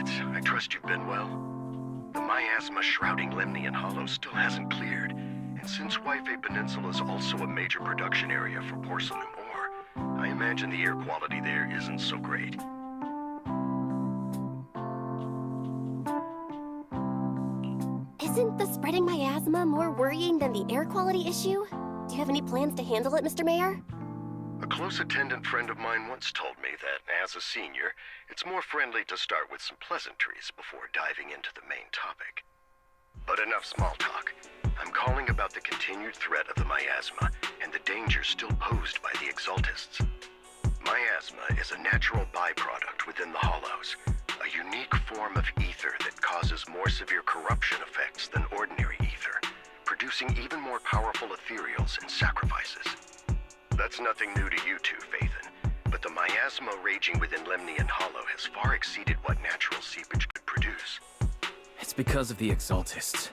Sucribete, I trust you've been well. The miasma shrouding Lemnian Hollow still hasn't cleared, and since Wi-Fi Peninsula is also a major production area for porcelain ore, I imagine the air quality there isn't so great. Isn't the spreading miasma more worrying than the air quality issue? Do you have any plans to handle it, Mr. Mayor? A close attendant friend of mine once told me that, as a senior, it's more friendly to start with some pleasantries before diving into the main topic. But enough small talk. I'm calling about the continued threat of the miasma and the danger still posed by the Exaltists. Miasma is a natural byproduct within the Hollows, a unique form of ether that causes more severe corruption effects than ordinary ether, producing even more powerful ethereals and sacrifices. That's nothing new to you two, Phaethon, but the miasma raging within Lemnian Hollow has far exceeded what natural seepage could produce. It's because of the Exaltists.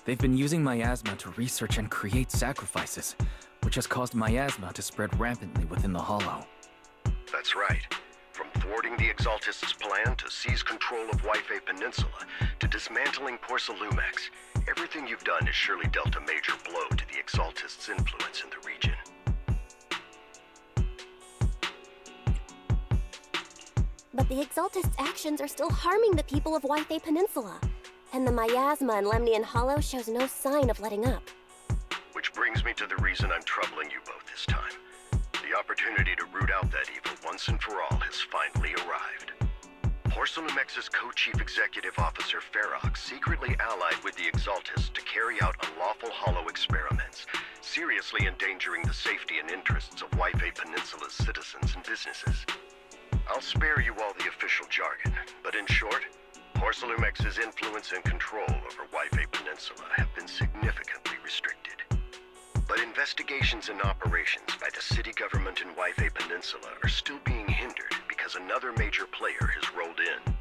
They've been using miasma to research and create sacrifices, which has caused miasma to spread rampantly within the Hollow. That's right. From thwarting the Exaltists' plan to seize control of Wi-Fi Peninsula to dismantling Porcelumex, everything you've done has surely dealt a major blow to the Exaltists' influence in the region. But the Exaltists' actions are still harming the people of Wi-Fi Peninsula, and the miasma in Lemnian Hollow shows no sign of letting up. Which brings me to the reason I'm troubling you both this time. The opportunity to root out that evil once and for all has finally arrived. Porcelumex's co-chief executive officer Ferox secretly allied with the Exaltists to carry out unlawful hollow experiments, seriously endangering the safety and interests of Wi-Fi Peninsula's citizens and businesses. I'll spare you all the official jargon, but in short, Porcelumex's influence and control over Wi-Fi Peninsula have been significantly restricted. But investigations and operations by the city government in Wi-Fi Peninsula are still being hindered because another major player has rolled in.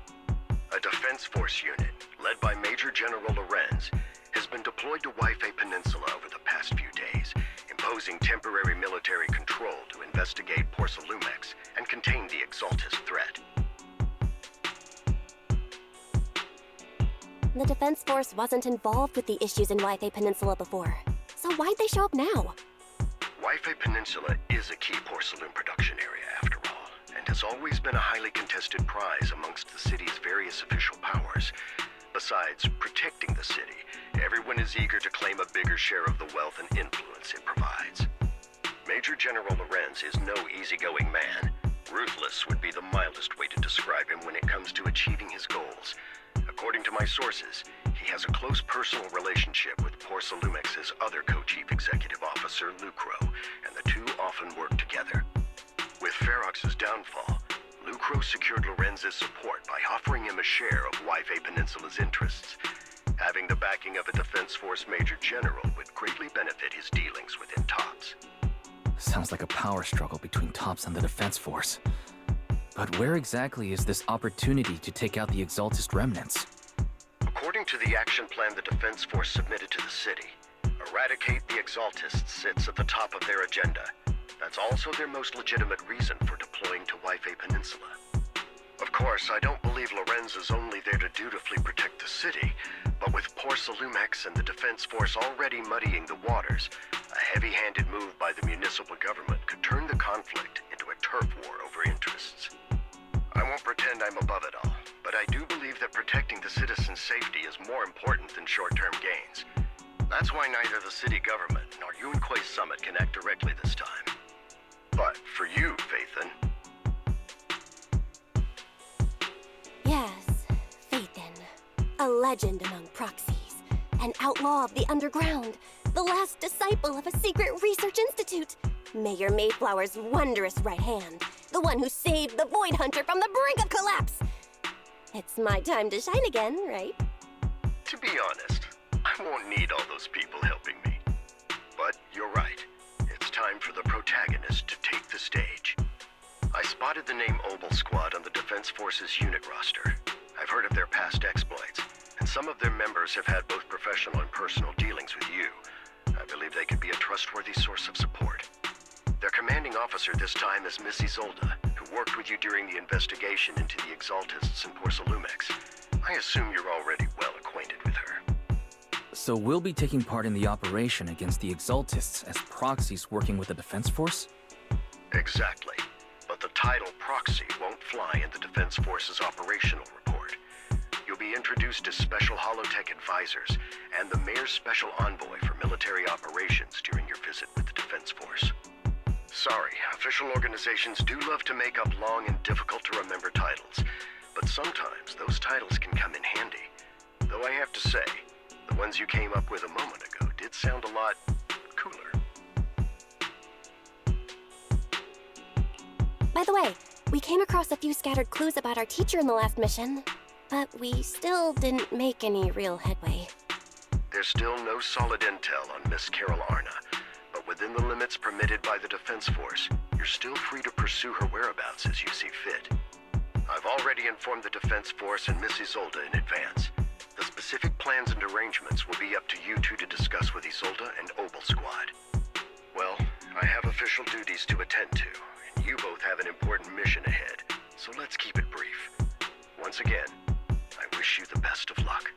A defense force unit, led by Major General Lorenz, has been deployed to Wi-Fi Peninsula over the past few days, imposing temporary military control to investigate Porcelumex and contain the Exaltist threat. The Defense Force wasn't involved with the issues in Wi-Fi Peninsula before, so why'd they show up now? Wi-Fi Peninsula is a key porcelain production area after all, and has always been a highly contested prize amongst the city's various official powers. Besides protecting the city, everyone is eager to claim a bigger share of the wealth and influence it provides. Major General Lorenz is no easygoing man. Ruthless would be the mildest way to describe him when it comes to achieving his goals. According to my sources, he has a close personal relationship with Porcelumex's other co-chief executive officer, Lucro, and the two often work together. With Ferox's downfall, Lucro secured Lorenz's support by offering him a share of Wi-Fi Peninsula's interests. Having the backing of a Defense Force Major General would greatly benefit his dealings within TOPS. Sounds like a power struggle between TOPS and the Defense Force. But where exactly is this opportunity to take out the Exaltist remnants? According to the action plan the Defense Force submitted to the city, eradicate the Exaltists sits at the top of their agenda. That's also their most legitimate reason for deploying to Wi-Fi Peninsula. Of course, I don't believe Lorenz is only there to dutifully protect the city, but with Porcelumex and the Defense Force already muddying the waters, a heavy-handed move by the municipal government could turn the conflict into a turf war over interests. I won't pretend I'm above it all, but I do believe that protecting the citizens' safety is more important than short-term gains. That's why neither the city government nor Yunque's summit can act directly this time. But for you, Phaethon... Yes, Phaethon. A legend among proxies. An outlaw of the underground. The last disciple of a secret research institute. Mayor Mayflower's wondrous right hand. The one who saved the Void Hunter from the brink of collapse. It's my time to shine again, right? To be honest, I won't need all those people helping me. But you're right. It's time for the protagonist to take the stage. I spotted the name Obel Squad on the Defense Force's unit roster. I've heard of their past exploits, and some of their members have had both professional and personal dealings with you. I believe they could be a trustworthy source of support. Their commanding officer this time is Miss Isolde, who worked with you during the investigation into the Exaltists and Porcelumex. I assume you're already well acquainted with her. So we'll be taking part in the operation against the Exaltists as proxies working with the Defense Force? Exactly. But the title proxy won't fly in the Defense Force's operational report. You'll be introduced as Special Holotech Advisors and the Mayor's Special Envoy for Military Operations during your visit with the Defense Force. Sorry, official organizations do love to make up long and difficult-to-remember titles, but sometimes those titles can come in handy. Though I have to say, the ones you came up with a moment ago did sound a lot cooler. By the way, we came across a few scattered clues about our teacher in the last mission, but we still didn't make any real headway. There's still no solid intel on Miss Carol Arna, but within the limits permitted by the Defense Force, you're still free to pursue her whereabouts as you see fit. I've already informed the Defense Force and Miss Isolde in advance. The specific plans and arrangements will be up to you two to discuss with Isolde and Obel Squad. Well, I have official duties to attend to, and you both have an important mission ahead, so let's keep it brief. Once again, I wish you the best of luck.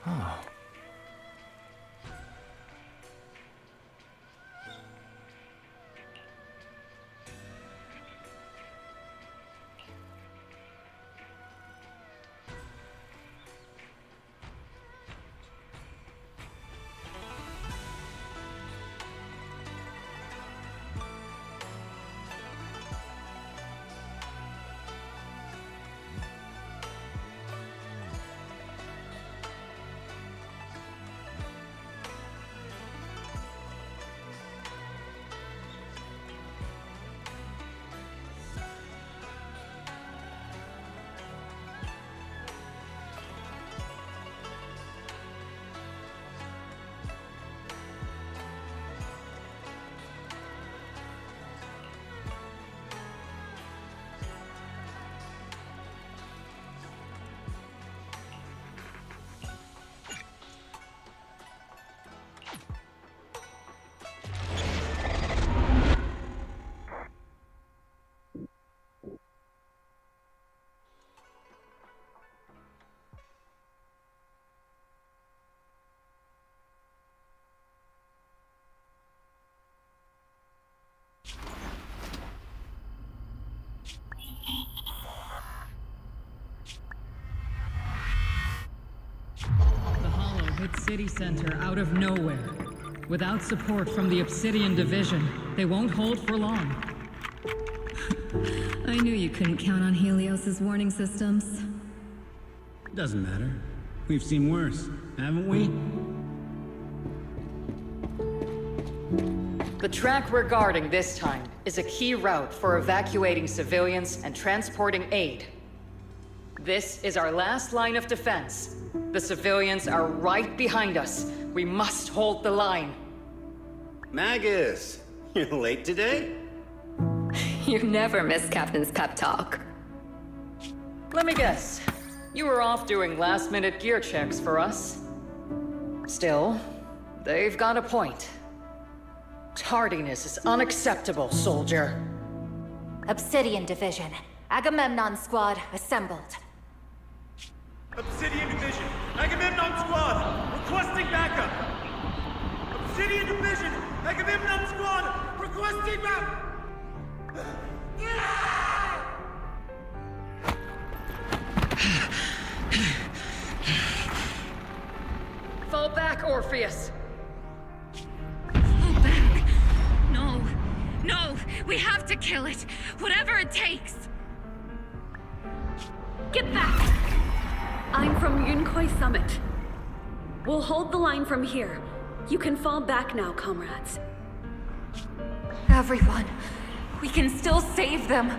Oh. city center out of nowhere. Without support from the Obsidian Division, they won't hold for long. I knew you couldn't count on Helios's warning systems. Doesn't matter. We've seen worse, haven't we? The track we're guarding this time is a key route for evacuating civilians and transporting aid. This is our last line of defense. The civilians are right behind us. We must hold the line. Magus, you're late today? You never miss Captain's pep talk. Let me guess. You were off doing last-minute gear checks for us. Still, they've got a point. Tardiness is unacceptable, soldier. Obsidian Division. Agamemnon Squad assembled. Obsidian Division, Agamemnon Squad, requesting backup! Obsidian Division, Agamemnon Squad, requesting backup! Fall back, Orpheus! Fall back! No! No! We have to kill it! Whatever it takes! Get back! I'm from Yunkoi Summit. We'll hold the line from here. You can fall back now, comrades. Everyone, we can still save them.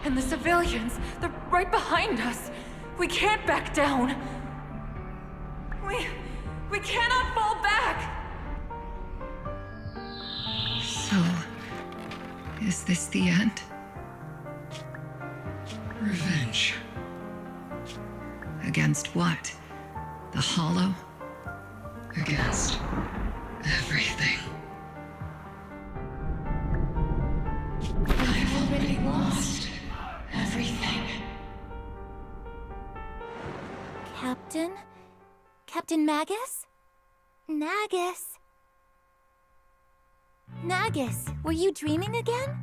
And the civilians, they're right behind us. We can't back down. We cannot fall back! So, is this the end? Revenge. Against what? The Hollow? Against everything. I've already lost everything. Captain? Captain Magus? Nagus? Nagus, were you dreaming again?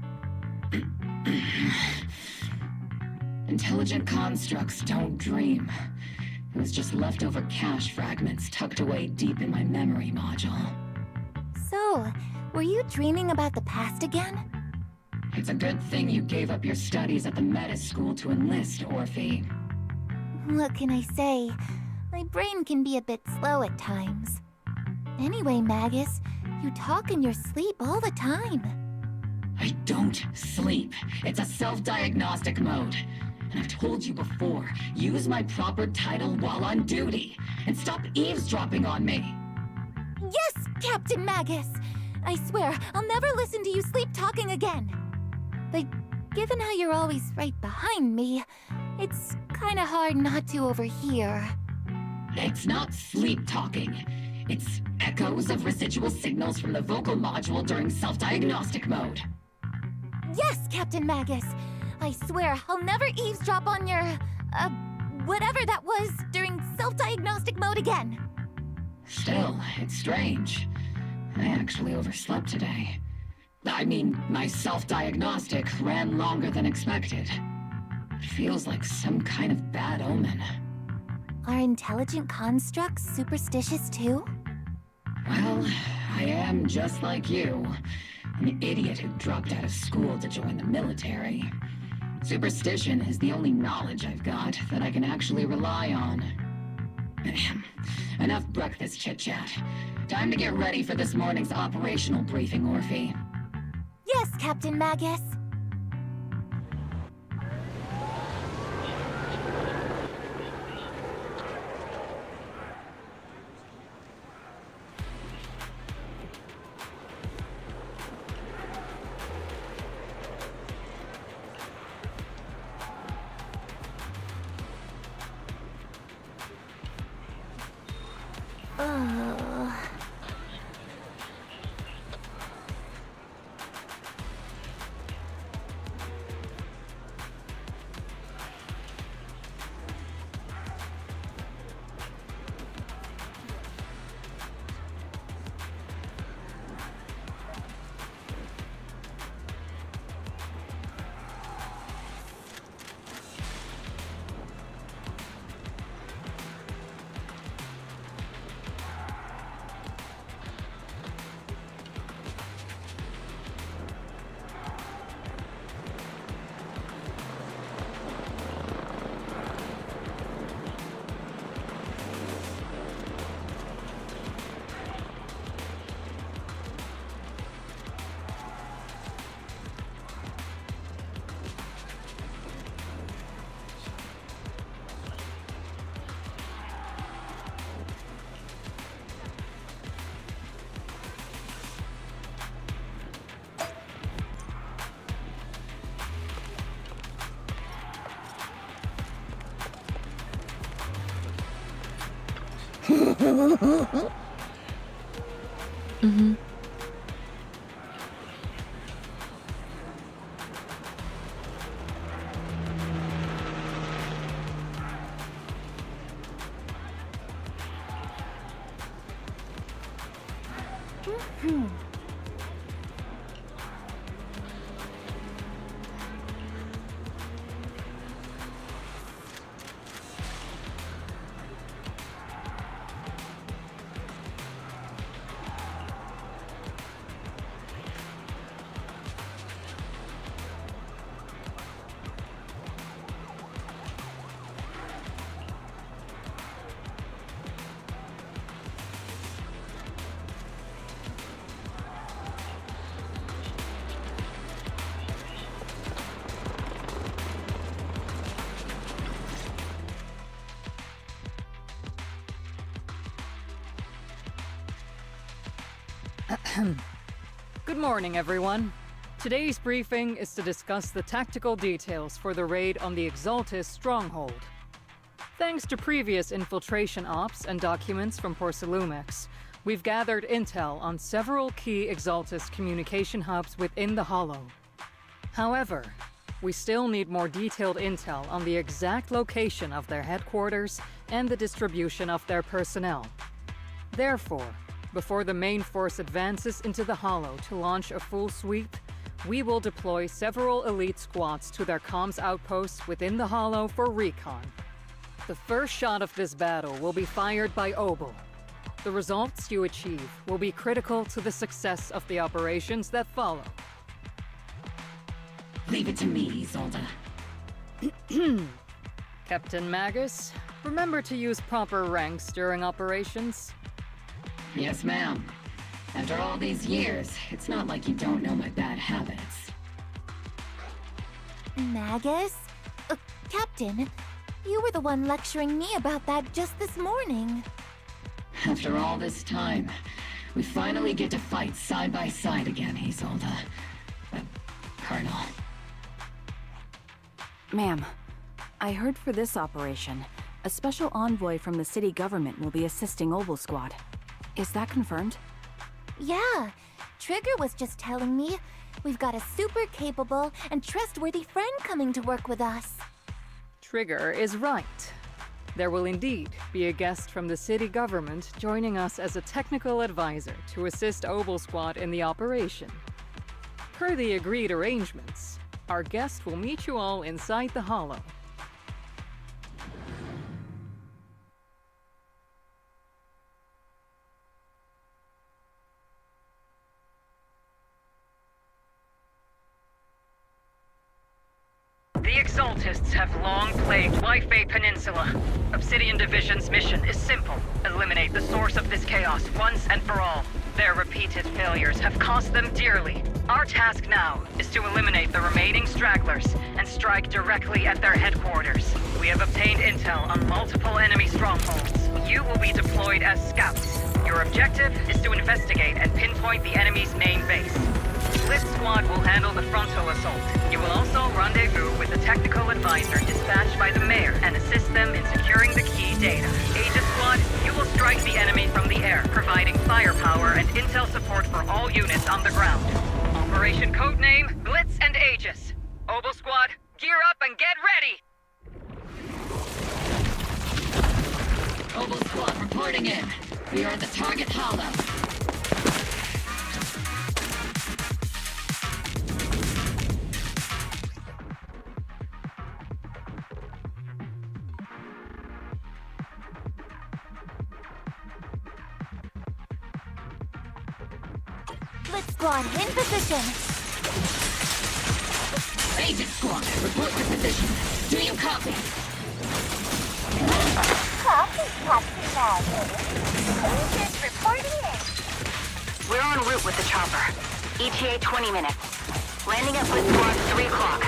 Intelligent constructs don't dream. It was just leftover cache fragments tucked away deep in my memory module. So, were you dreaming about the past again? It's a good thing you gave up your studies at the Meta School to enlist, Orphe. What can I say? My brain can be a bit slow at times. Anyway, Magus, you talk in your sleep all the time. I don't sleep. It's a self-diagnostic mode. And I've told you before, use my proper title while on duty, and stop eavesdropping on me. Yes, Captain Magus! I swear, I'll never listen to you sleep-talking again. But given how you're always right behind me, it's kinda hard not to overhear. It's not sleep-talking. It's echoes of residual signals from the vocal module during self-diagnostic mode. Yes, Captain Magus! I swear, I'll never eavesdrop on your, whatever that was during self-diagnostic mode again. Still, it's strange. I actually overslept today. I mean, my self-diagnostic ran longer than expected. It feels like some kind of bad omen. Are intelligent constructs superstitious too? Well, I am just like you. An idiot who dropped out of school to join the military. Superstition is the only knowledge I've got that I can actually rely on. Enough breakfast chit-chat. Time to get ready for this morning's operational briefing, Orphe. Yes, Captain Magus. Mm-hmm. Good morning, everyone. Today's briefing is to discuss the tactical details for the raid on the Exaltis stronghold. Thanks to previous infiltration ops and documents from Porcelumex, we've gathered intel on several key Exaltis communication hubs within the Hollow. However, we still need more detailed intel on the exact location of their headquarters and the distribution of their personnel. Therefore, before the main force advances into the Hollow to launch a full sweep, we will deploy several elite squads to their comms outposts within the Hollow for recon. The first shot of this battle will be fired by Obel. The results you achieve will be critical to the success of the operations that follow. Leave it to me, Isolde. Captain Magus, remember to use proper ranks during operations. Yes, ma'am. After all these years, it's not like you don't know my bad habits. Magus? Captain, you were the one lecturing me about that just this morning. After all this time, we finally get to fight side by side again, Isolde. Colonel. Ma'am, I heard for this operation, a special envoy from the city government will be assisting Obel Squad. Is that confirmed? Yeah, Trigger was just telling me we've got a super capable and trustworthy friend coming to work with us. Trigger is right. There will indeed be a guest from the city government joining us as a technical advisor to assist Obel Squad in the operation. Per the agreed arrangements, our guest will meet you all inside the Hollow. The Exaltists have long plagued Waifei Peninsula. Obsidian Division's mission is simple. Eliminate the source of this chaos once and for all. Their repeated failures have cost them dearly. Our task now is to eliminate the remaining stragglers and strike directly at their headquarters. We have obtained intel on multiple enemy strongholds. You will be deployed as scouts. Your objective is to investigate and pinpoint the enemy's main base. Blitz Squad will handle the frontal assault. You will also rendezvous with the technical advisor dispatched by the mayor and assist them in securing the key data. Aegis Squad, you will strike the enemy from the air, providing firepower and intel support for all units on the ground. Operation codename Blitz and Aegis. Obel Squad, gear up and get ready! Obel Squad reporting in. We are at the target hollow. Blitz Squad, in position! Agent Squad, report to position. Do you copy? Copy, Captain Magus. Agent reporting in. We're en route with the chopper. ETA 20 minutes. Landing at Blitz Squad 3 o'clock.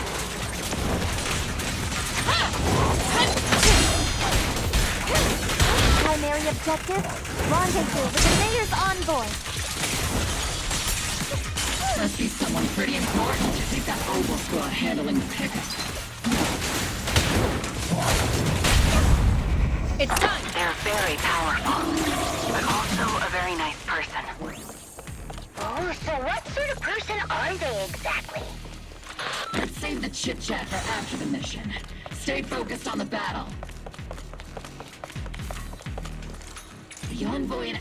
Primary objective, rendezvous with the mayor's envoy. Must be someone pretty important if they've got Obel Squad handling the pickup. It's time! They're very powerful, but also a very nice person. Oh, so what sort of person are they exactly? Let's save the chit-chat for after the mission. Stay focused on the battle. The envoy and...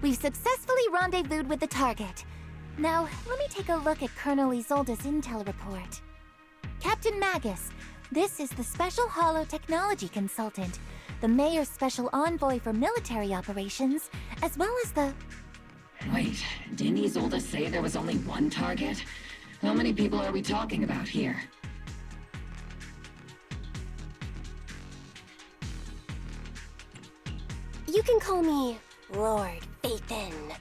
We've successfully rendezvoused with the target. Now, let me take a look at Colonel Isolde's intel report. Captain Magus, this is the Special Holo Technology Consultant, the Mayor's Special Envoy for Military Operations, as well as the... Wait, didn't Isolde say there was only one target? How many people are we talking about here? You can call me Lord Phaethon.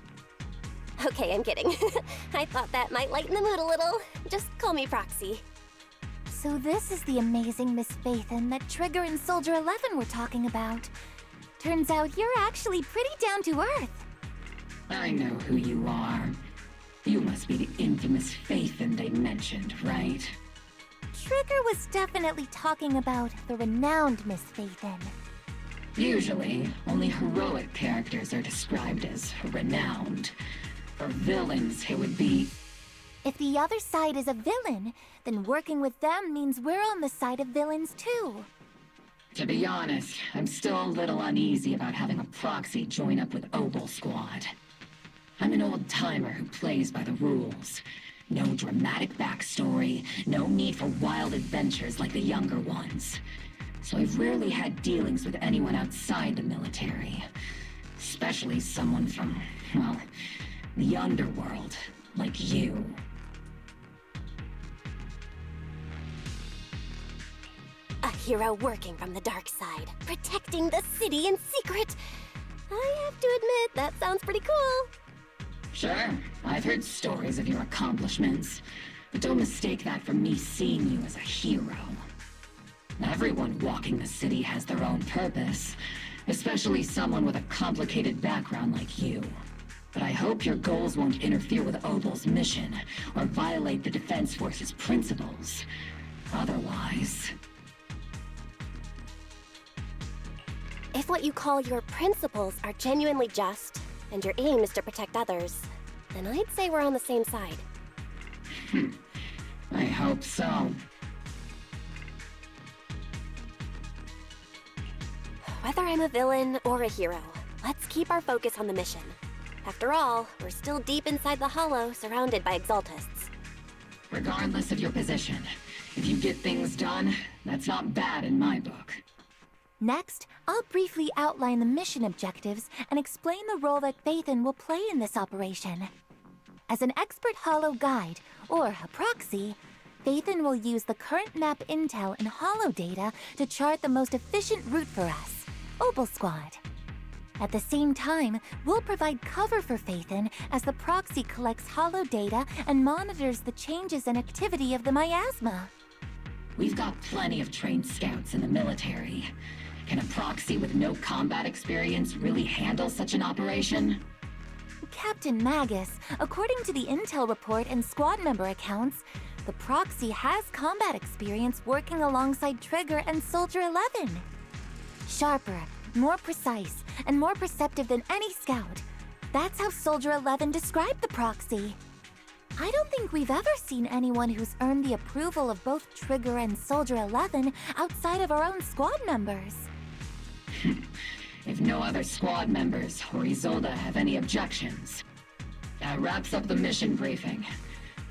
Okay, I'm kidding. I thought that might lighten the mood a little. Just call me Proxy. So this is the amazing Miss Phaethon that Trigger and Soldier 11 were talking about. Turns out you're actually pretty down to earth. I know who you are. You must be the infamous Phaethon they mentioned, right? Trigger was definitely talking about the renowned Miss Phaethon. Usually, only heroic characters are described as renowned. For villains, it would be... If the other side is a villain, then working with them means we're on the side of villains too. To be honest, I'm still a little uneasy about having a proxy join up with Obel Squad. I'm an old-timer who plays by the rules. No dramatic backstory, no need for wild adventures like the younger ones. So I've rarely had dealings with anyone outside the military. Especially someone from, well, the underworld, like you. A hero working from the dark side, protecting the city in secret. I have to admit, that sounds pretty cool. Sure, I've heard stories of your accomplishments, but don't mistake that for me seeing you as a hero. Everyone walking the city has their own purpose, especially someone with a complicated background like you. But I hope your goals won't interfere with Obel's mission, or violate the Defense Force's principles. Otherwise... If what you call your principles are genuinely just, and your aim is to protect others, then I'd say we're on the same side. I hope so. Whether I'm a villain or a hero, let's keep our focus on the mission. After all, we're still deep inside the Hollow, surrounded by Exaltists. Regardless of your position, if you get things done, that's not bad in my book. Next, I'll briefly outline the mission objectives and explain the role that Phaethon will play in this operation. As an expert Hollow guide, or a proxy, Phaethon will use the current map intel and Hollow data to chart the most efficient route for us, Obel Squad. At the same time, we'll provide cover for Phaethon as the proxy collects Hollow data and monitors the changes and activity of the miasma. We've got plenty of trained scouts in the military. Can a proxy with no combat experience really handle such an operation? Captain Magus, according to the intel report and squad member accounts, the proxy has combat experience working alongside Trigger and Soldier 11. Sharper, more precise, and more perceptive than any scout. That's how Soldier 11 described the proxy. I don't think we've ever seen anyone who's earned the approval of both Trigger and Soldier 11 outside of our own squad members. If no other squad members or Isolde have any objections. That wraps up the mission briefing.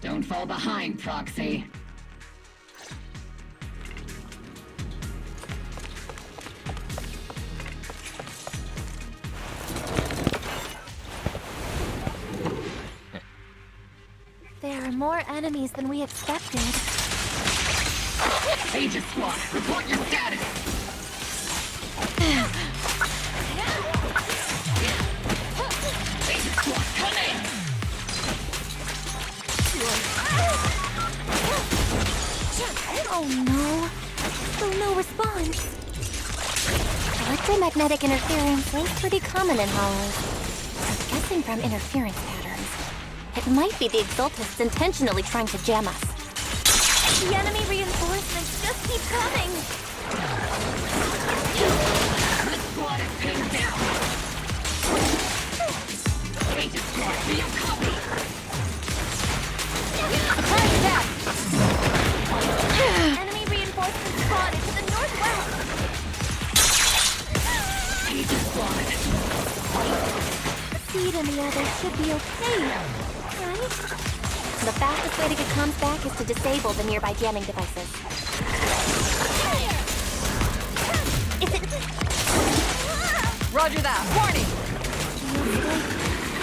Don't fall behind, Proxy. There are more enemies than we expected. Aegis Squad, report your status! Aegis Squad, come in! Oh no. Still no response. Electromagnetic interference seems pretty common in Hollows. I'm guessing from interference patterns. It might be the Exaltists intentionally trying to jam us. The enemy reinforcements just keep coming! Agent Squad, do you copy? Applying that! Enemy reinforcement spotted to the northwest! Agent Squad. Seed and the others should be okay, right? The fastest way to get comms back is to disable the nearby jamming devices. Is it... Roger that. Warning! Feels like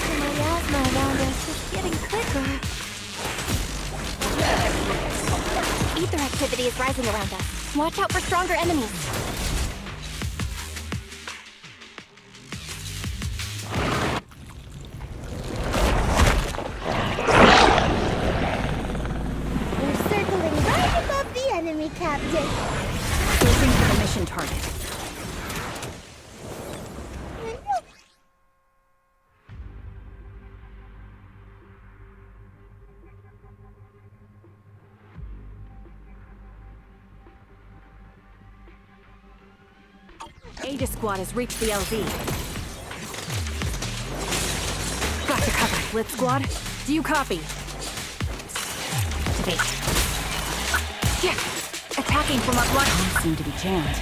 the miasma around us is getting thicker. Ether activity is rising around us. Watch out for stronger enemies. We're circling right above the enemy, Captain. Searching for the mission target. Aegis Squad has reached the LZ. Got you covered. Blitz Squad, do you copy? Activate. Yeah. Attacking from up left. Comms seem to be jammed.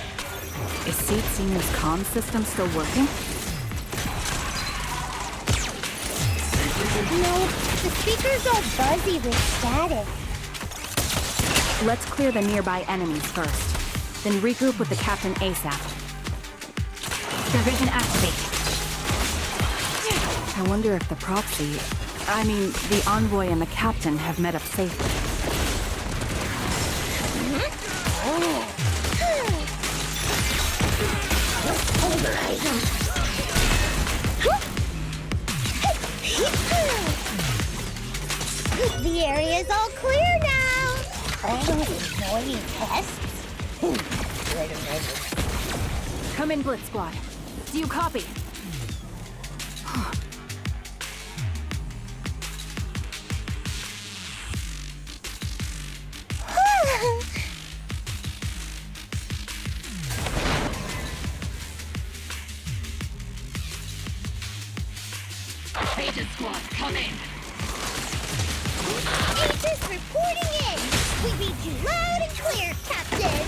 Is Seed Senior's comm system still working? No, the speakers are buzzy with static. Let's clear the nearby enemies first. Then regroup with the Captain ASAP. Division activate. I wonder if the proxy, the envoy and the captain have met up safely. The area's all clear now. Annoying pests. Come in, Blitz Squad. Do you copy? Agent Squad, come in. Agents reporting in. We read you loud and clear, Captain.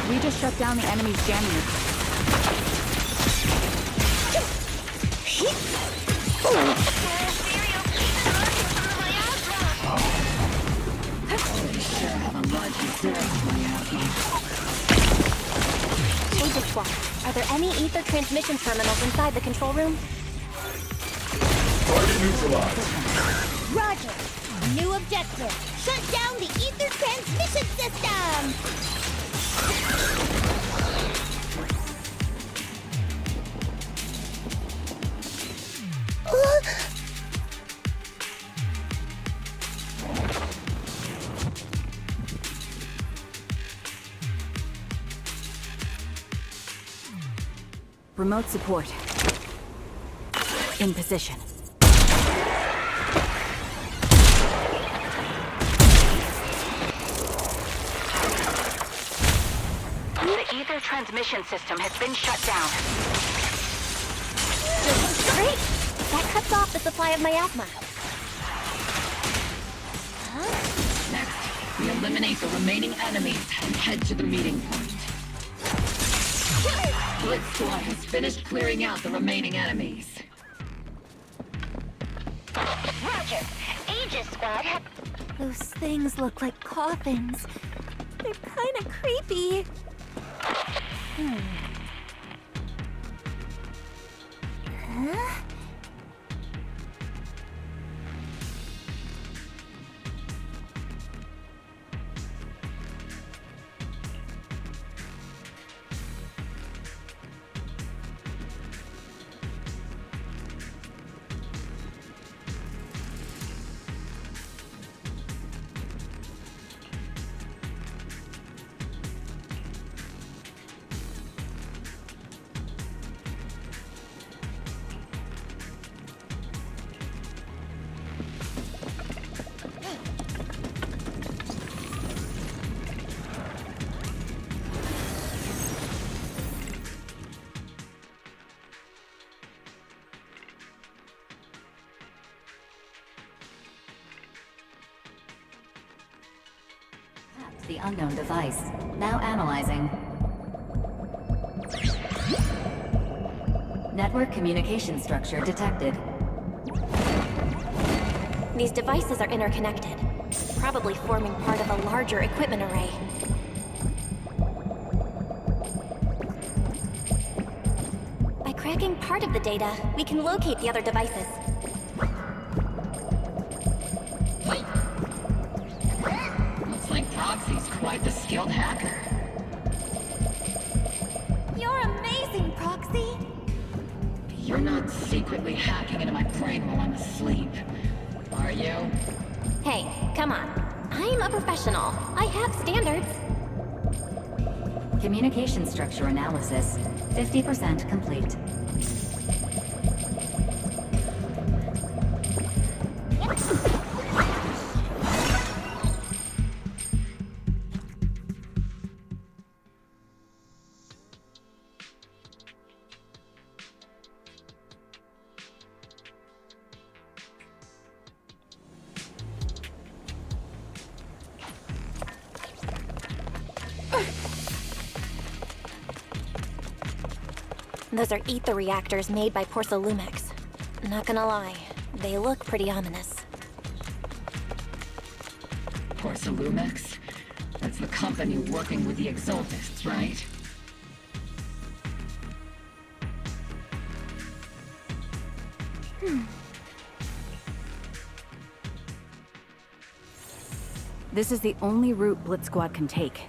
We just shut down the enemy's jamming. Agent Squad, are there any ether transmission terminals inside the control room? Target neutralized. Roger. New objective. Shut down the ether transmission system! Remote support. In position. The ether transmission system has been shut down. Great! That cuts off the supply of miasma. Next, we eliminate the remaining enemies and head to the meeting point. Blitz Squad has finished clearing out the remaining enemies. Roger. Aegis Squad. Those things look like coffins. They're kind of creepy. Huh? The unknown device. Now analyzing. Network communication structure detected. These devices are interconnected, probably forming part of a larger equipment array. By cracking part of the data, we can locate the other devices. Looks like Proxy's quite the skilled hacker. You're amazing, Proxy! You're not secretly hacking into my brain while I'm asleep, are you? Hey, come on. I'm a professional. I have standards. Communication structure analysis. 50% complete. Those are ether reactors made by Porcelumex. Not gonna lie, they look pretty ominous. Porcelumex? That's the company working with the Exaltists, right? This is the only route Blitz Squad can take.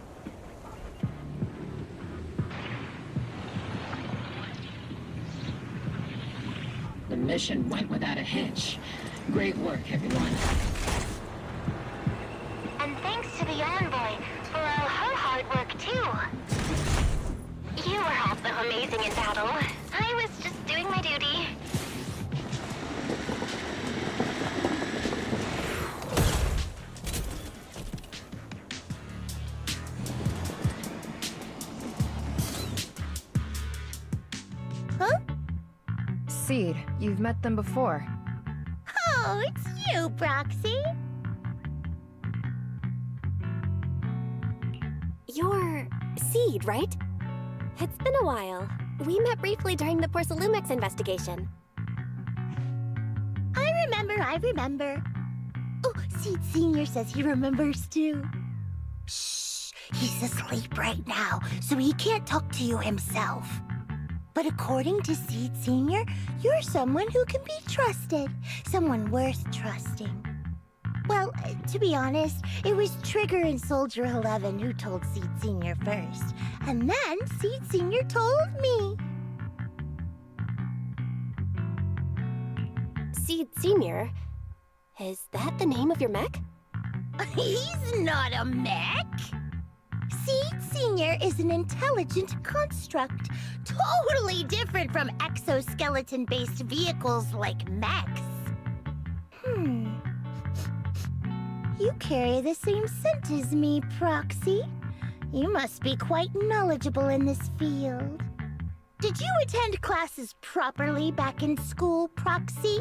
The mission went without a hitch. Great work, everyone. And thanks to the envoy for all her hard work, too. You were also amazing in battle. I was just doing my duty. Huh? Seed, you've met them before. Oh, it's you, Proxy. You're Seed, right? It's been a while. We met briefly during the Porcelumex investigation. I remember. Oh, Seed Senior says he remembers too. Shh, he's asleep right now, so he can't talk to you himself. But according to Seed Senior, you're someone who can be trusted. Someone worth trusting. Well, to be honest, it was Trigger and Soldier 11 who told Seed Senior first. And then Seed Senior told me. Seed Senior? Is that the name of your mech? He's not a mech. Seed Senior is an intelligent construct, totally different from exoskeleton-based vehicles like mechs. You carry the same scent as me, Proxy. You must be quite knowledgeable in this field. Did you attend classes properly back in school, Proxy?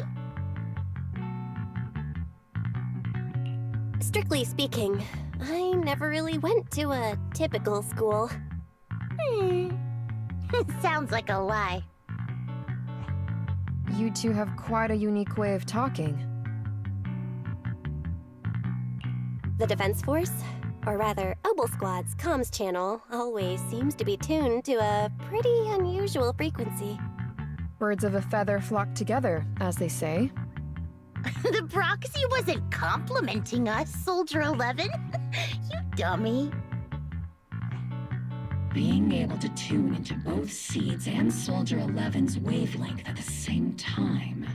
Strictly speaking, I never really went to a typical school. Sounds like a lie. You two have quite a unique way of talking. The Defense Force, or rather, Obel Squad's comms channel, always seems to be tuned to a pretty unusual frequency. Birds of a feather flock together, as they say. The Proxy wasn't complimenting us, Soldier 11. You dummy. Being able to tune into both Seed's and Soldier 11's wavelength at the same time.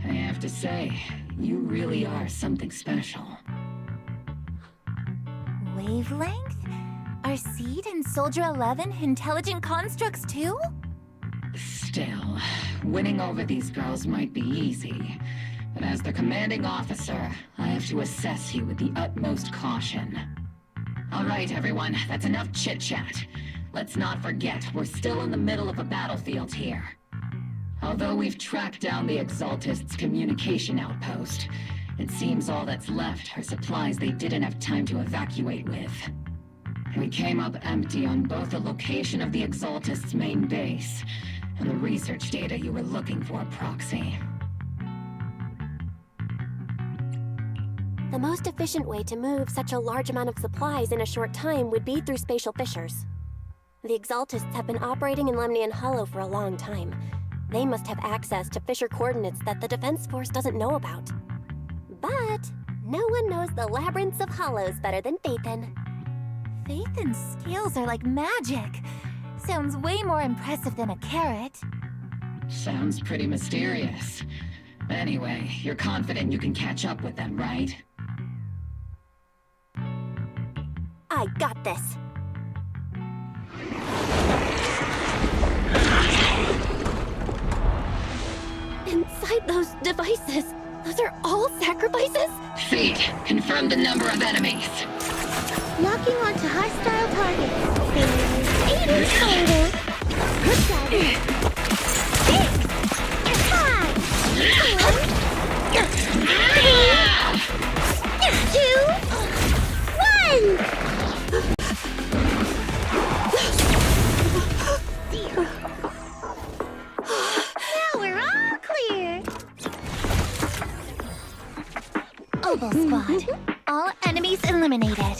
I have to say, you really are something special. Wavelength? Are Seed and Soldier 11 intelligent constructs too? Still, winning over these girls might be easy. But as the commanding officer, I have to assess you with the utmost caution. All right, everyone, that's enough chit-chat. Let's not forget, we're still in the middle of a battlefield here. Although we've tracked down the Exaltists' communication outpost, It seems all that's left are supplies they didn't have time to evacuate with. We came up empty on both the location of the Exaltist's main base and the research data you were looking for, Proxy. The most efficient way to move such a large amount of supplies in a short time would be through spatial fissures. The Exaltists have been operating in Lemnian Hollow for a long time. They must have access to fissure coordinates that the Defense Force doesn't know about. But no one knows the labyrinths of hollows better than Phaethon. Phaethon's skills are like magic. Sounds way more impressive than a carrot. Sounds pretty mysterious. Anyway, you're confident you can catch up with them, right? I got this. Inside those devices, those are all sacrifices? Feet, confirm the number of enemies. Locking onto hostile targets. 8 in total. Good job. 6. High. 1. 2. 1. Now we're all clear. Oval Squad. All enemies eliminated.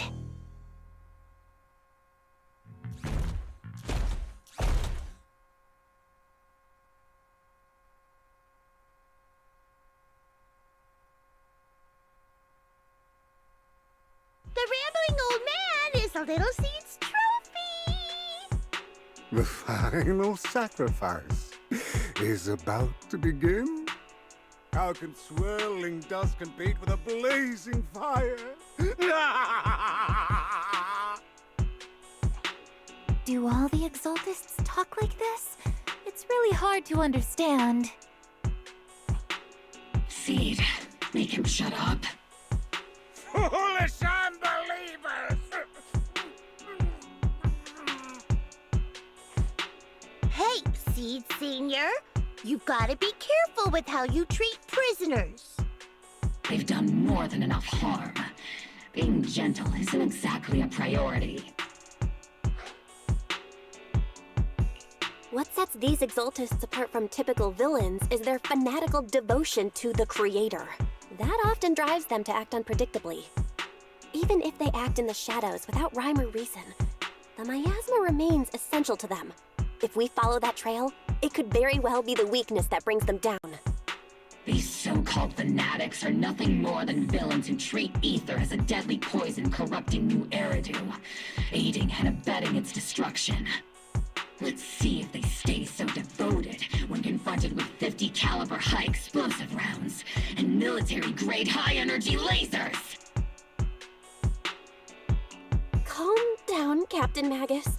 The rambling old man is a little seed's trophy. The final sacrifice is about to begin. How can swirling dust compete with a blazing fire? Do all the Exaltists talk like this? It's really hard to understand. Seed, make him shut up. Foolish unbelievers! Hey, Seed Senior. You've got to be careful with how you treat prisoners. They've done more than enough harm. Being gentle isn't exactly a priority. What sets these Exaltists apart from typical villains is their fanatical devotion to the Creator. That often drives them to act unpredictably. Even if they act in the shadows without rhyme or reason, the miasma remains essential to them. If we follow that trail, it could very well be the weakness that brings them down. These so-called fanatics are nothing more than villains who treat ether as a deadly poison corrupting New Eridu, aiding and abetting its destruction. Let's see if they stay so devoted when confronted with 50 caliber high explosive rounds and military-grade high-energy lasers! Calm down, Captain Magus.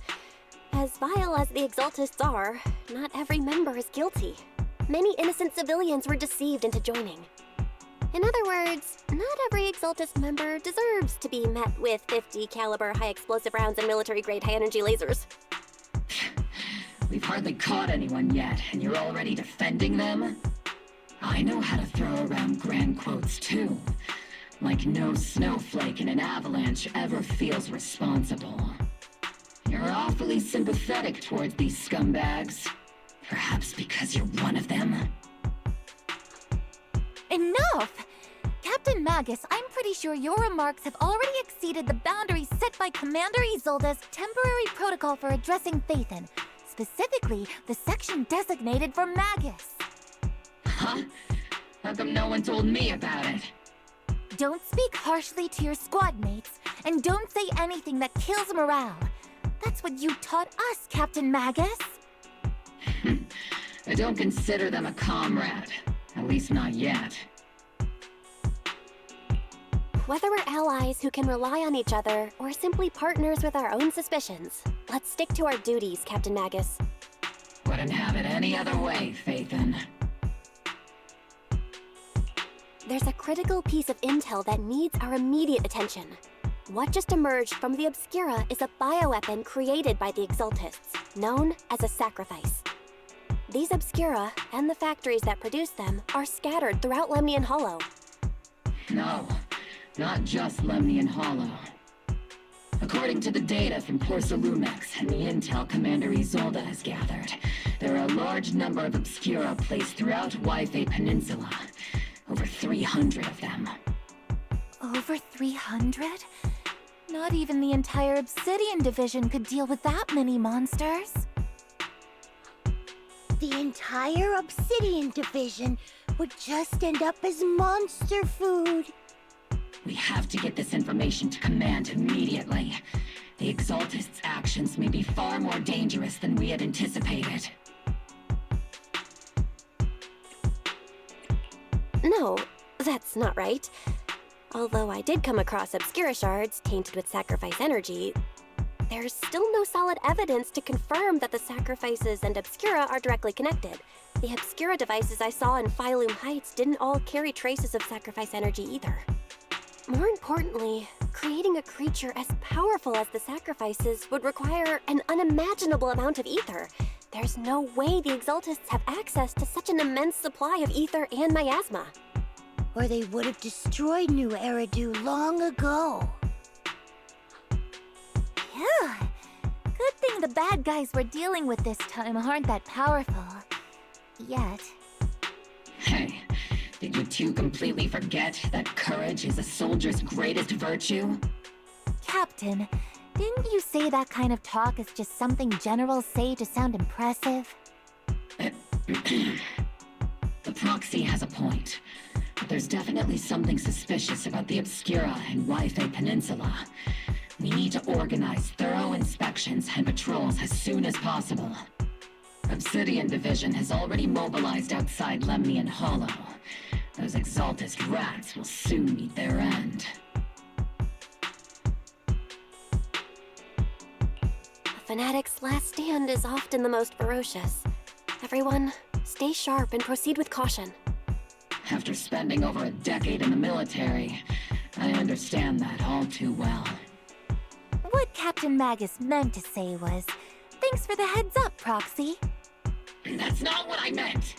As vile as the Exaltists are, not every member is guilty. Many innocent civilians were deceived into joining. In other words, not every Exaltist member deserves to be met with 50 caliber high explosive rounds and military-grade high-energy lasers. We've hardly caught anyone yet, and you're already defending them? I know how to throw around grand quotes too. Like no snowflake in an avalanche ever feels responsible. You're awfully sympathetic towards these scumbags. Perhaps because you're one of them? Enough! Captain Magus, I'm pretty sure your remarks have already exceeded the boundaries set by Commander Isolde's temporary protocol for addressing Phaethon. Specifically, the section designated for Magus. Huh? How come no one told me about it? Don't speak harshly to your squad mates, and don't say anything that kills morale. That's what you taught us, Captain Magus. I don't consider them a comrade. At least not yet. Whether we're allies who can rely on each other, or simply partners with our own suspicions, let's stick to our duties, Captain Magus. Wouldn't have it any other way, Phaethon. There's a critical piece of intel that needs our immediate attention. What just emerged from the Obscura is a bioweapon created by the Exaltists, known as a sacrifice. These Obscura, and the factories that produce them, are scattered throughout Lemnian Hollow. No, not just Lemnian Hollow. According to the data from Porcelumex and the intel Commander Isolde has gathered, there are a large number of Obscura placed throughout Yphae Peninsula. Over 300 of them. Over 300? Not even the entire Obsidian Division could deal with that many monsters. The entire Obsidian Division would just end up as monster food. We have to get this information to Command immediately. The Exaltists' actions may be far more dangerous than we had anticipated. No, that's not right. Although I did come across Obscura shards tainted with sacrifice energy, there's still no solid evidence to confirm that the sacrifices and Obscura are directly connected. The Obscura devices I saw in Phylum Heights didn't all carry traces of sacrifice energy either. More importantly, creating a creature as powerful as the sacrifices would require an unimaginable amount of ether. There's no way the Exaltists have access to such an immense supply of ether and miasma. Or they would have destroyed New Eridu long ago. Yeah. Good thing the bad guys we're dealing with this time aren't that powerful. Yet. Hey, did you two completely forget that courage is a soldier's greatest virtue? Captain, didn't you say that kind of talk is just something generals say to sound impressive? The proxy has a point. But there's definitely something suspicious about the Obscura and Yphae Peninsula. We need to organize thorough inspections and patrols as soon as possible. Obsidian Division has already mobilized outside Lemnian Hollow. Those Exaltist rats will soon meet their end. A fanatic's last stand is often the most ferocious. Everyone, stay sharp and proceed with caution. After spending over a decade in the military, I understand that all too well. What Captain Magus meant to say was, thanks for the heads up, Proxy. That's not what I meant!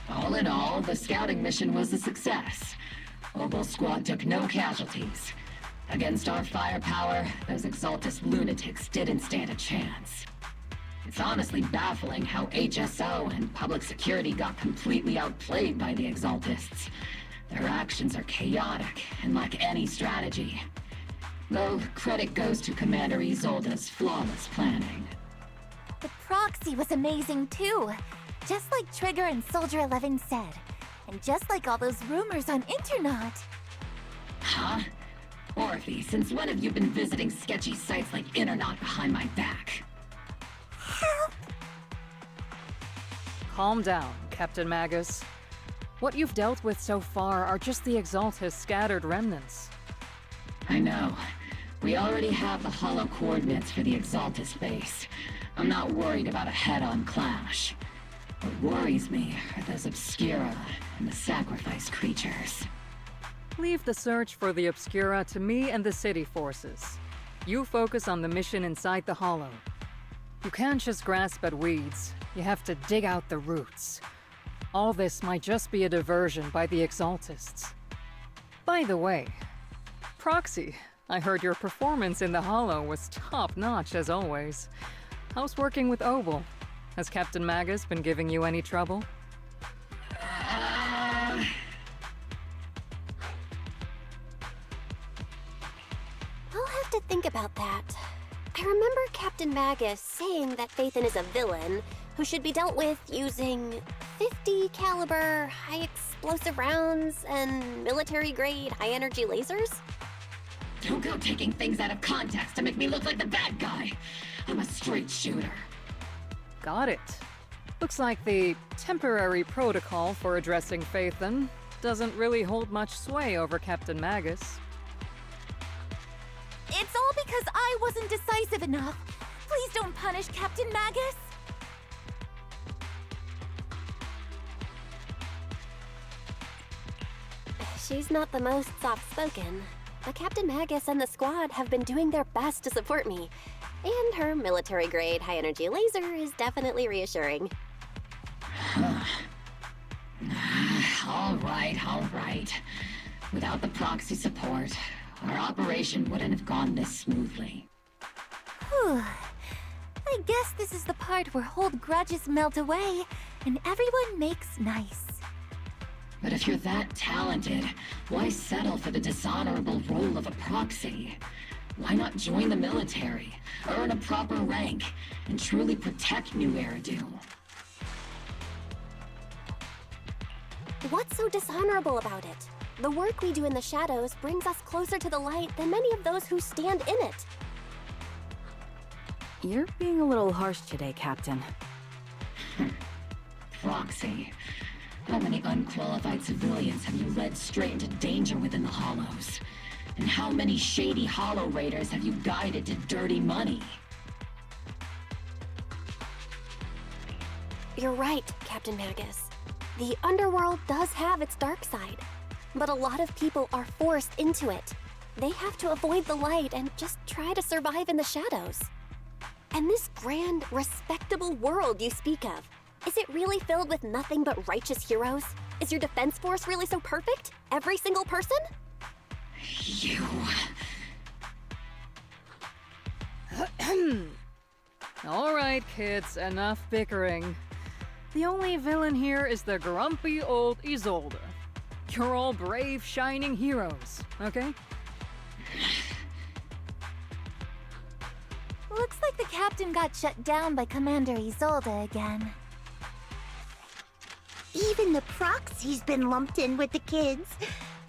All in all, the scouting mission was a success. Oboe Squad took no casualties. Against our firepower, those Exaltist lunatics didn't stand a chance. It's honestly baffling how HSO and public security got completely outplayed by the Exaltists. Their actions are chaotic and lack any strategy. Though credit goes to Commander Isolde's flawless planning. The proxy was amazing too. Just like Trigger and Soldier 11 said. And just like all those rumors on Internaut. Huh? Orphe, since when have you been visiting sketchy sites like Internaut behind my back? Help! Calm down, Captain Magus. What you've dealt with so far are just the Exaltist scattered remnants. I know. We already have the hollow coordinates for the Exaltist base. I'm not worried about a head-on clash. What worries me are those Obscura and the sacrifice creatures. Leave the search for the Obscura to me and the city forces. You focus on the mission inside the Hollow. You can't just grasp at weeds. You have to dig out the roots. All this might just be a diversion by the Exaltists. By the way, Proxy. I heard your performance in the Hollow was top-notch as always. How's working with Obel? Has Captain Magus been giving you any trouble? I'll have to think about that. I remember Captain Magus saying that Phaethon is a villain who should be dealt with using 50 caliber, high explosive rounds and military-grade high-energy lasers? Don't go taking things out of context to make me look like the bad guy. I'm a straight shooter. Got it. Looks like the temporary protocol for addressing Phaethon doesn't really hold much sway over Captain Magus. It's all because I wasn't decisive enough. Please don't punish Captain Magus. She's not the most soft-spoken, but Captain Magus and the squad have been doing their best to support me. And her military-grade high-energy laser is definitely reassuring. All right. Without the proxy support, our operation wouldn't have gone this smoothly. Whew. I guess this is the part where old grudges melt away and everyone makes nice. But if you're that talented, why settle for the dishonorable role of a proxy? Why not join the military, earn a proper rank, and truly protect New Eridu? What's so dishonorable about it? The work we do in the shadows brings us closer to the light than many of those who stand in it. You're being a little harsh today, Captain. Proxy. How many unqualified civilians have you led straight into danger within the Hollows? And how many shady Hollow Raiders have you guided to dirty money? You're right, Captain Magus. The underworld does have its dark side, but a lot of people are forced into it. They have to avoid the light and just try to survive in the shadows. And this grand, respectable world you speak of, is it really filled with nothing but righteous heroes? Is your defense force really so perfect? Every single person? You... All right, kids, enough bickering. The only villain here is the grumpy old Isolde. You're all brave, shining heroes, okay? Looks like the captain got shut down by Commander Isolde again. Even the proxy's been lumped in with the kids.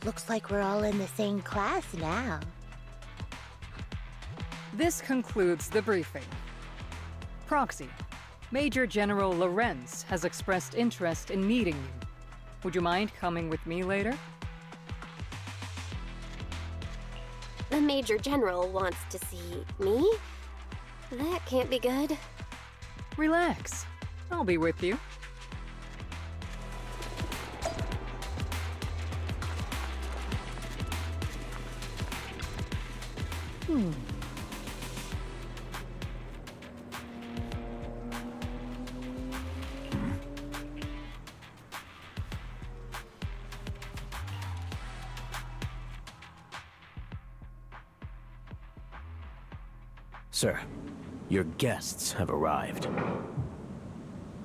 Looks like we're all in the same class now. This concludes the briefing. Proxy, Major General Lorenz has expressed interest in meeting you. Would you mind coming with me later? The Major General wants to see me? That can't be good. Relax. I'll be with you. Sir, your guests have arrived.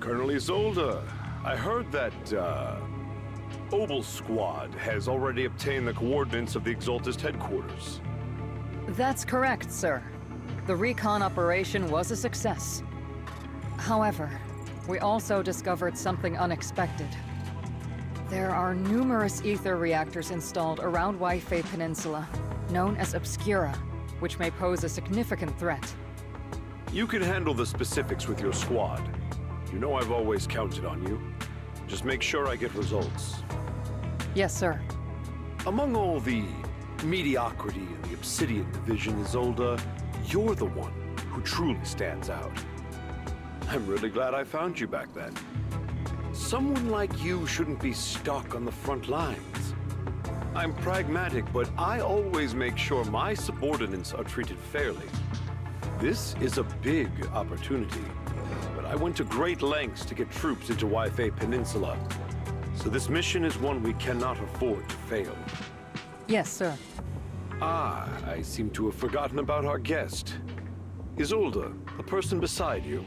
Colonel Isolde, I heard that, Obel Squad has already obtained the coordinates of the Exaltist headquarters. That's correct, sir. The recon operation was a success. However, we also discovered something unexpected. There are numerous ether reactors installed around Waifei Peninsula, known as Obscura, which may pose a significant threat. You can handle the specifics with your squad. You know I've always counted on you. Just make sure I get results. Yes, sir. Among all the mediocrity in the Obsidian Division, Isolde, you're the one who truly stands out. I'm really glad I found you back then. Someone like you shouldn't be stuck on the front lines. I'm pragmatic, but I always make sure my subordinates are treated fairly. This is a big opportunity, but I went to great lengths to get troops into Waifei Peninsula. So this mission is one we cannot afford to fail. Yes, sir. Ah, I seem to have forgotten about our guest. Isolde, the person beside you.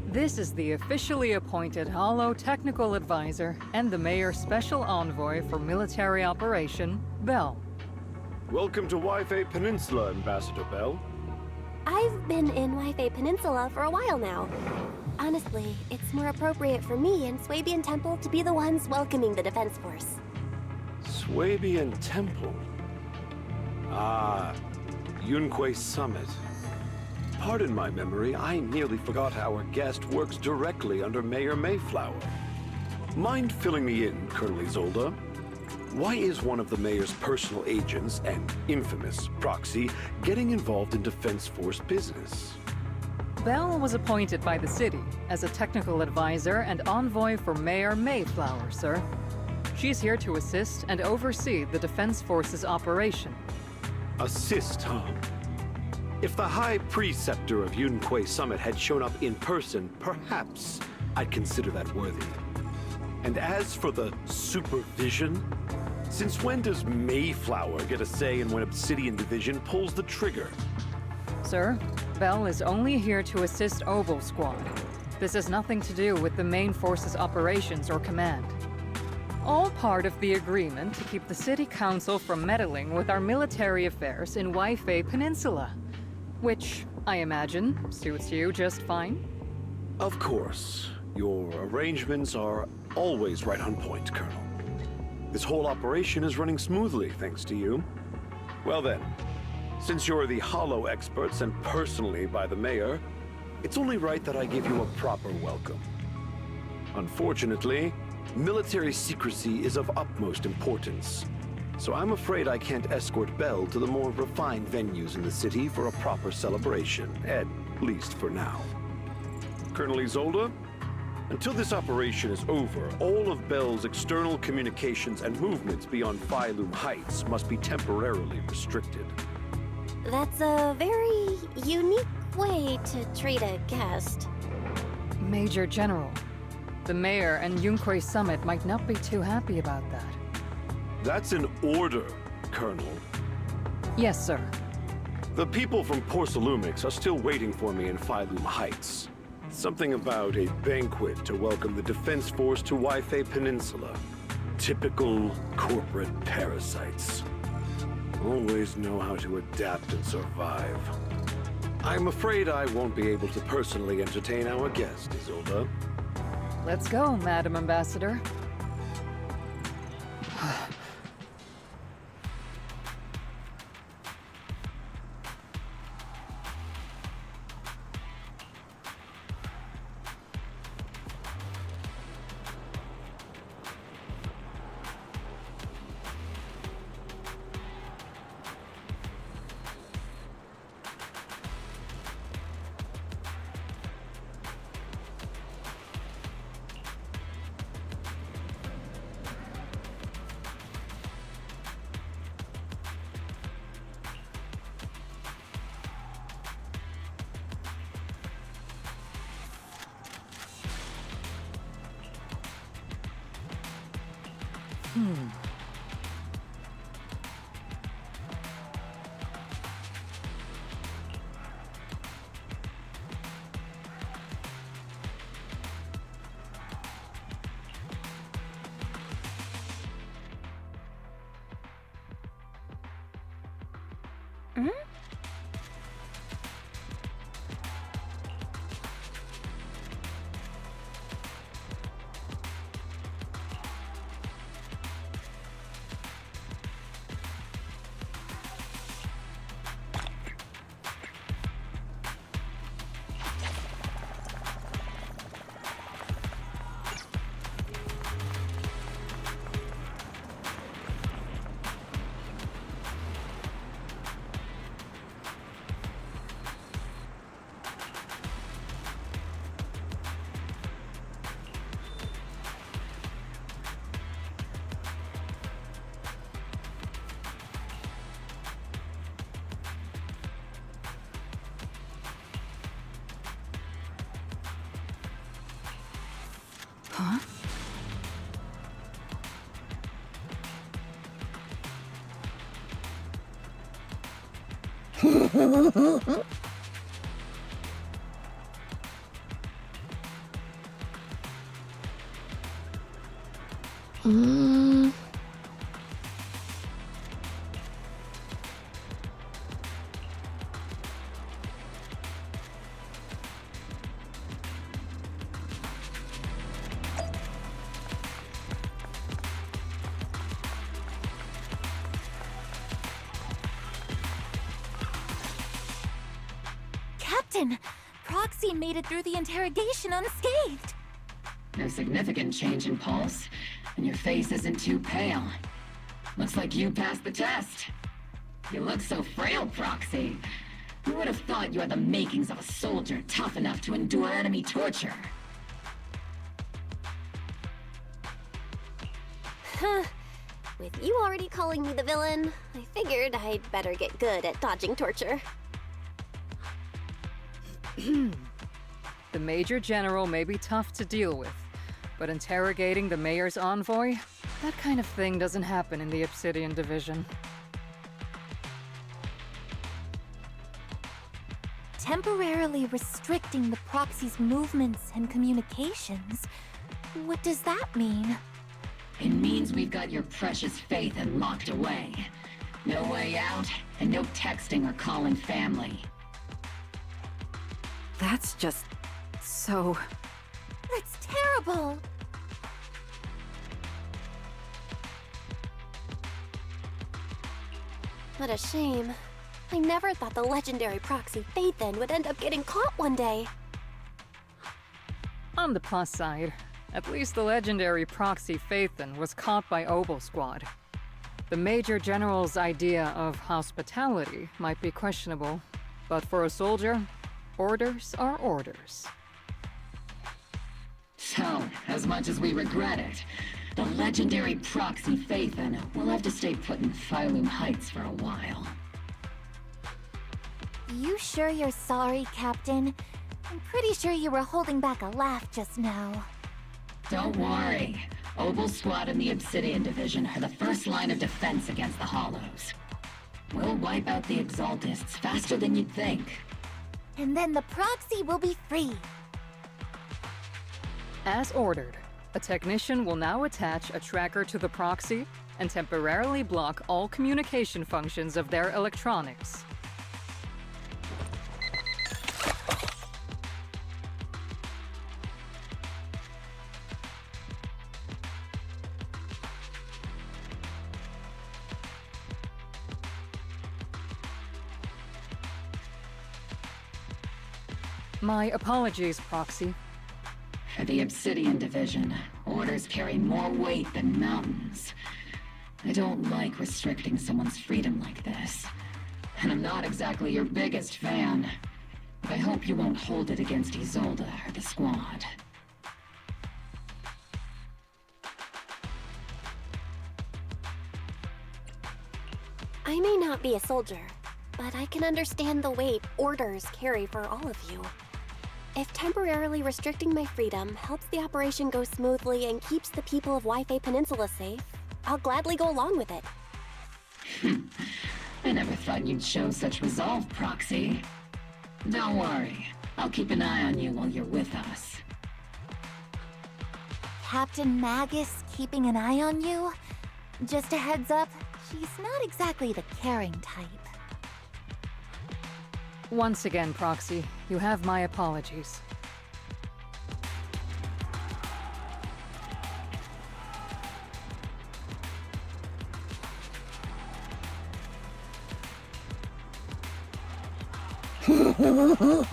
This is the officially appointed Hollow Technical Advisor and the Mayor's Special Envoy for Military Operation, Bell. Welcome to Wi-Fi Peninsula, Ambassador Bell. I've been in Wi-Fi Peninsula for a while now. Honestly, it's more appropriate for me and Swabian Temple to be the ones welcoming the Defense Force. Swabian Temple? Ah, Yunque Summit. Pardon my memory, I nearly forgot our guest works directly under Mayor Mayflower. Mind filling me in, Colonel Isolde? Why is one of the Mayor's personal agents, an infamous proxy, getting involved in Defense Force business? Bell was appointed by the city as a technical advisor and envoy for Mayor Mayflower, sir. She's here to assist and oversee the Defense Force's operation. Assist, huh? If the High Preceptor of Yunque Summit had shown up in person, perhaps I'd consider that worthy. And as for the supervision, since when does Mayflower get a say in when Obsidian Division pulls the trigger? Sir, Bell is only here to assist Obel Squad. This has nothing to do with the main force's operations or command. All part of the agreement to keep the City Council from meddling with our military affairs in Wi-Fi Peninsula. Which, I imagine, suits you just fine? Of course. Your arrangements are always right on point, Colonel. This whole operation is running smoothly, thanks to you. Well then, since you're the Hollow experts and personally by the Mayor, it's only right that I give you a proper welcome. Unfortunately, military secrecy is of utmost importance, so I'm afraid I can't escort Bell to the more refined venues in the city for a proper celebration, at least for now. Colonel Isolde, until this operation is over, all of Bell's external communications and movements beyond Phylum Heights must be temporarily restricted. That's a very unique way to treat a guest. Major General, the Mayor and Yunque Summit might not be too happy about that. That's an order, Colonel. Yes, sir. The people from Porcelumix are still waiting for me in Phylum Heights. Something about a banquet to welcome the Defense Force to Wi-Fi Peninsula. Typical corporate parasites. Always know how to adapt and survive. I'm afraid I won't be able to personally entertain our guest, Isolde. Let's go, Madam Ambassador. Captain, Proxy made it through the interrogation unscathed. No significant change in pulse, and your face isn't too pale. Looks like you passed the test. You look so frail, Proxy. Who would have thought you had the makings of a soldier tough enough to endure enemy torture? Huh. With you already calling me the villain, I figured I'd better get good at dodging torture. The Major General may be tough to deal with, but interrogating the Mayor's envoy? That kind of thing doesn't happen in the Obsidian Division. Temporarily restricting the Proxy's movements and communications. What does that mean? It means we've got your precious Phaethon locked away. No way out, and no texting or calling family. That's just... so... That's terrible! What a shame. I never thought the legendary proxy Phaethon would end up getting caught one day. On the plus side, at least the legendary proxy Phaethon was caught by Obel Squad. The Major General's idea of hospitality might be questionable, but for a soldier, orders are orders. So, as much as we regret it, the legendary proxy Phaethon will have to stay put in Phylum Heights for a while. You sure you're sorry, Captain? I'm pretty sure you were holding back a laugh just now. Don't worry. Obel Squad and the Obsidian Division are the first line of defense against the Hollows. We'll wipe out the Exaltists faster than you'd think. And then the proxy will be free. As ordered, a technician will now attach a tracker to the proxy and temporarily block all communication functions of their electronics. My apologies, Proxy. For the Obsidian Division, orders carry more weight than mountains. I don't like restricting someone's freedom like this. And I'm not exactly your biggest fan. But I hope you won't hold it against Isolde or the Squad. I may not be a soldier, but I can understand the weight orders carry for all of you. If temporarily restricting my freedom helps the operation go smoothly and keeps the people of Wi-Fi Peninsula safe, I'll gladly go along with it. I never thought you'd show such resolve, Proxy. Don't worry. I'll keep an eye on you while you're with us. Captain Magus keeping an eye on you? Just a heads up, she's not exactly the caring type. Once again, Proxy, you have my apologies. Huh?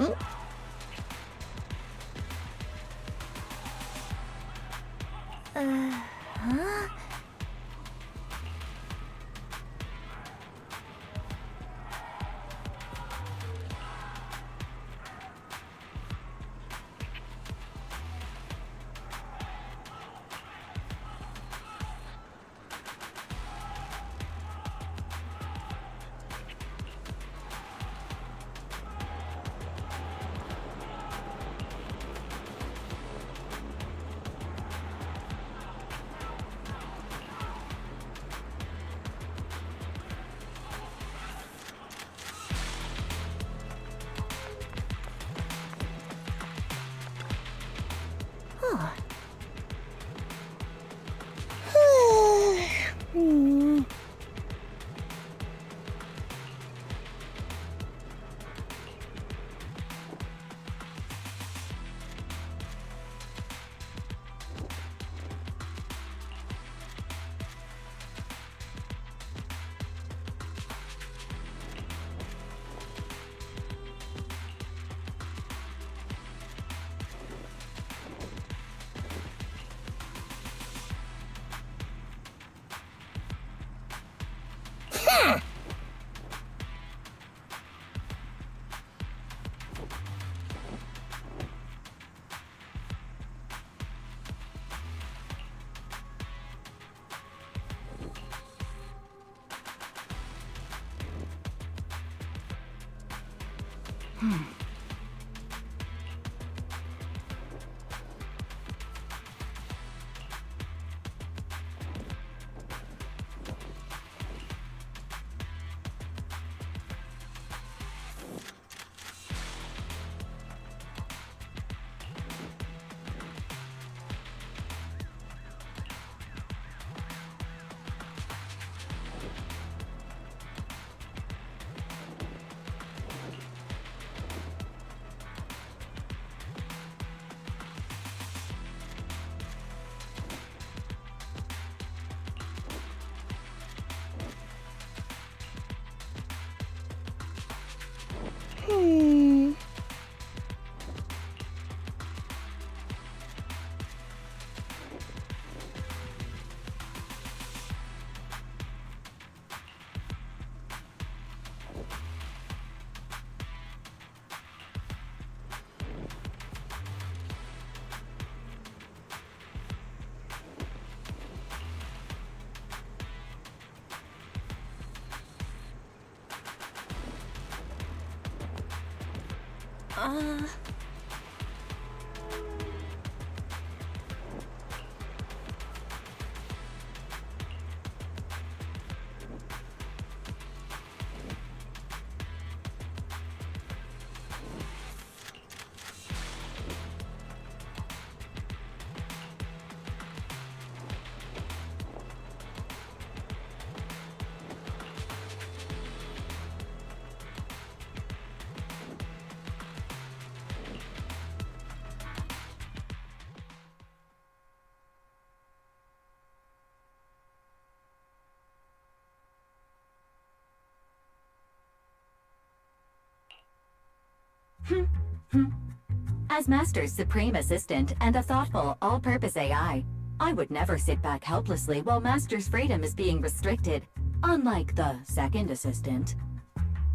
As Master's supreme assistant and a thoughtful, all-purpose AI, I would never sit back helplessly while Master's freedom is being restricted, unlike the second assistant.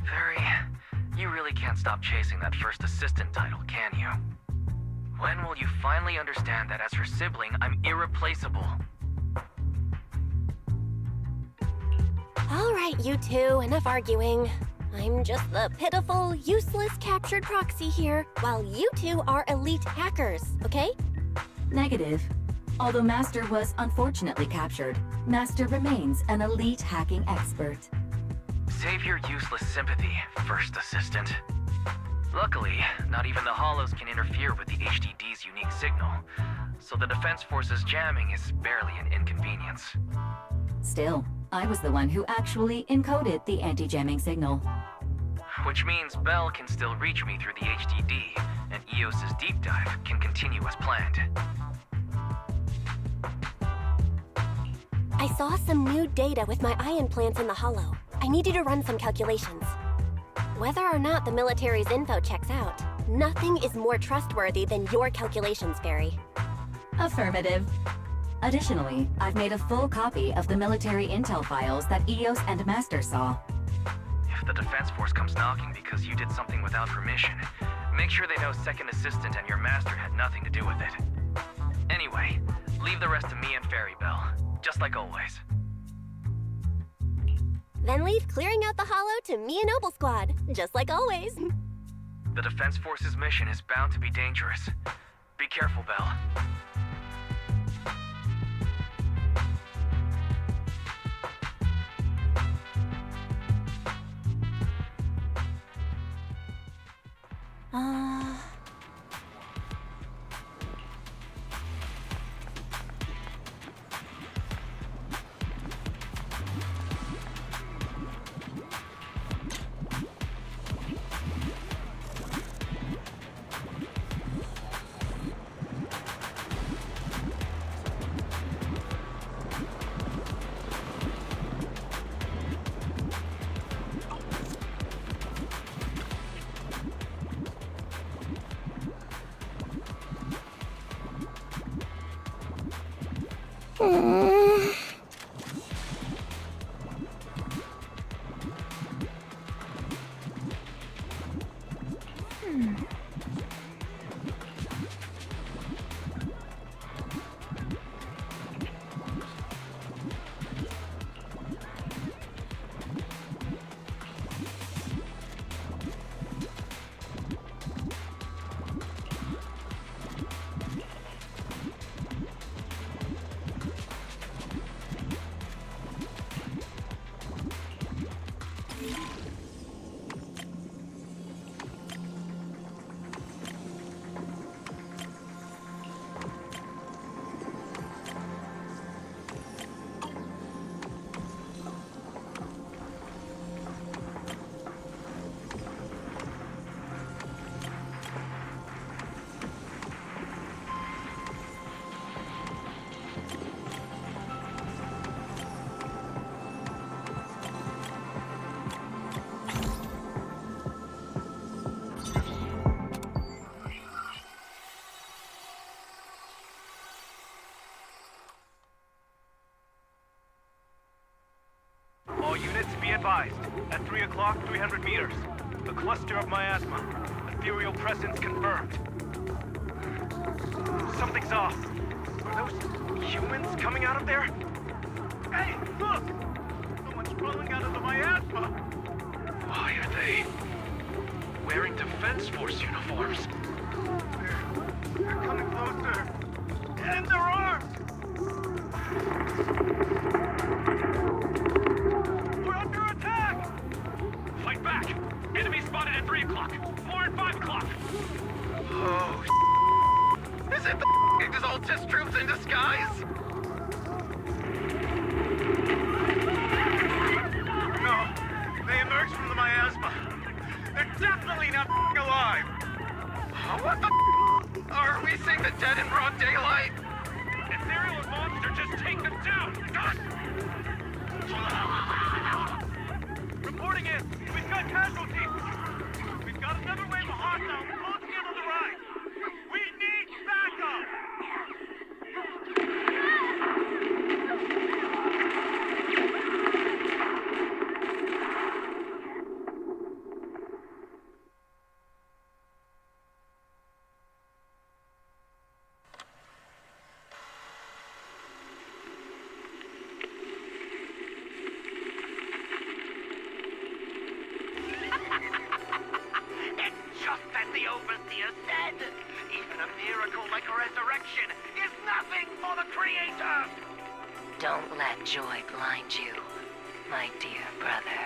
Fairy, you really can't stop chasing that first assistant title, can you? When will you finally understand that as her sibling, I'm irreplaceable? All right, you two, enough arguing. I'm just the pitiful, useless captured proxy here, while you two are elite hackers, okay? Negative. Although Master was unfortunately captured, Master remains an elite hacking expert. Save your useless sympathy, first assistant. Luckily, not even the Hollows can interfere with the HDD's unique signal, so the Defense Force's jamming is barely an inconvenience. Still, I was the one who actually encoded the anti-jamming signal. Which means Bell can still reach me through the HDD, and EOS's deep dive can continue as planned. I saw some new data with my eye implants in the Hollow. I need you to run some calculations. Whether or not the military's info checks out, nothing is more trustworthy than your calculations, Fairy. Affirmative. Additionally, I've made a full copy of the military intel files that EOS and Master saw. If the Defense Force comes knocking because you did something without permission, make sure they know Second Assistant and your Master had nothing to do with it. Anyway, leave the rest to me and Fairy Bell, just like always. Then leave clearing out the Hollow to me and Noble Squad, just like always. The Defense Force's mission is bound to be dangerous. Be careful, Bell. 3 o'clock, 300 meters. A cluster of miasma. Ethereal presence confirmed. Something's off. Are those humans coming out of there? Hey, look! Someone's crawling out of the miasma! Why are they wearing Defense Force uniforms? They're coming closer. And they're armed! We're under attack! Fight back! Enemy spotted at 3 o'clock, 4 and 5 o'clock! Oh, is it the Exaltus troops in disguise? No, they emerged from the miasma. They're definitely not alive! What the are we seeing the dead in broad daylight? Ethereal monster, just take them down! Reporting in! We've got casualties! We've got another wave of hostiles closing in on the right! We need backup! Don't let joy blind you, my dear brother.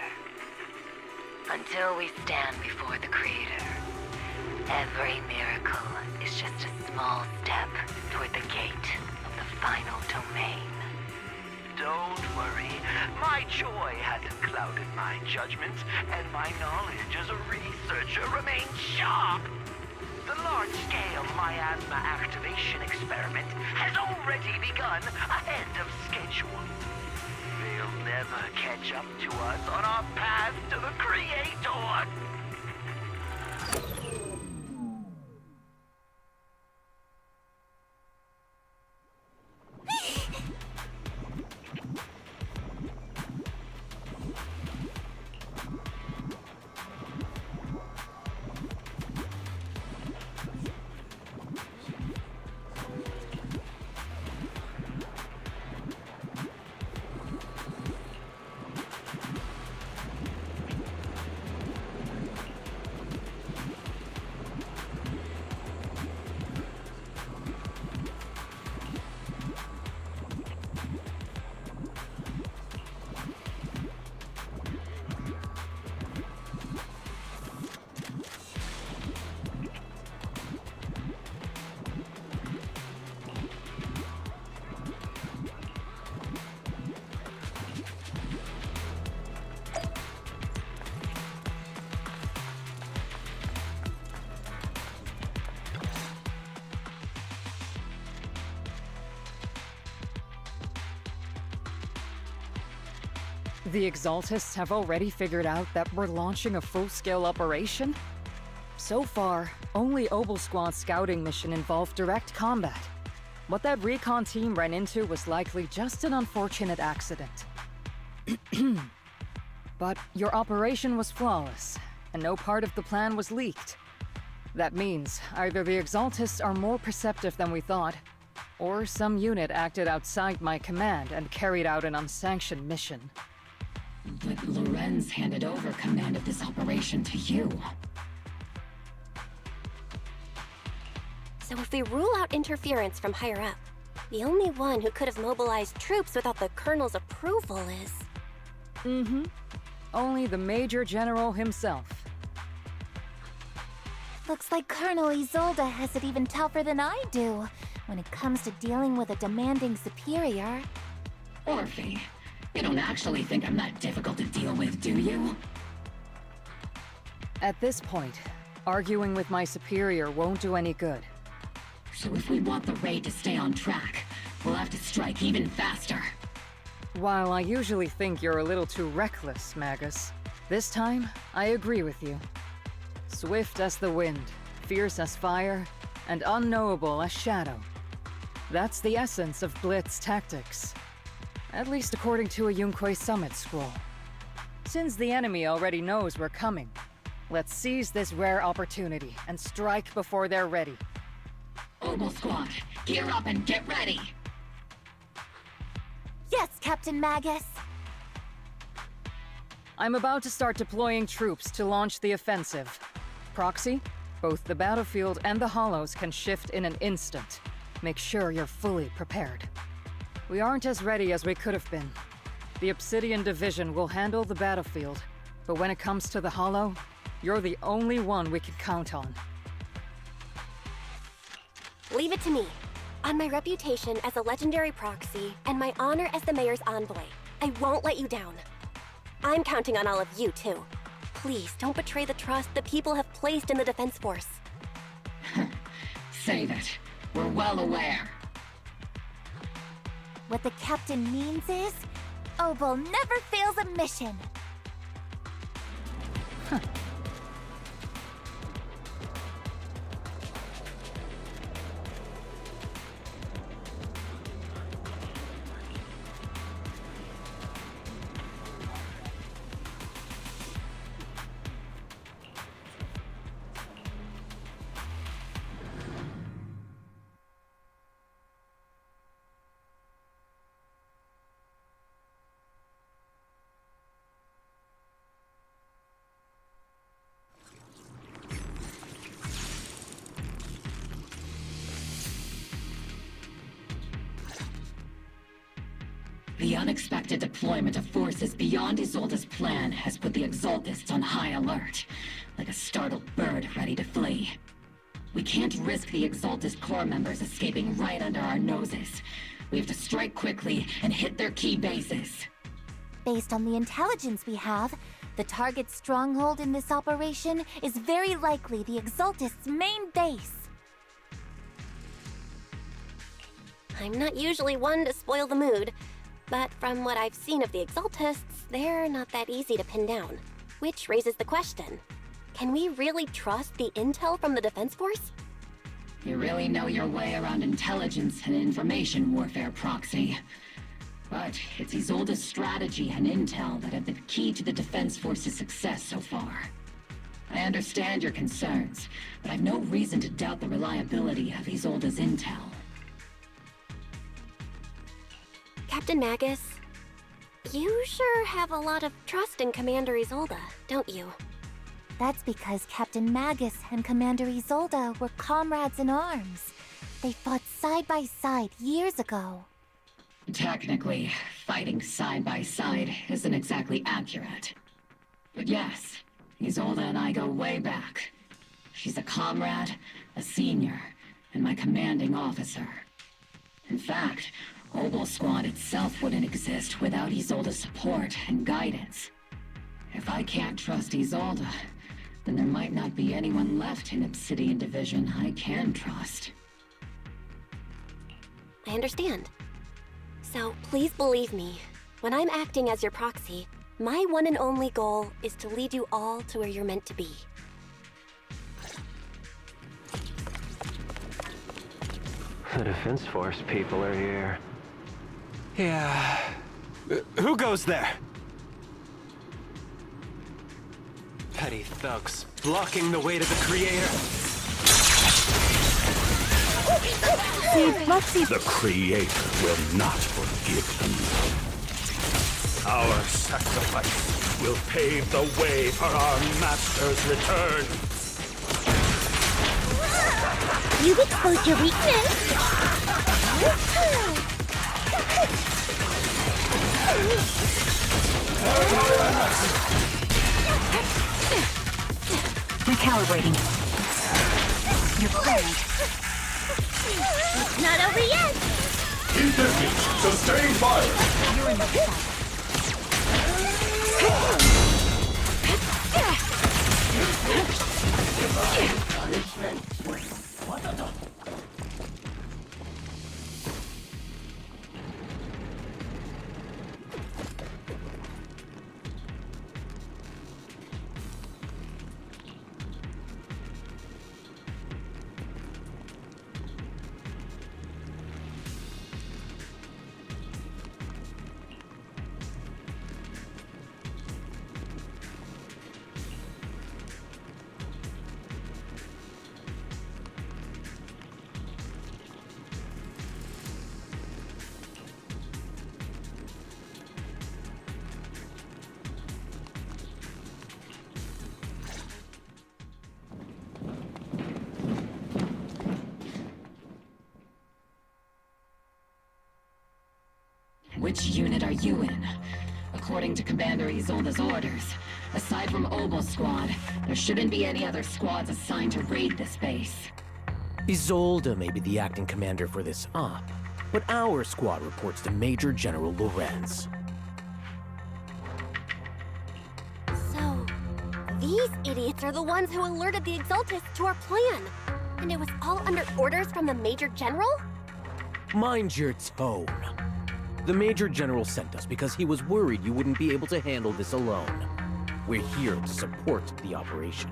Until we stand before the Creator, every miracle is just a small step toward the gate of the final domain. Don't worry, my joy hasn't clouded my judgment, and my knowledge as a researcher remains sharp. The large-scale miasma activation experiment has already begun ahead of schedule. They'll never catch up to us on our path to the Creator! The Exaltists have already figured out that we're launching a full-scale operation? So far, only Obel Squad's scouting mission involved direct combat. What that recon team ran into was likely just an unfortunate accident. But your operation was flawless, and no part of the plan was leaked. That means either the Exaltists are more perceptive than we thought, or some unit acted outside my command and carried out an unsanctioned mission. But Lorenz handed over command of this operation to you. So if we rule out interference from higher up, the only one who could have mobilized troops without the Colonel's approval is... Only the Major General himself. Looks like Colonel Isolde has it even tougher than I do when it comes to dealing with a demanding superior. Orphe, you don't actually think I'm that difficult to deal with, do you? At this point, arguing with my superior won't do any good. So if we want the raid to stay on track, we'll have to strike even faster. While I usually think you're a little too reckless, Magus, this time, I agree with you. Swift as the wind, fierce as fire, and unknowable as shadow. That's the essence of Blitz tactics. At least according to a Yunquei Summit scroll. Since the enemy already knows we're coming, let's seize this rare opportunity and strike before they're ready. Obel Squad, gear up and get ready! Yes, Captain Magus. I'm about to start deploying troops to launch the offensive. Proxy, both the battlefield and the Hollows can shift in an instant. Make sure you're fully prepared. We aren't as ready as we could have been. The Obsidian Division will handle the battlefield, but when it comes to the Hollow, you're the only one we can count on. Leave it to me. On my reputation as a legendary proxy and my honor as the mayor's envoy, I won't let you down. I'm counting on all of you, too. Please, don't betray the trust the people have placed in the Defense Force. Save it. We're well aware. What the captain means is, Obel never fails a mission. The unexpected deployment of forces beyond Isolde's plan has put the Exaltists on high alert, like a startled bird ready to flee. We can't risk the Exaltist core members escaping right under our noses. We have to strike quickly and hit their key bases. Based on the intelligence we have, the target's stronghold in this operation is very likely the Exaltists' main base. I'm not usually one to spoil the mood, but from what I've seen of the Exaltists, they're not that easy to pin down. Which raises the question, can we really trust the intel from the Defense Force? You really know your way around intelligence and information warfare, Proxy. But it's Isolde's strategy and intel that have been key to the Defense Force's success so far. I understand your concerns, but I've no reason to doubt the reliability of Isolde's intel. Captain Magus, you sure have a lot of trust in Commander Isolde, don't you? That's because Captain Magus and Commander Isolde were comrades in arms. They fought side by side years ago. Technically, fighting side by side isn't exactly accurate. But yes, Isolde and I go way back. She's a comrade, a senior, and my commanding officer. In fact, Obel Squad itself wouldn't exist without Isolde's support and guidance. If I can't trust Isolde, then there might not be anyone left in Obsidian Division I can trust. I understand. So please believe me, when I'm acting as your proxy, my one and only goal is to lead you all to where you're meant to be. The Defense Force people are here. Yeah. Who goes there? Petty thugs, blocking the way to the Creator. The Creator will not forgive them. Our sacrifice will pave the way for our Master's return. You exposed your weakness! Recalibrating. You're cleared. It's not over yet! Keep distance. Sustain fire. You're in the fight. Which unit are you in? According to Commander Isolde's orders, aside from Obel Squad, there shouldn't be any other squads assigned to raid this base. Isolde may be the acting commander for this op, but our squad reports to Major General Lorenz. So, these idiots are the ones who alerted the Exaltists to our plan. And it was all under orders from the Major General? Mind your tone. The Major General sent us because he was worried you wouldn't be able to handle this alone. We're here to support the operation.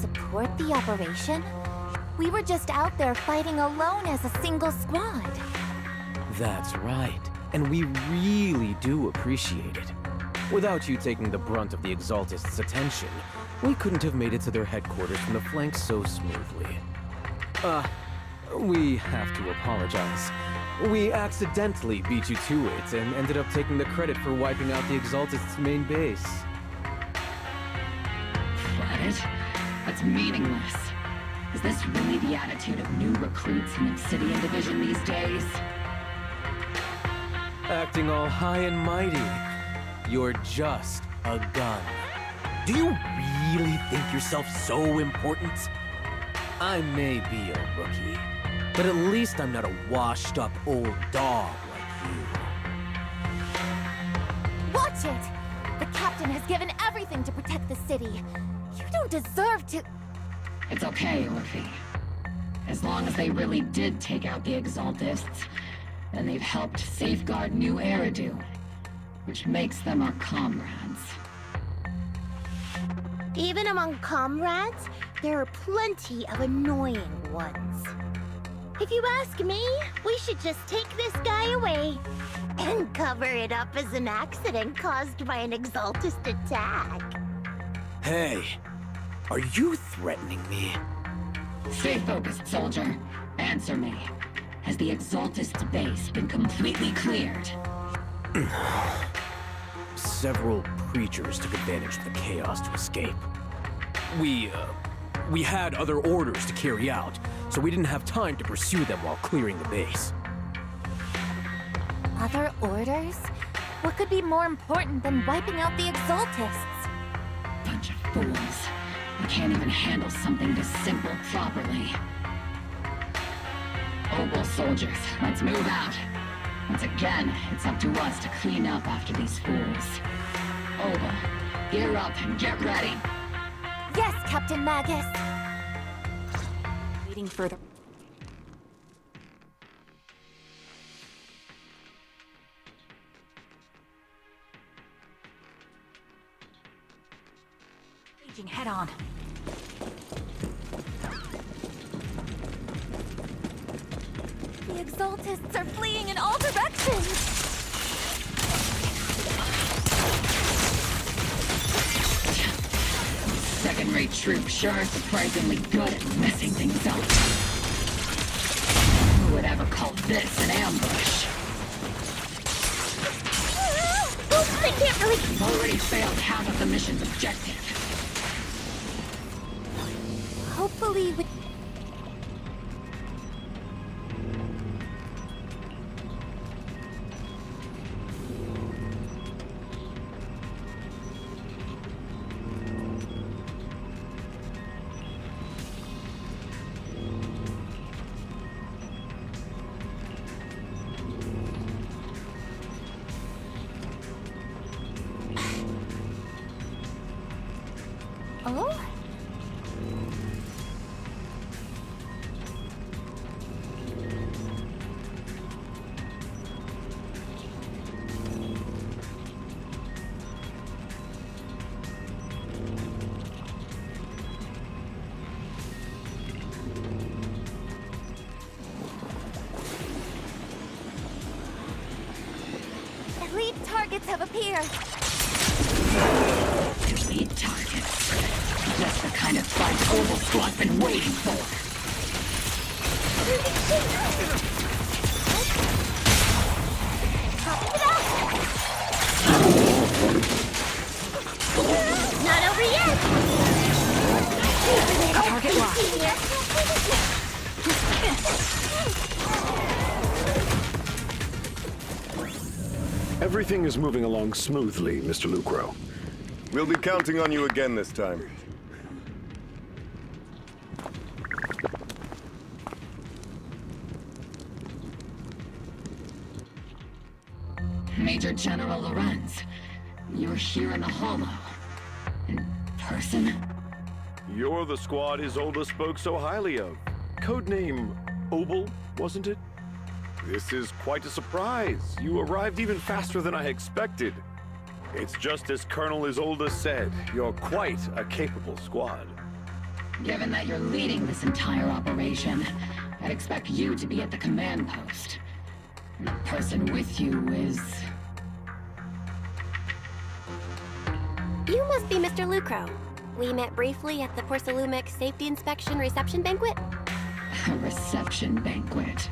Support the operation? We were just out there fighting alone as a single squad. That's right, and we really do appreciate it. Without you taking the brunt of the Exaltists' attention, we couldn't have made it to their headquarters from the flank so smoothly. We have to apologize. We accidentally beat you to it and ended up taking the credit for wiping out the Exaltists' main base. Credit? That's meaningless. Is this really the attitude of new recruits in Obsidian Division these days? Acting all high and mighty. You're just a gun. Do you really think yourself so important? I may be a rookie, but at least I'm not a washed-up old dog like you. Watch it! The captain has given everything to protect the city. You don't deserve to... It's okay, Orphe. As long as they really did take out the Exaltists, then they've helped safeguard New Eridu, which makes them our comrades. Even among comrades, there are plenty of annoying ones. If you ask me, we should just take this guy away and cover it up as an accident caused by an Exaltist attack. Hey, are you threatening me? Stay focused, soldier. Answer me. Has the Exaltist base been completely cleared? Several creatures took advantage of the chaos to escape. We had other orders to carry out, so we didn't have time to pursue them while clearing the base. Other orders? What could be more important than wiping out the Exaltists? Bunch of fools. They can't even handle something this simple properly. Obel soldiers, let's move out. Once again, it's up to us to clean up after these fools. Obel, gear up and get ready. Yes, Captain Magus. Waiting further. Raging head on. The Exaltists are fleeing in all directions! Second-rate troops sure are surprisingly good at messing things up. Who would ever call this an ambush? They can't really... We've already failed half of the mission's objective. Hopefully with... Oh? Elite targets have appeared. Elite targets. Just the kind of fight Obel Squad's been waiting for. Not over yet! Target locked. Everything is moving along smoothly, Mr. Lucro. We'll be counting on you again this time. Major General Lorenz, you're here in the Hollow. In person? You're the squad Isolde spoke so highly of. Codename Obel, wasn't it? This is quite a surprise. You arrived even faster than I expected. It's just as Colonel Isolde said, you're quite a capable squad. Given that you're leading this entire operation, I'd expect you to be at the command post. And the person with you is... You must be Mr. Lucro. We met briefly at the Porcelumic Safety Inspection Reception Banquet. A reception banquet?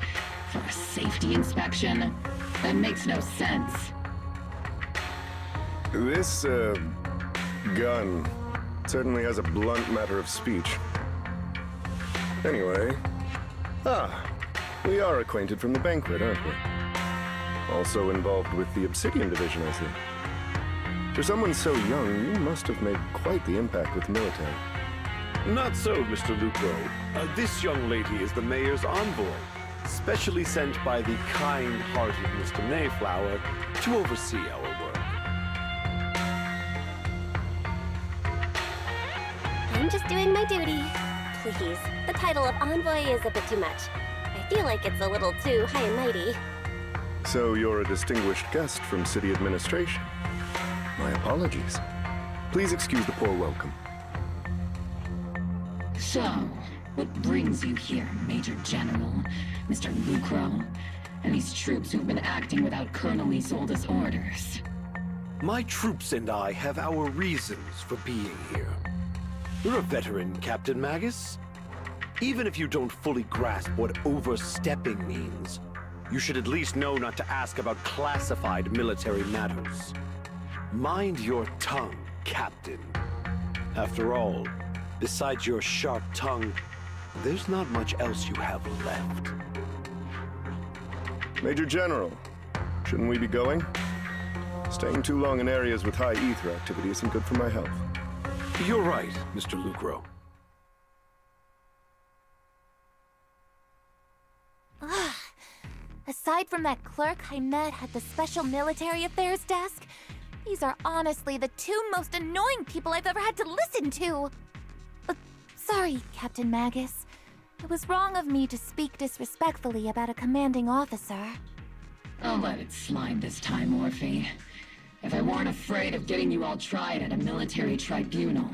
For a safety inspection? That makes no sense. This, gun certainly has a blunt matter of speech. Anyway... we are acquainted from the banquet, aren't we? Also involved with the Obsidian Division, I see. For someone so young, you must have made quite the impact with the military. Not so, Mr. Lucro. This young lady is the mayor's envoy, specially sent by the kind-hearted Mr. Mayflower to oversee our work. I'm just doing my duty. Please, the title of envoy is a bit too much. I feel like it's a little too high and mighty. So you're a distinguished guest from city administration. My apologies. Please excuse the poor welcome. So, what brings you here, Major General, Mr. Lucro, and these troops who've been acting without Colonel Isolde's orders? My troops and I have our reasons for being here. You're a veteran, Captain Magus. Even if you don't fully grasp what overstepping means, you should at least know not to ask about classified military matters. Mind your tongue, Captain. After all, besides your sharp tongue, there's not much else you have left. Major General, shouldn't we be going? Staying too long in areas with high ether activity isn't good for my health. You're right, Mr. Lucro. Aside from that clerk I met at the Special Military Affairs desk, these are honestly the two most annoying people I've ever had to listen to. Sorry, Captain Magus. It was wrong of me to speak disrespectfully about a commanding officer. I'll let it slide this time, Orphe. If I weren't afraid of getting you all tried at a military tribunal,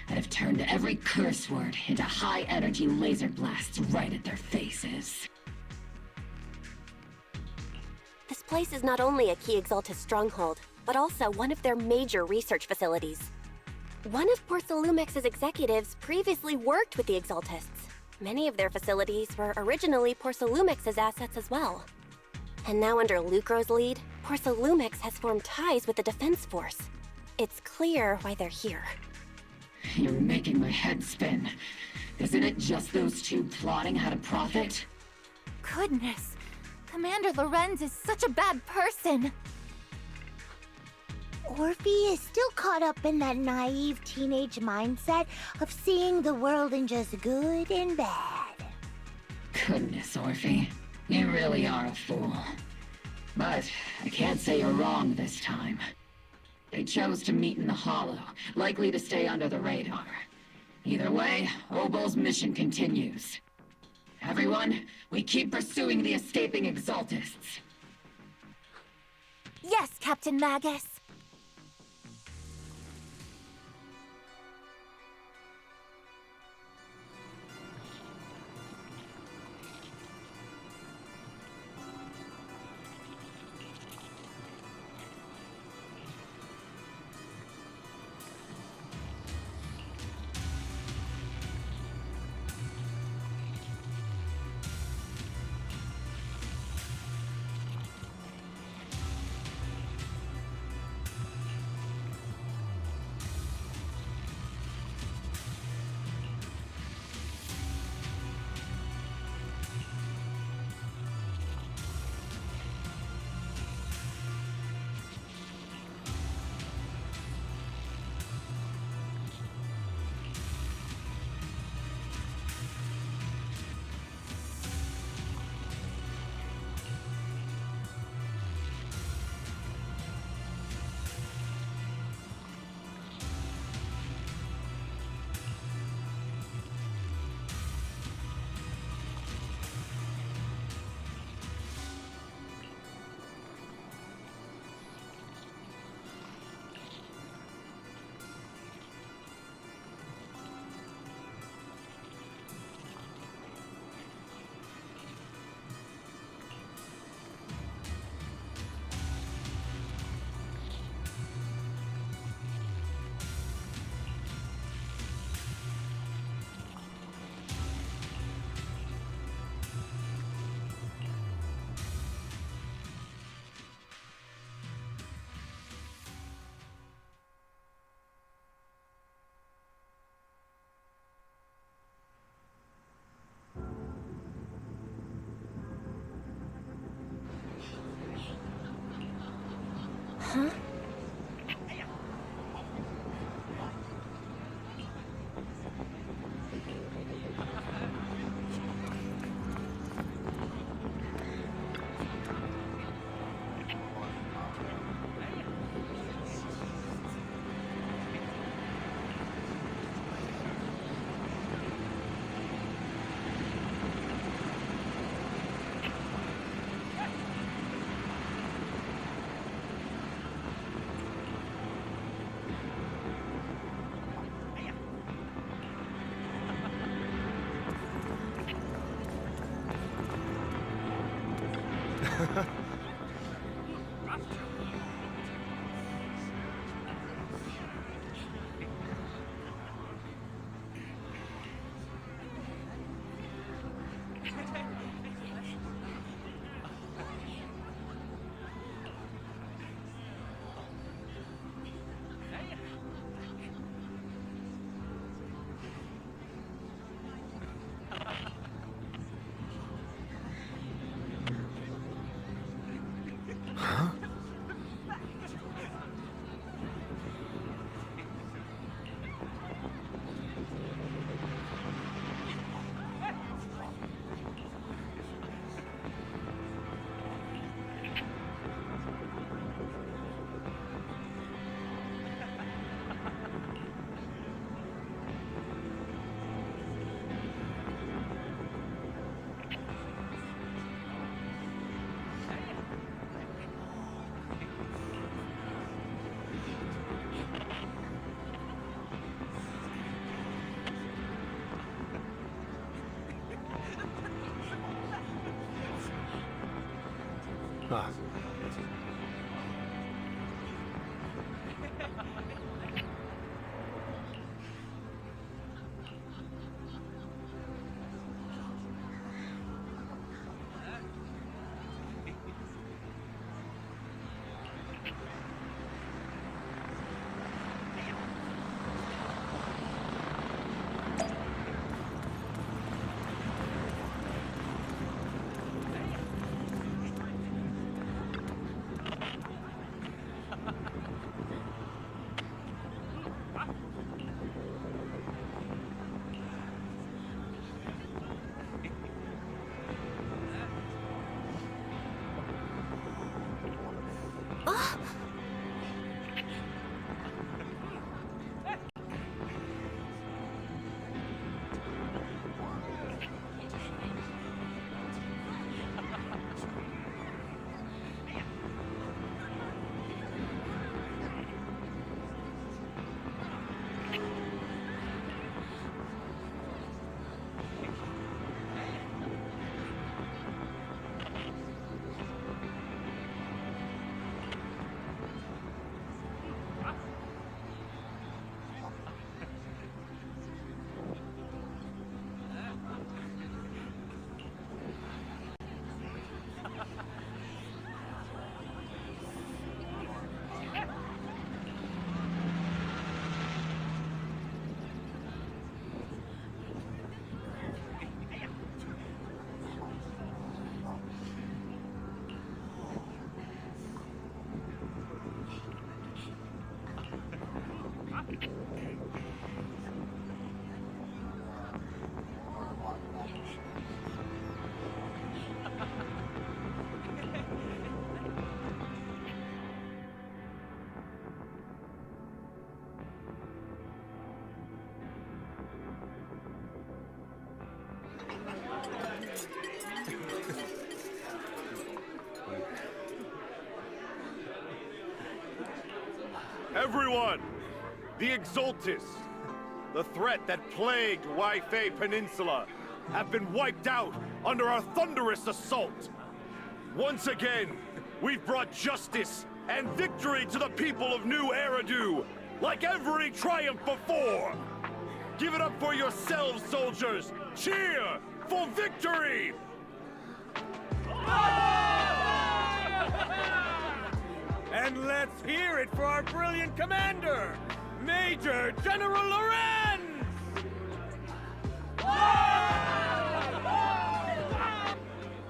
I'd have turned every curse word into high-energy laser blasts right at their faces. This place is not only a key Exaltus stronghold, but also one of their major research facilities. One of Porcelumex's executives previously worked with the Exaltists. Many of their facilities were originally Porcelumex's assets as well. And now under Lucro's lead, Porcelumex has formed ties with the Defense Force. It's clear why they're here. You're making my head spin. Isn't it just those two plotting how to profit? Goodness, Commander Lorenz is such a bad person. Orphe is still caught up in that naive teenage mindset of seeing the world in just good and bad. Goodness, Orphe. You really are a fool. But I can't say you're wrong this time. They chose to meet in the Hollow, likely to stay under the radar. Either way, Obel's mission continues. Everyone, we keep pursuing the escaping Exaltists. Yes, Captain Magus. Huh? Ah. Everyone! The Exultus, the threat that plagued Waifei Peninsula, have been wiped out under our thunderous assault. Once again, we've brought justice and victory to the people of New Eridu, like every triumph before. Give it up for yourselves, soldiers! Cheer for victory! And let's hear it for our brilliant commander, Major General Lorenz!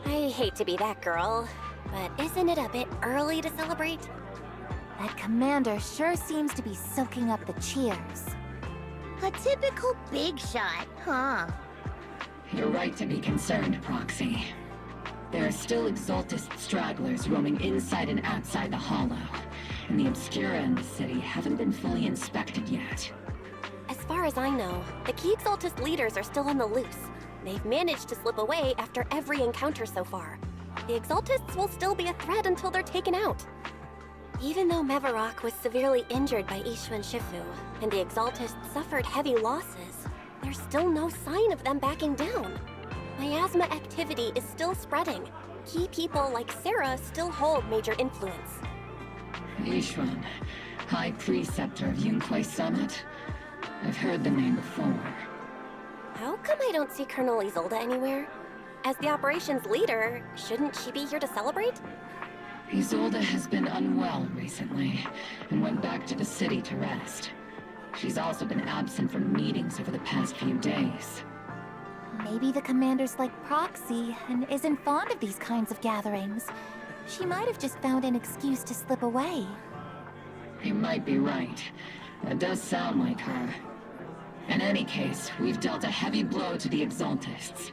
I hate to be that girl, but isn't it a bit early to celebrate? That commander sure seems to be soaking up the cheers. A typical big shot, huh? You're right to be concerned, Proxy. There are still Exaltist stragglers roaming inside and outside the Hollow, and the Obscura in the city haven't been fully inspected yet. As far as I know, the key Exaltist leaders are still on the loose. They've managed to slip away after every encounter so far. The Exaltists will still be a threat until they're taken out. Even though Mevarok was severely injured by Ishu and Shifu, and the Exaltists suffered heavy losses, there's still no sign of them backing down. Miasma activity is still spreading. Key people like Sarah still hold major influence. Ishuan, High Preceptor of Yunquay Summit? I've heard the name before. How come I don't see Colonel Isolde anywhere? As the operations leader, shouldn't she be here to celebrate? Isolde has been unwell recently, and went back to the city to rest. She's also been absent from meetings over the past few days. Maybe the commander's like Proxy and isn't fond of these kinds of gatherings. She might have just found an excuse to slip away. You might be right. That does sound like her. In any case, we've dealt a heavy blow to the Exaltists.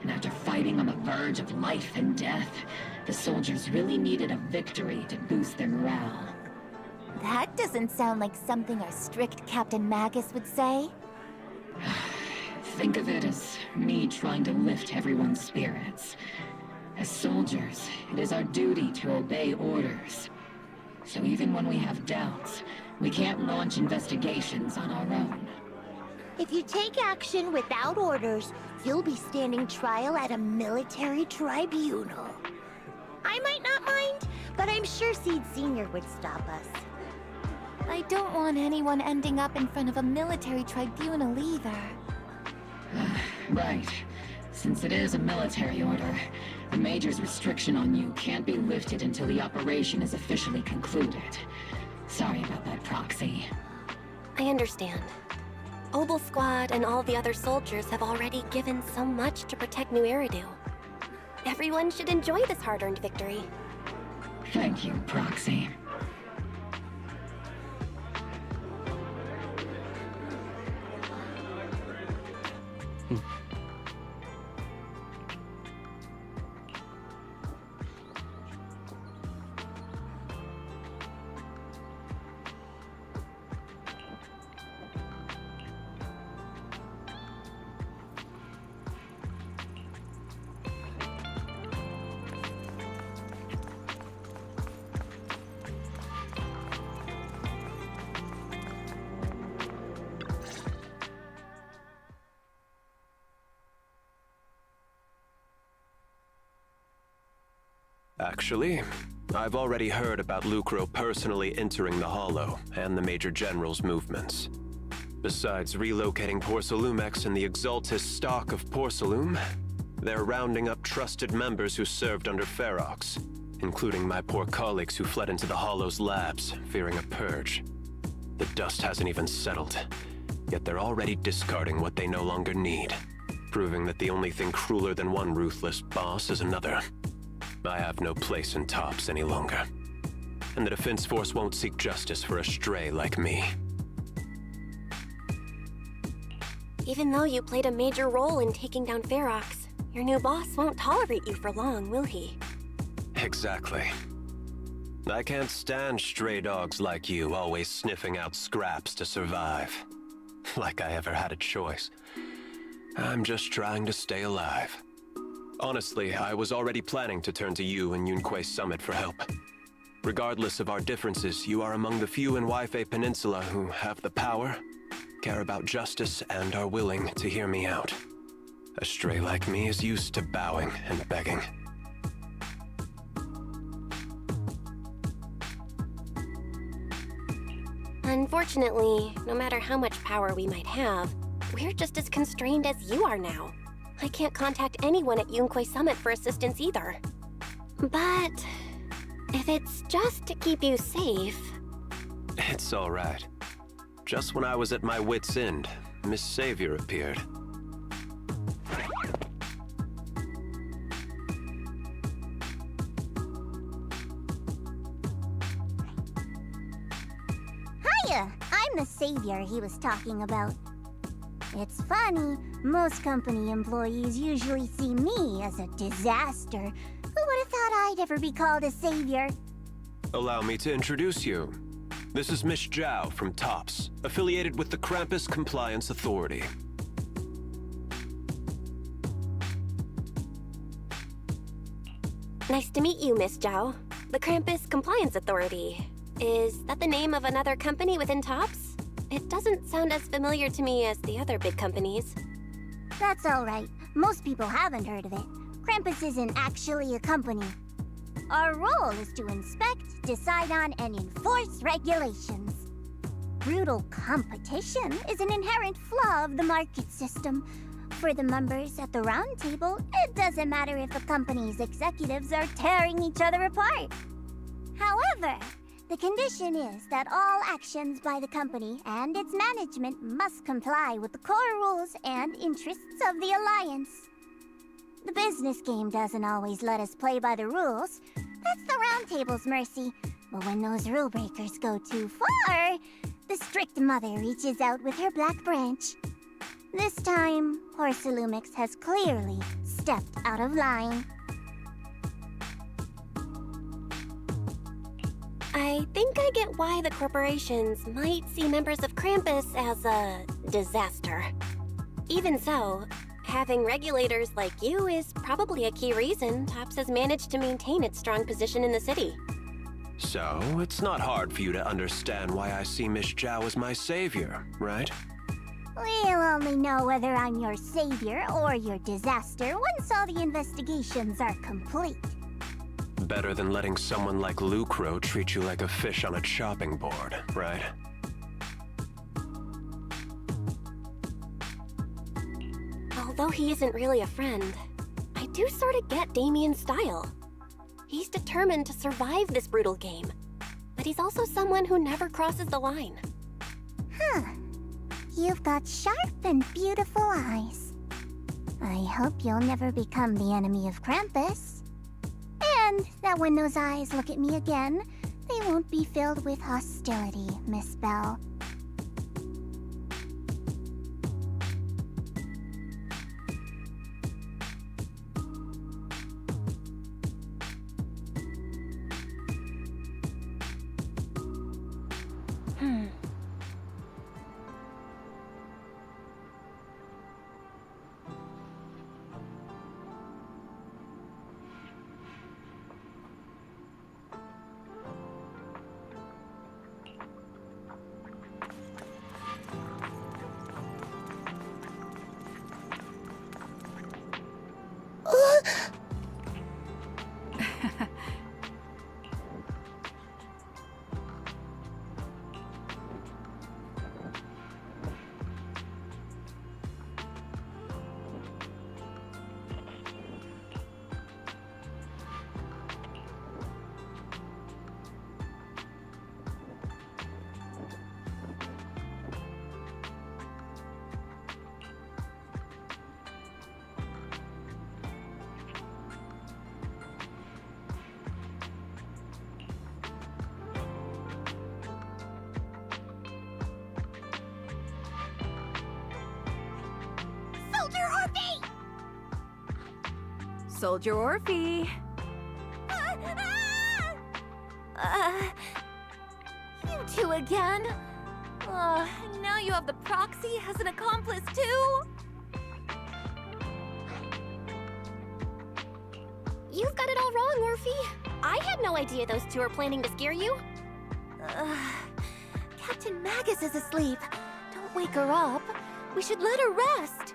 And after fighting on the verge of life and death, the soldiers really needed a victory to boost their morale. That doesn't sound like something our strict Captain Magus would say. Think of it as me trying to lift everyone's spirits. As soldiers, it is our duty to obey orders. So even when we have doubts, we can't launch investigations on our own. If you take action without orders, you'll be standing trial at a military tribunal. I might not mind, but I'm sure Seed Sr. would stop us. I don't want anyone ending up in front of a military tribunal either. Right. Since it is a military order, the Major's restriction on you can't be lifted until the operation is officially concluded. Sorry about that, Proxy. I understand. Obel Squad and all the other soldiers have already given so much to protect New Eridu. Everyone should enjoy this hard-earned victory. Thank you, Proxy. Actually, I've already heard about Lucro personally entering the Hollow and the Major General's movements. Besides relocating Porcelumex and the Exaltist stock of Porcelume, they're rounding up trusted members who served under Ferox, including my poor colleagues who fled into the Hollow's labs, fearing a purge. The dust hasn't even settled, yet they're already discarding what they no longer need, proving that the only thing crueler than one ruthless boss is another. I have no place in Tops any longer. And the Defense Force won't seek justice for a stray like me. Even though you played a major role in taking down Ferox, your new boss won't tolerate you for long, will he? Exactly. I can't stand stray dogs like you always sniffing out scraps to survive. Like I ever had a choice. I'm just trying to stay alive. Honestly, I was already planning to turn to you and Yunquay Summit for help. Regardless of our differences, you are among the few in Waifei Peninsula who have the power, care about justice, and are willing to hear me out. A stray like me is used to bowing and begging. Unfortunately, no matter how much power we might have, we're just as constrained as you are now. I can't contact anyone at Yunquay Summit for assistance either. But if it's just to keep you safe... It's all right. Just when I was at my wit's end, Miss Savior appeared. savior he was talking about. It's funny, most company employees usually see me as a disaster. Who would have thought I'd ever be called a savior? Allow me to introduce you. This is Miss Zhao from TOPS, affiliated with the Krampus Compliance Authority. Nice to meet you, Miss Zhao. The Krampus Compliance Authority. Is that the name of another company within TOPS? It doesn't sound as familiar to me as the other big companies. That's alright. Most people haven't heard of it. Krampus isn't actually a company. Our role is to inspect, decide on, and enforce regulations. Brutal competition is an inherent flaw of the market system. For the members at the round table, it doesn't matter if a company's executives are tearing each other apart. However, the condition is that all actions by the company and its management must comply with the core rules and interests of the Alliance. The business game doesn't always let us play by the rules. That's the round table's mercy. But when those rule breakers go too far, the strict mother reaches out with her black branch. This time, Porcelumix has clearly stepped out of line. I think I get why the corporations might see members of Krampus as a disaster. Even so, having regulators like you is probably a key reason TOPS has managed to maintain its strong position in the city. So, it's not hard for you to understand why I see Miss Zhao as my savior, right? We'll only know whether I'm your savior or your disaster once all the investigations are complete. Better than letting someone like Lucro treat you like a fish on a chopping board, right? Although he isn't really a friend, I do sort of get Damien's style. He's determined to survive this brutal game, but he's also someone who never crosses the line. Huh. You've got sharp and beautiful eyes. I hope you'll never become the enemy of Krampus. And that when those eyes look at me again, they won't be filled with hostility, Miss Bell. Soldier Orphe! You two again? Now you have the proxy as an accomplice too? You've got it all wrong, Orphe. I had no idea those two were planning to scare you. Captain Magus is asleep. Don't wake her up. We should let her rest.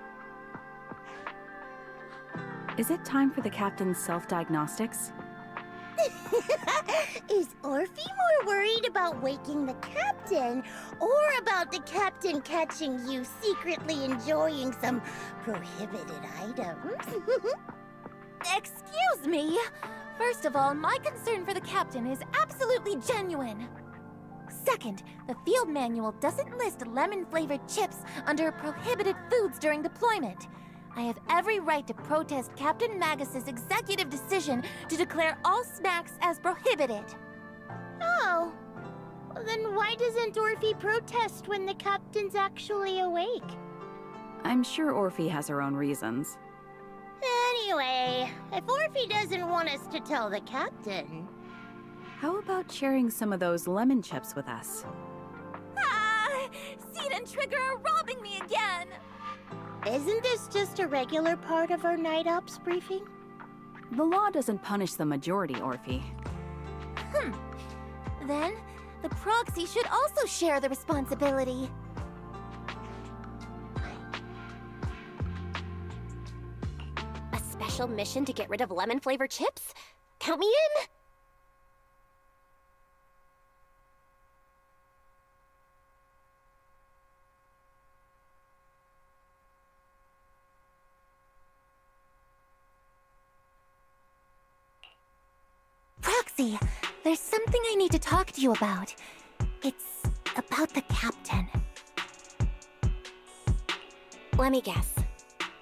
Is it time for the captain's self-diagnostics? Is Orphe more worried about waking the captain, or about the captain catching you secretly enjoying some prohibited items? Excuse me! First of all, my concern for the captain is absolutely genuine. Second, the field manual doesn't list lemon-flavored chips under prohibited foods during deployment. I have every right to protest Captain Magus's executive decision to declare all snacks as prohibited. Oh. Then why doesn't Orphe protest when the captain's actually awake? I'm sure Orphe has her own reasons. Anyway, if Orphe doesn't want us to tell the captain... How about sharing some of those lemon chips with us? Ah! Seed and Trigger are robbing me again! Isn't this just a regular part of our night ops briefing? The law doesn't punish the majority, Orphe. Then, the proxy should also share the responsibility. A special mission to get rid of lemon-flavored chips? Count me in! Proxy, there's something I need to talk to you about. It's about the captain. Let me guess.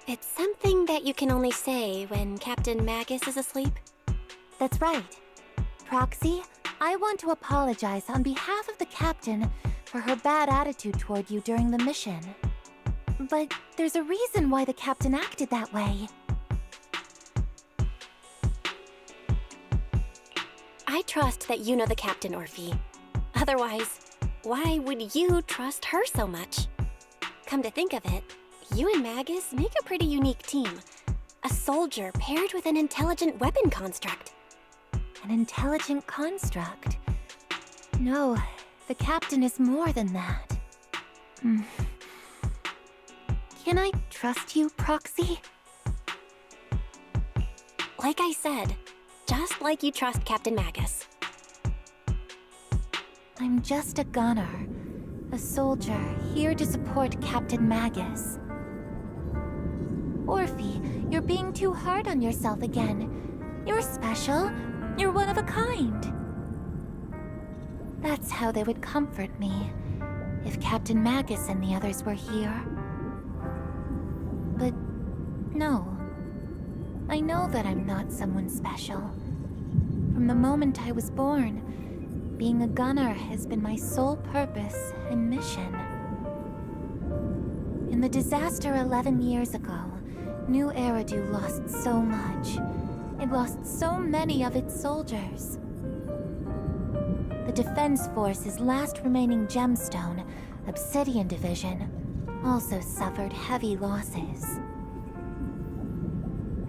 It's something that you can only say when Captain Magus is asleep? That's right. Proxy, I want to apologize on behalf of the captain for her bad attitude toward you during the mission. But there's a reason why the captain acted that way. I trust that you know the captain, Orphe. Otherwise, why would you trust her so much? Come to think of it, you and Magus make a pretty unique team. A soldier paired with an intelligent weapon construct. An intelligent construct? No, the captain is more than that. Can I trust you, Proxy? Like I said, just like you trust Captain Magus. I'm just a gunner. A soldier, here to support Captain Magus. Orphe, you're being too hard on yourself again. You're special. You're one of a kind. That's how they would comfort me, if Captain Magus and the others were here. But no. I know that I'm not someone special. From the moment I was born, being a gunner has been my sole purpose and mission. In the disaster 11 years ago, New Eridu lost so much. It lost so many of its soldiers. The Defense Force's last remaining gemstone, Obsidian Division, also suffered heavy losses.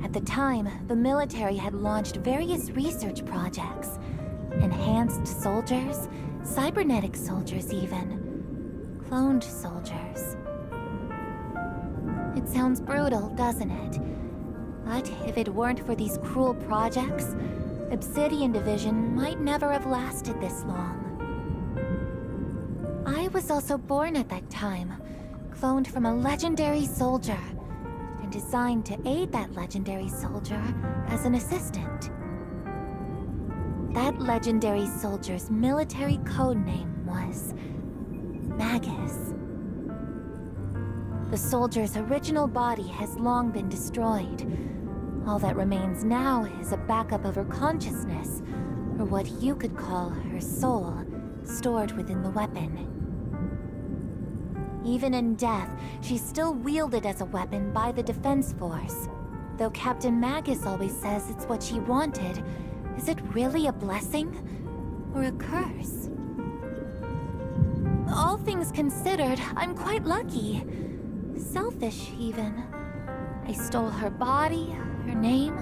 At the time, the military had launched various research projects. Enhanced soldiers, cybernetic soldiers even. Cloned soldiers. It sounds brutal, doesn't it? But if it weren't for these cruel projects, Obsidian Division might never have lasted this long. I was also born at that time, cloned from a legendary soldier, and designed to aid that legendary soldier as an assistant. That legendary soldier's military codename was Magus. The soldier's original body has long been destroyed. All that remains now is a backup of her consciousness, or what you could call her soul, stored within the weapon. Even in death, she's still wielded as a weapon by the Defense Force. Though Captain Magus always says it's what she wanted, is it really a blessing? Or a curse? All things considered, I'm quite lucky. Selfish, even. I stole her body, her name.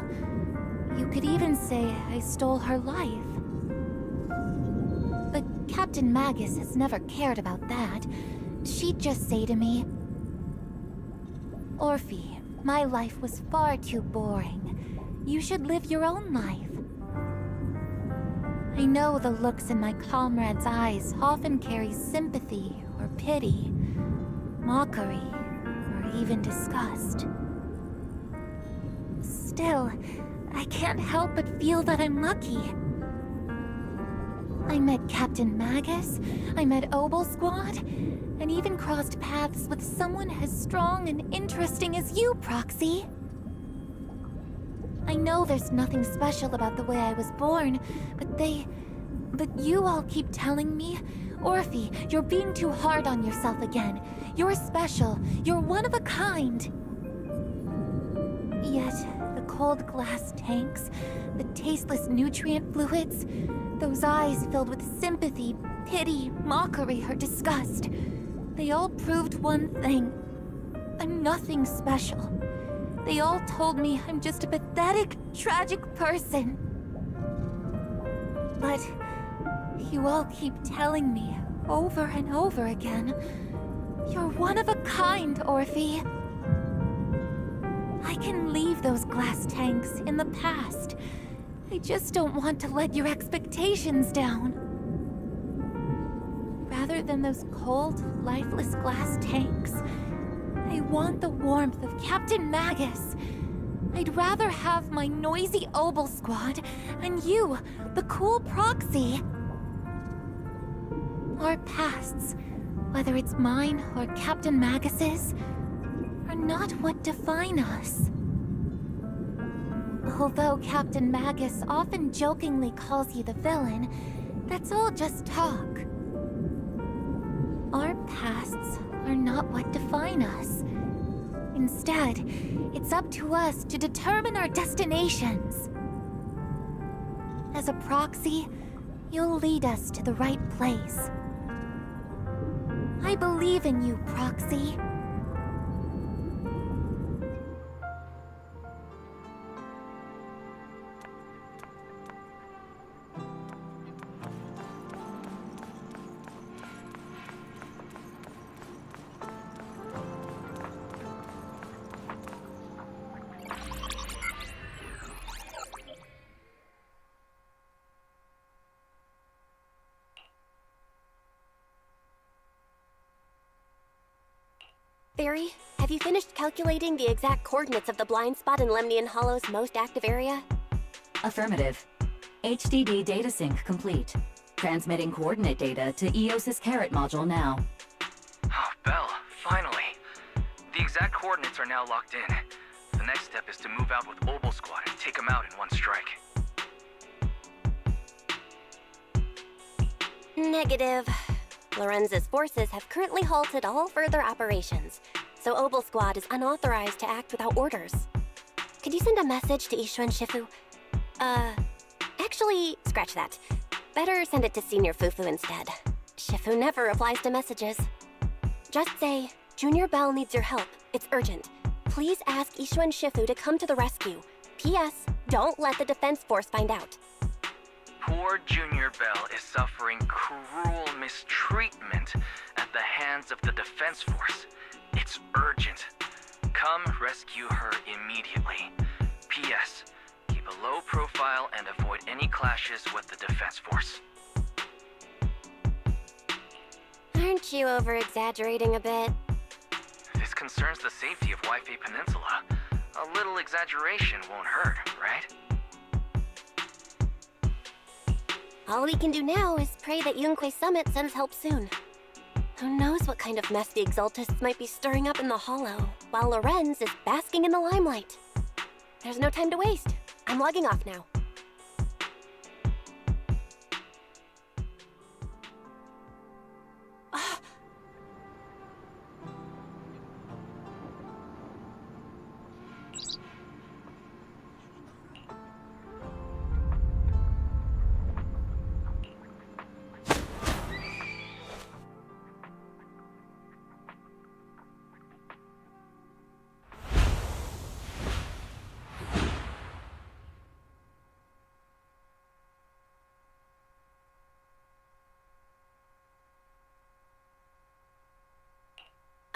You could even say I stole her life. But Captain Magus has never cared about that. She'd just say to me, Orphe, my life was far too boring. You should live your own life. I know the looks in my comrades' eyes often carry sympathy or pity, mockery, or even disgust. Still, I can't help but feel that I'm lucky. I met Captain Magus, I met Obel Squad, and even crossed paths with someone as strong and interesting as you, Proxy. I know there's nothing special about the way I was born, but you all keep telling me Orphe, you're being too hard on yourself again. You're special. You're one of a kind. Yet, the cold glass tanks, the tasteless nutrient fluids, those eyes filled with sympathy, pity, mockery, or disgust, they all proved one thing. I'm nothing special. They all told me I'm just a pathetic, tragic person. But you all keep telling me, over and over again, you're one of a kind, Orphe. I can leave those glass tanks in the past. I just don't want to let your expectations down. Rather than those cold, lifeless glass tanks, I want the warmth of Captain Magus. I'd rather have my noisy Obel squad and you, the cool proxy. Our pasts, whether it's mine or Captain Magus's, are not what define us. Although Captain Magus often jokingly calls you the villain, that's all just talk. Our pasts are not what define us. Instead, it's up to us to determine our destinations. As a proxy, you'll lead us to the right place. I believe in you, Proxy. Barry, have you finished calculating the exact coordinates of the blind spot in Lemnian Hollow's most active area? Affirmative. HDD data sync complete. Transmitting coordinate data to EOS's Carrot module now. Oh, Belle, finally. The exact coordinates are now locked in. The next step is to move out with Obel Squad and take them out in one strike. Negative. Lorenz's forces have currently halted all further operations, so Obel Squad is unauthorized to act without orders. Could you send a message to Ishuen Shifu? Actually, scratch that. Better send it to Senior Fufu instead. Shifu never replies to messages. Just say, Junior Bell needs your help. It's urgent. Please ask Ishuen Shifu to come to the rescue. P.S. Don't let the defense force find out. Poor Junior Bell is suffering cruel mistreatment at the hands of the defense force. It's urgent. Come rescue her immediately. P.S. Keep a low profile and avoid any clashes with the defense force. Aren't you over-exaggerating a bit? This concerns the safety of Wi-Fi Peninsula. A little exaggeration won't hurt, right? All we can do now is pray that Yunque Summit sends help soon. Who knows what kind of mess the Exaltists might be stirring up in the Hollow, while Lorenz is basking in the limelight. There's no time to waste. I'm logging off now.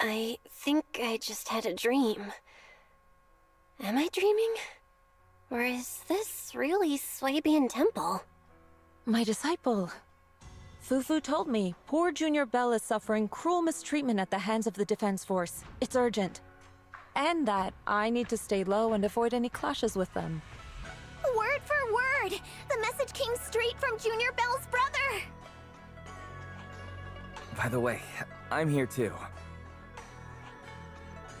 I think I just had a dream. Am I dreaming? Or is this really Swabian Temple? My disciple. Fufu told me poor Junior Bell is suffering cruel mistreatment at the hands of the defense force. It's urgent. And that I need to stay low and avoid any clashes with them. Word for word! The message came straight from Junior Bell's brother! By the way, I'm here too.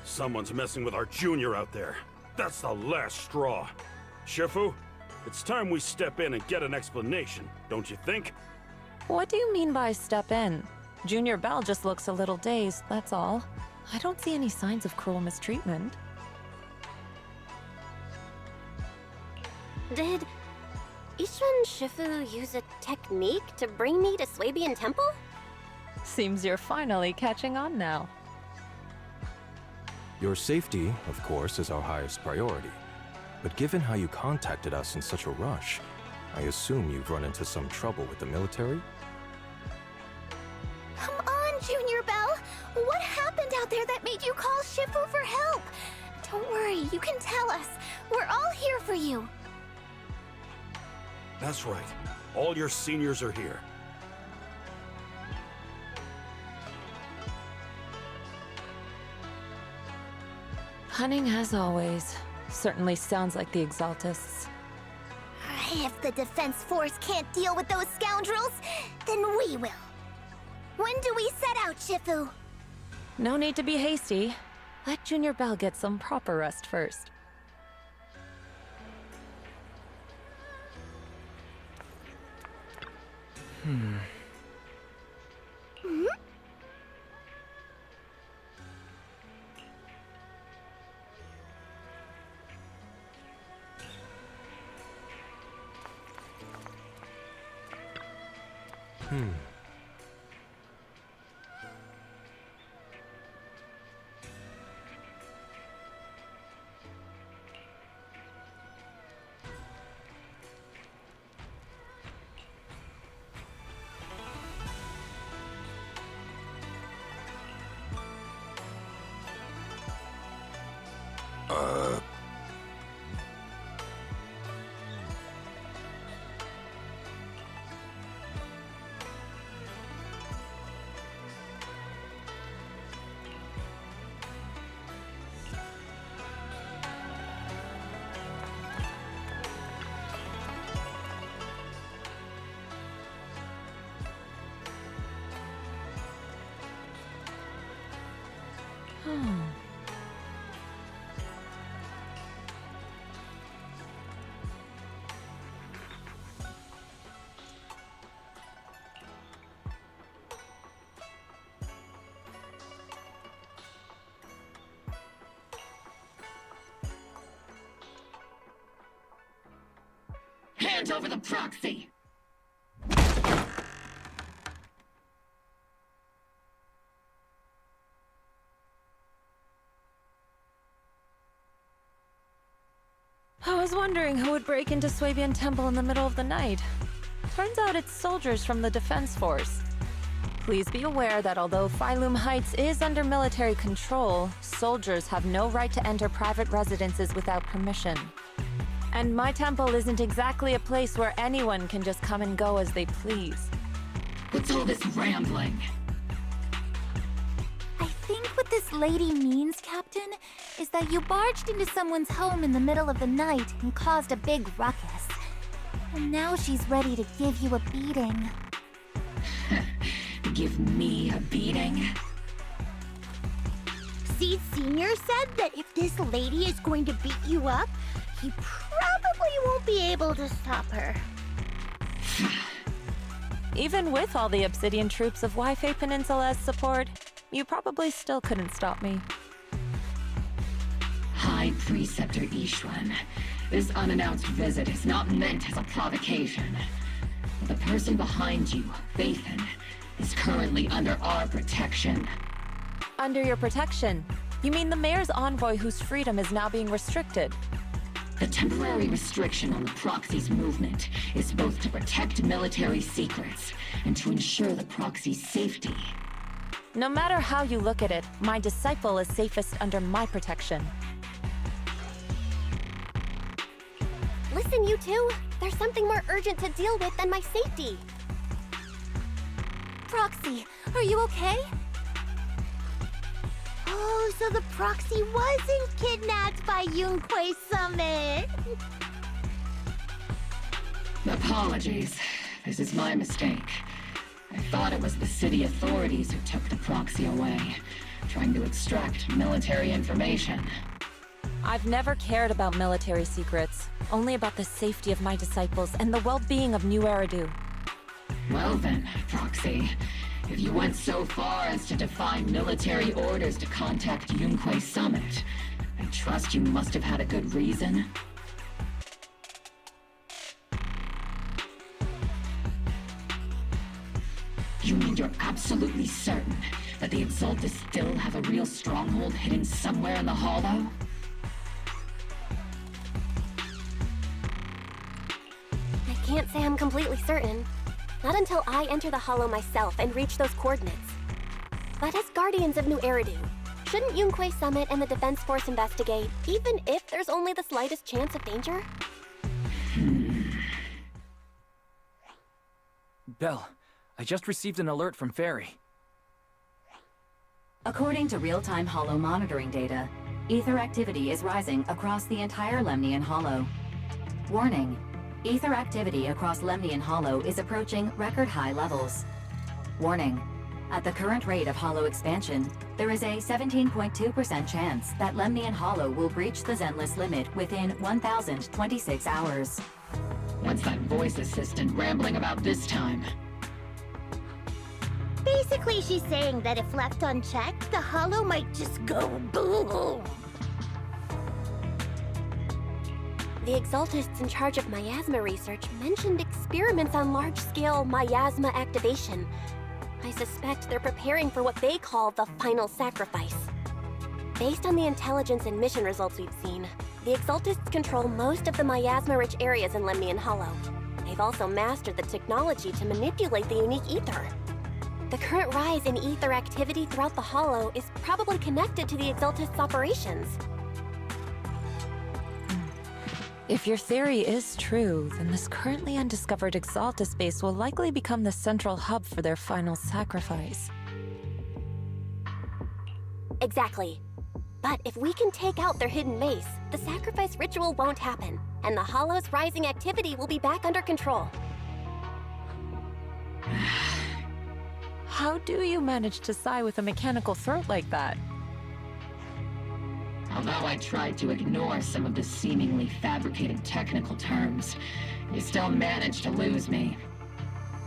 Someone's messing with our junior out there. That's the last straw. Shifu, it's time we step in and get an explanation, don't you think? What do you mean by step in? Junior Bell just looks a little dazed, that's all. I don't see any signs of cruel mistreatment. Did Ishun Shifu use a technique to bring me to Swabian Temple? Seems you're finally catching on now. Your safety, of course, is our highest priority. But given how you contacted us in such a rush, I assume you've run into some trouble with the military? Come on, Junior Bell! What happened out there that made you call Shifu for help? Don't worry, you can tell us. We're all here for you. That's right. All your seniors are here. Cunning as always. Certainly sounds like the Exaltists. If the Defense Force can't deal with those scoundrels, then we will. When do we set out, Shifu? No need to be hasty. Let Junior Bell get some proper rest first. Hmm? Hand over the proxy! I was wondering who would break into Swabian Temple in the middle of the night. Turns out it's soldiers from the Defense Force. Please be aware that although Phylum Heights is under military control, soldiers have no right to enter private residences without permission. And my temple isn't exactly a place where anyone can just come and go as they please. What's all this rambling? I think what this lady means, Captain, is that you barged into someone's home in the middle of the night and caused a big ruckus. And now she's ready to give you a beating. Give me a beating? Seed Sr. said that if this lady is going to beat you up, he probably won't be able to stop her. Even with all the Obsidian troops of Wi-Fi Peninsula as support, you probably still couldn't stop me. High Preceptor Ishwan, this unannounced visit is not meant as a provocation. The person behind you, Phaethon, is currently under our protection. Under your protection? You mean the mayor's envoy whose freedom is now being restricted? The temporary restriction on the proxy's movement is both to protect military secrets and to ensure the proxy's safety. No matter how you look at it, my disciple is safest under my protection. Listen, you two. There's something more urgent to deal with than my safety. Proxy, are you okay? Oh, so the proxy wasn't kidnapped by Yunquei Summit. Apologies. This is my mistake. I thought it was the city authorities who took the proxy away, trying to extract military information. I've never cared about military secrets, only about the safety of my disciples and the well-being of New Eridu. Well then, Proxy, if you went so far as to defy military orders to contact Yunquei Summit, I trust you must have had a good reason. You mean you're absolutely certain that the Exaltus still have a real stronghold hidden somewhere in the Hollow? I can't say I'm completely certain. Not until I enter the Hollow myself and reach those coordinates. But as Guardians of New Eridu, shouldn't Yunquei Summit and the Defense Force investigate, even if there's only the slightest chance of danger? Belle, I just received an alert from Fairy. According to real-time Hollow monitoring data, ether activity is rising across the entire Lemnian Hollow. Warning: ether activity across Lemnian Hollow is approaching record-high levels. Warning: at the current rate of Hollow expansion, there is a 17.2% chance that Lemnian Hollow will breach the Zenless limit within 1,026 hours. What's that voice assistant rambling about this time? Basically, she's saying that if left unchecked, the Hollow might just go boom. The Exaltists in charge of miasma research mentioned experiments on large-scale miasma activation. I suspect they're preparing for what they call the final sacrifice. Based on the intelligence and mission results we've seen, the Exaltists control most of the miasma-rich areas in Lemnian Hollow. They've also mastered the technology to manipulate the unique ether. The current rise in ether activity throughout the Hollow is probably connected to the Exaltists' operations. If your theory is true, then this currently undiscovered Exaltus base will likely become the central hub for their final sacrifice. Exactly. But if we can take out their hidden base, the sacrifice ritual won't happen, and the Hollow's rising activity will be back under control. How do you manage to sigh with a mechanical throat like that? Although I tried to ignore some of the seemingly fabricated technical terms, you still managed to lose me.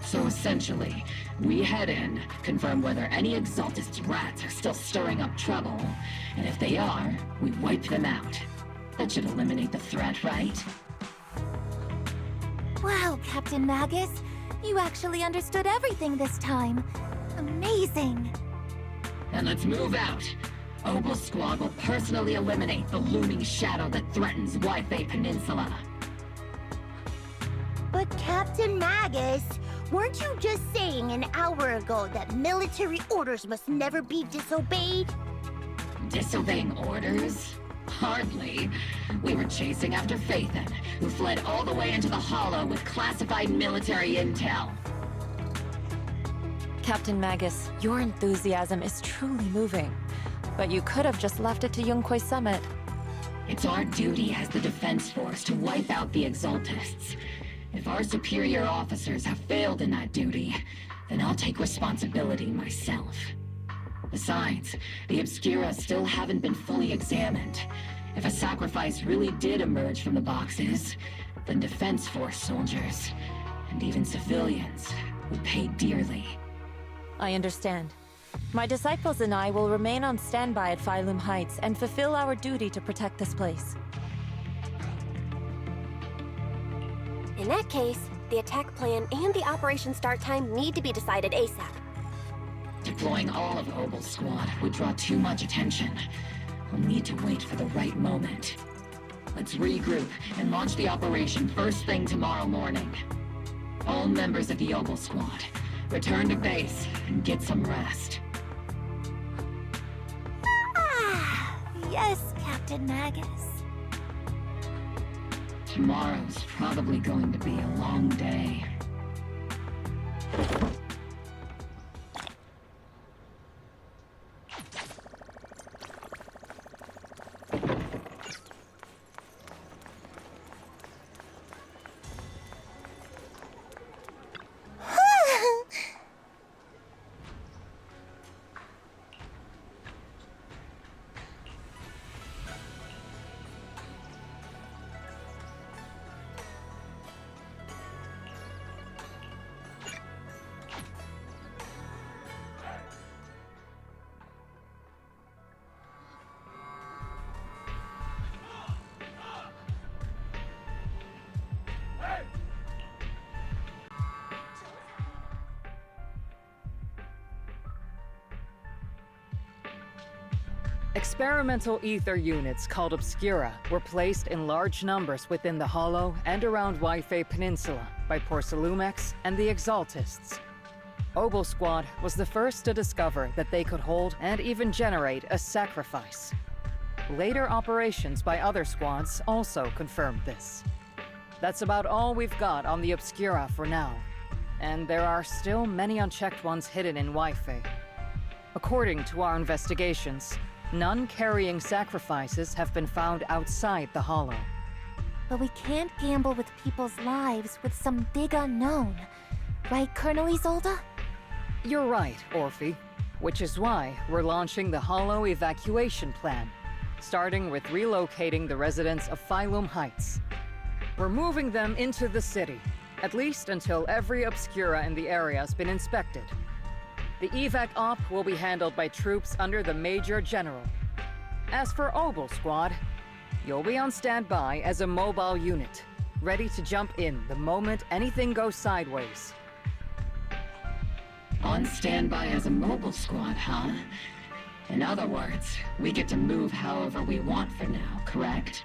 So essentially, we head in, confirm whether any Exaltist rats are still stirring up trouble, and if they are, we wipe them out. That should eliminate the threat, right? Wow, Captain Magus, you actually understood everything this time. Amazing. And let's move out. Obel Squad will personally eliminate the looming shadow that threatens Wi-Fi Peninsula. But Captain Magus, weren't you just saying an hour ago that military orders must never be disobeyed? Disobeying orders? Hardly. We were chasing after Phaethon, who fled all the way into the Hollow with classified military intel. Captain Magus, your enthusiasm is truly moving. But you could have just left it to Yunquei Summit. It's our duty as the Defense Force to wipe out the Exaltists. If our superior officers have failed in that duty, then I'll take responsibility myself. Besides, the Obscura still haven't been fully examined. If a sacrifice really did emerge from the boxes, then Defense Force soldiers, and even civilians, would pay dearly. I understand. My disciples and I will remain on standby at Phylum Heights and fulfill our duty to protect this place. In that case, the attack plan and the operation start time need to be decided ASAP. Deploying all of Obel Squad would draw too much attention. We'll need to wait for the right moment. Let's regroup and launch the operation first thing tomorrow morning. All members of the Obel Squad, return to base and get some rest. Yes, Captain Magus. Tomorrow's probably going to be a long day. Experimental ether units called Obscura were placed in large numbers within the Hollow and around Wi-Fi Peninsula by Porcelumex and the Exaltists. Obel Squad was the first to discover that they could hold and even generate a sacrifice. Later operations by other squads also confirmed this. That's about all we've got on the Obscura for now, and there are still many unchecked ones hidden in Wi-Fi. According to our investigations, none carrying sacrifices have been found outside the Hollow. But we can't gamble with people's lives with some big unknown. Right, Colonel Isolde? You're right, Orphe. Which is why we're launching the Hollow evacuation plan, starting with relocating the residents of Phylum Heights. We're moving them into the city, at least until every Obscura in the area has been inspected. The evac op will be handled by troops under the Major General. As for Obel Squad, you'll be on standby as a mobile unit, ready to jump in the moment anything goes sideways. On standby as a mobile squad, huh? In other words, we get to move however we want for now, correct?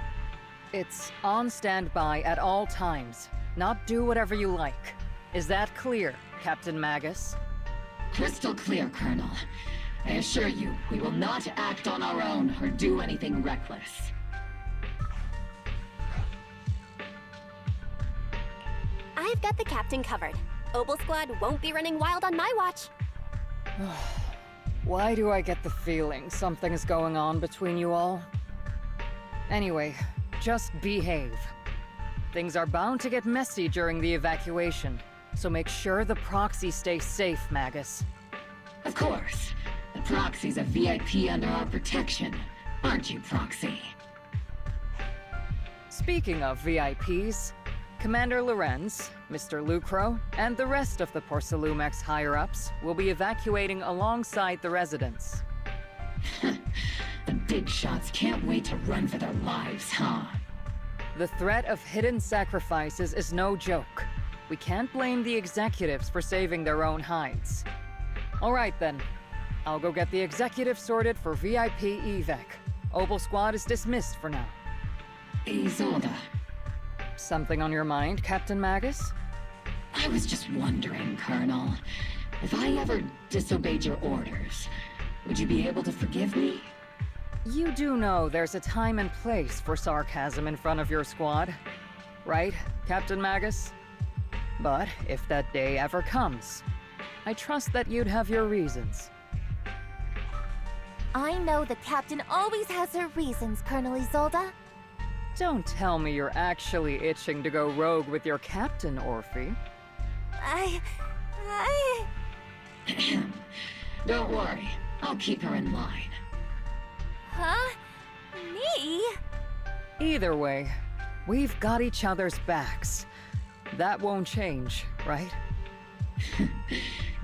It's on standby at all times, not do whatever you like. Is that clear, Captain Magus? Crystal clear, Colonel. I assure you, we will not act on our own or do anything reckless. I've got the captain covered. Obel Squad won't be running wild on my watch. Why do I get the feeling something's going on between you all? Anyway, just behave. Things are bound to get messy during the evacuation, so make sure the proxy stays safe, Magus. Of course. The proxy's a VIP under our protection, aren't you, Proxy? Speaking of VIPs, Commander Lorenz, Mr. Lucro, and the rest of the Porcelumex higher-ups will be evacuating alongside the residents. The big shots can't wait to run for their lives, huh? The threat of hidden sacrifices is no joke. We can't blame the executives for saving their own hides. All right then. I'll go get the executive sorted for VIP evac. Obel Squad is dismissed for now. Isolde. Something on your mind, Captain Magus? I was just wondering, Colonel. If I ever disobeyed your orders, would you be able to forgive me? You do know there's a time and place for sarcasm in front of your squad, right, Captain Magus? But if that day ever comes, I trust that you'd have your reasons. I know the captain always has her reasons, Colonel Isolde. Don't tell me you're actually itching to go rogue with your captain, Orphe. Don't worry, I'll keep her in line. Huh? Me? Either way, we've got each other's backs. That won't change, right?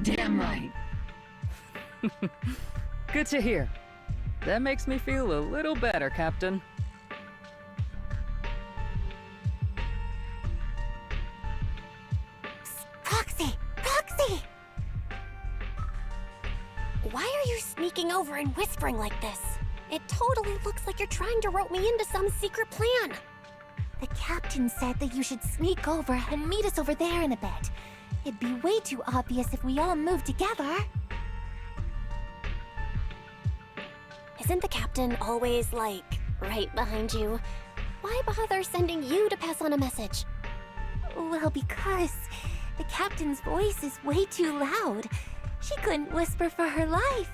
Damn right. Good to hear. That makes me feel a little better, Captain. Proxy! Proxy! Why are you sneaking over and whispering like this? It totally looks like you're trying to rope me into some secret plan. The captain said that you should sneak over and meet us over there in a bit. It'd be way too obvious if we all moved together. Isn't the captain always, like, right behind you? Why bother sending you to pass on a message? Well, because the captain's voice is way too loud. She couldn't whisper for her life.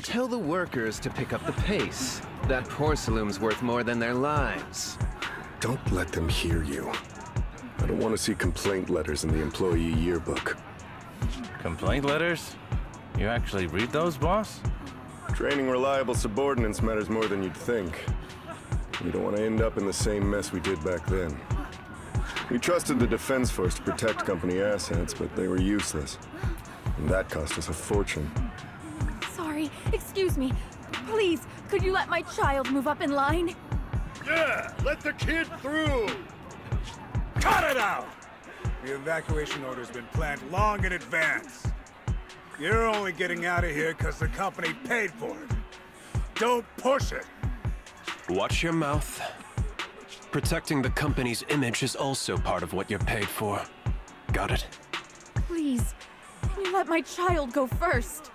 Tell the workers to pick up the pace. That porcelain's worth more than their lives. Don't let them hear you. I don't want to see complaint letters in the employee yearbook. Complaint letters? You actually read those, boss? Training reliable subordinates matters more than you'd think. We don't want to end up in the same mess we did back then. We trusted the Defense Force to protect company assets, but they were useless. And that cost us a fortune. Sorry, excuse me. Please, could you let my child move up in line? Yeah, let the kid through! Cut it out! The evacuation order's been planned long in advance. You're only getting out of here because the company paid for it. Don't push it! Watch your mouth. Protecting the company's image is also part of what you're paid for. Got it? Please, can you let my child go first?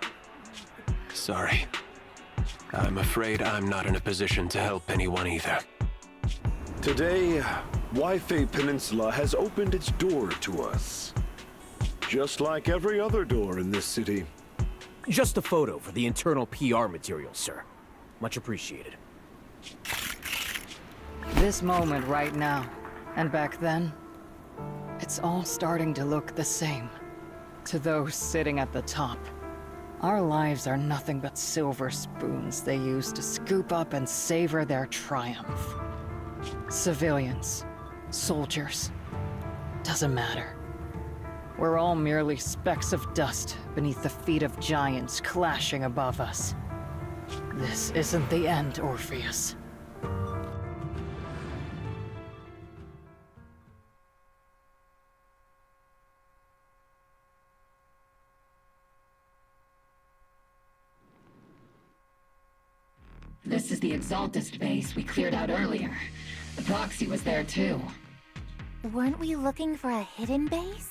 Sorry. I'm afraid I'm not in a position to help anyone either. Today, Wi-Fi Peninsula has opened its door to us. Just like every other door in this city. Just a photo for the internal PR material, sir. Much appreciated. This moment right now, and back then, it's all starting to look the same. To those sitting at the top, our lives are nothing but silver spoons they use to scoop up and savor their triumph. Civilians, soldiers, doesn't matter. We're all merely specks of dust beneath the feet of giants clashing above us. This isn't the end, Orpheus. This is the Exaltist base we cleared out earlier. The proxy was there too. Weren't we looking for a hidden base?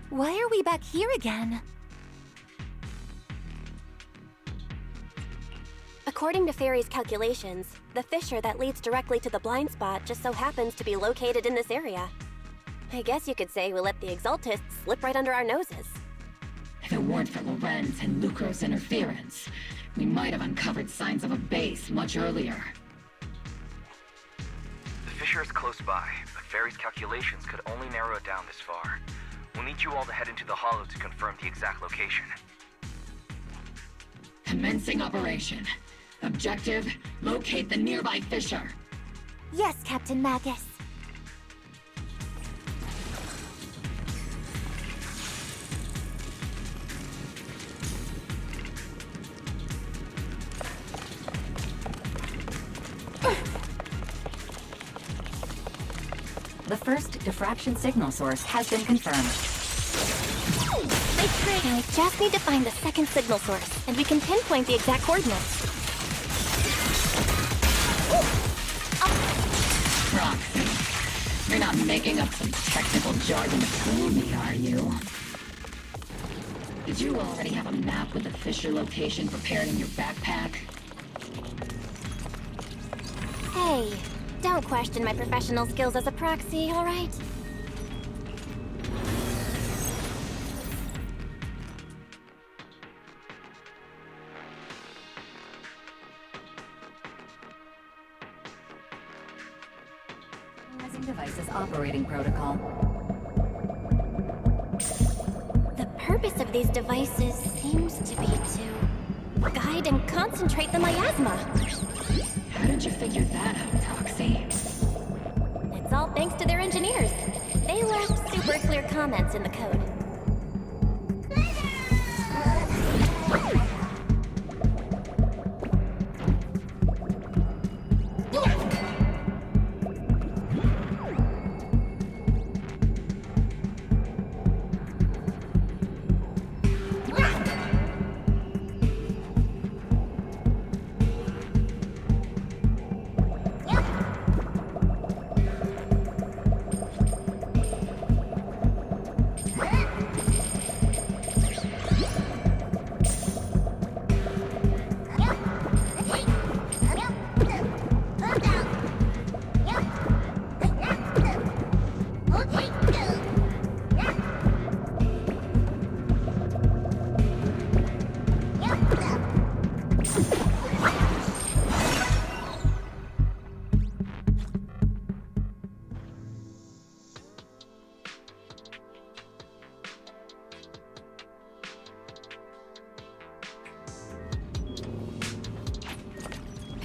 Why are we back here again? According to Fairy's calculations, the fissure that leads directly to the blind spot just so happens to be located in this area. I guess you could say we let the Exaltists slip right under our noses. If it weren't for Lorenz and Lucro's interference, we might have uncovered signs of a base much earlier. The fissure is close by, but Fairy's calculations could only narrow it down this far. We'll need you all to head into the hollow to confirm the exact location. Commencing operation. Objective, locate the nearby fissure. Yes, Captain Magus. The first diffraction signal source has been confirmed. Nice try. Now I just need to find the second signal source, and we can pinpoint the exact coordinates. Roxy, you're not making up some technical jargon to fool me, are you? Did you already have a map with the fissure location prepared in your backpack? Hey, don't question my professional skills as a proxy, all right? Devices operating protocol. The purpose of these devices seems to be to guide and concentrate the miasma. How did you figure that out, Proxy? It's all thanks to their engineers. They left super clear comments in the code.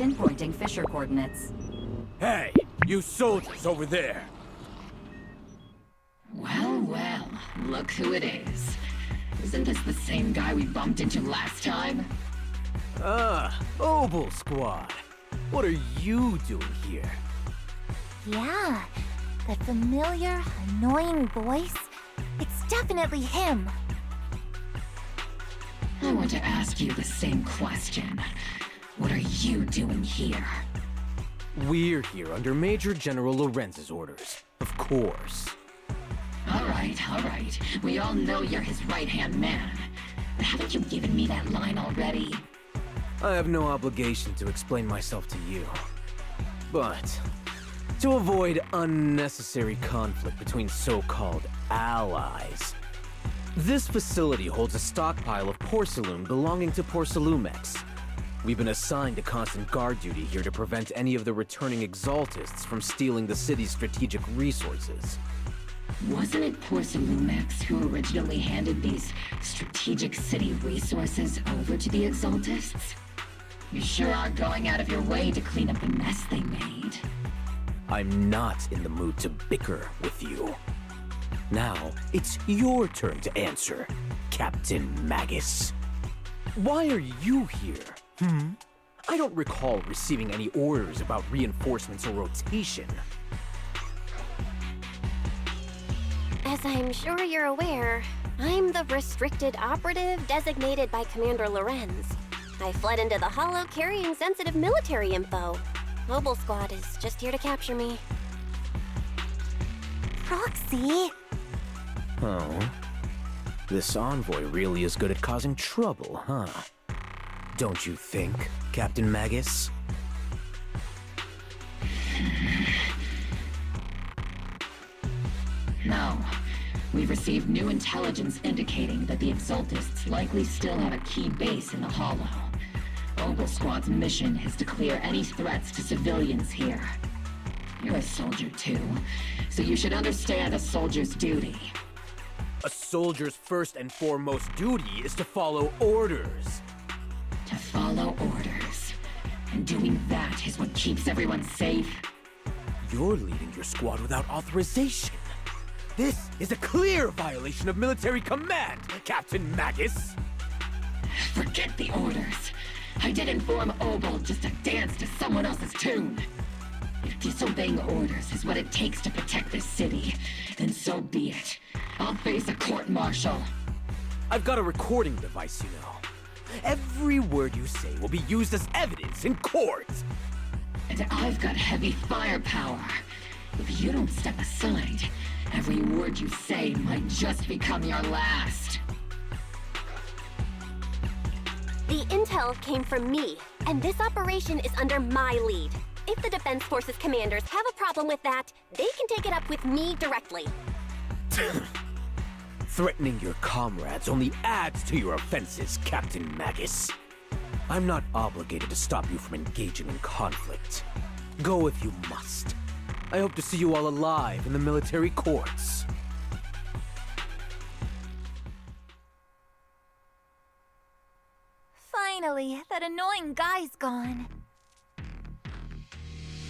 pinpointing fissure coordinates. Hey, you soldiers over there! Well, well, look who it is. Isn't this the same guy we bumped into last time? Ah, Obel Squad. What are you doing here? Yeah, that familiar, annoying voice. It's definitely him. I want to ask you the same question. What are you doing here? We're here under Major General Lorenz's orders, of course. All right. We all know you're his right-hand man. But haven't you given me that line already? I have no obligation to explain myself to you. But to avoid unnecessary conflict between so-called allies, this facility holds a stockpile of porcelain belonging to Porcelumex. We've been assigned to constant guard duty here to prevent any of the returning exaltists from stealing the city's strategic resources. Wasn't it Porcelumex who originally handed these strategic city resources over to the exaltists? You sure are going out of your way to clean up the mess they made. I'm not in the mood to bicker with you. Now, it's your turn to answer, Captain Magus. Why are you here? I don't recall receiving any orders about reinforcements or rotation. As I'm sure you're aware, I'm the restricted operative designated by Commander Lorenz. I fled into the Hollow carrying sensitive military info. Obel Squad is just here to capture me. Proxy? Oh. This envoy really is good at causing trouble, huh? Don't you think, Captain Magus? No. We've received new intelligence indicating that the Exaltists likely still have a key base in the Hollow. Obel Squad's mission is to clear any threats to civilians here. You're a soldier too, so you should understand a soldier's duty. A soldier's first and foremost duty is to follow orders. To follow orders. And doing that is what keeps everyone safe. You're leading your squad without authorization. This is a clear violation of military command, Captain Magus. Forget the orders. I did inform Obel just to dance to someone else's tune. If disobeying orders is what it takes to protect this city, then so be it. I'll face a court-martial. I've got a recording device, you know. Every word you say will be used as evidence in court. And I've got heavy firepower. If you don't step aside, every word you say might just become your last. The intel came from me, and this operation is under my lead. If the Defense Forces commanders have a problem with that, they can take it up with me directly. Threatening your comrades only adds to your offenses, Captain Magus. I'm not obligated to stop you from engaging in conflict. Go if you must. I hope to see you all alive in the military courts. Finally, that annoying guy's gone.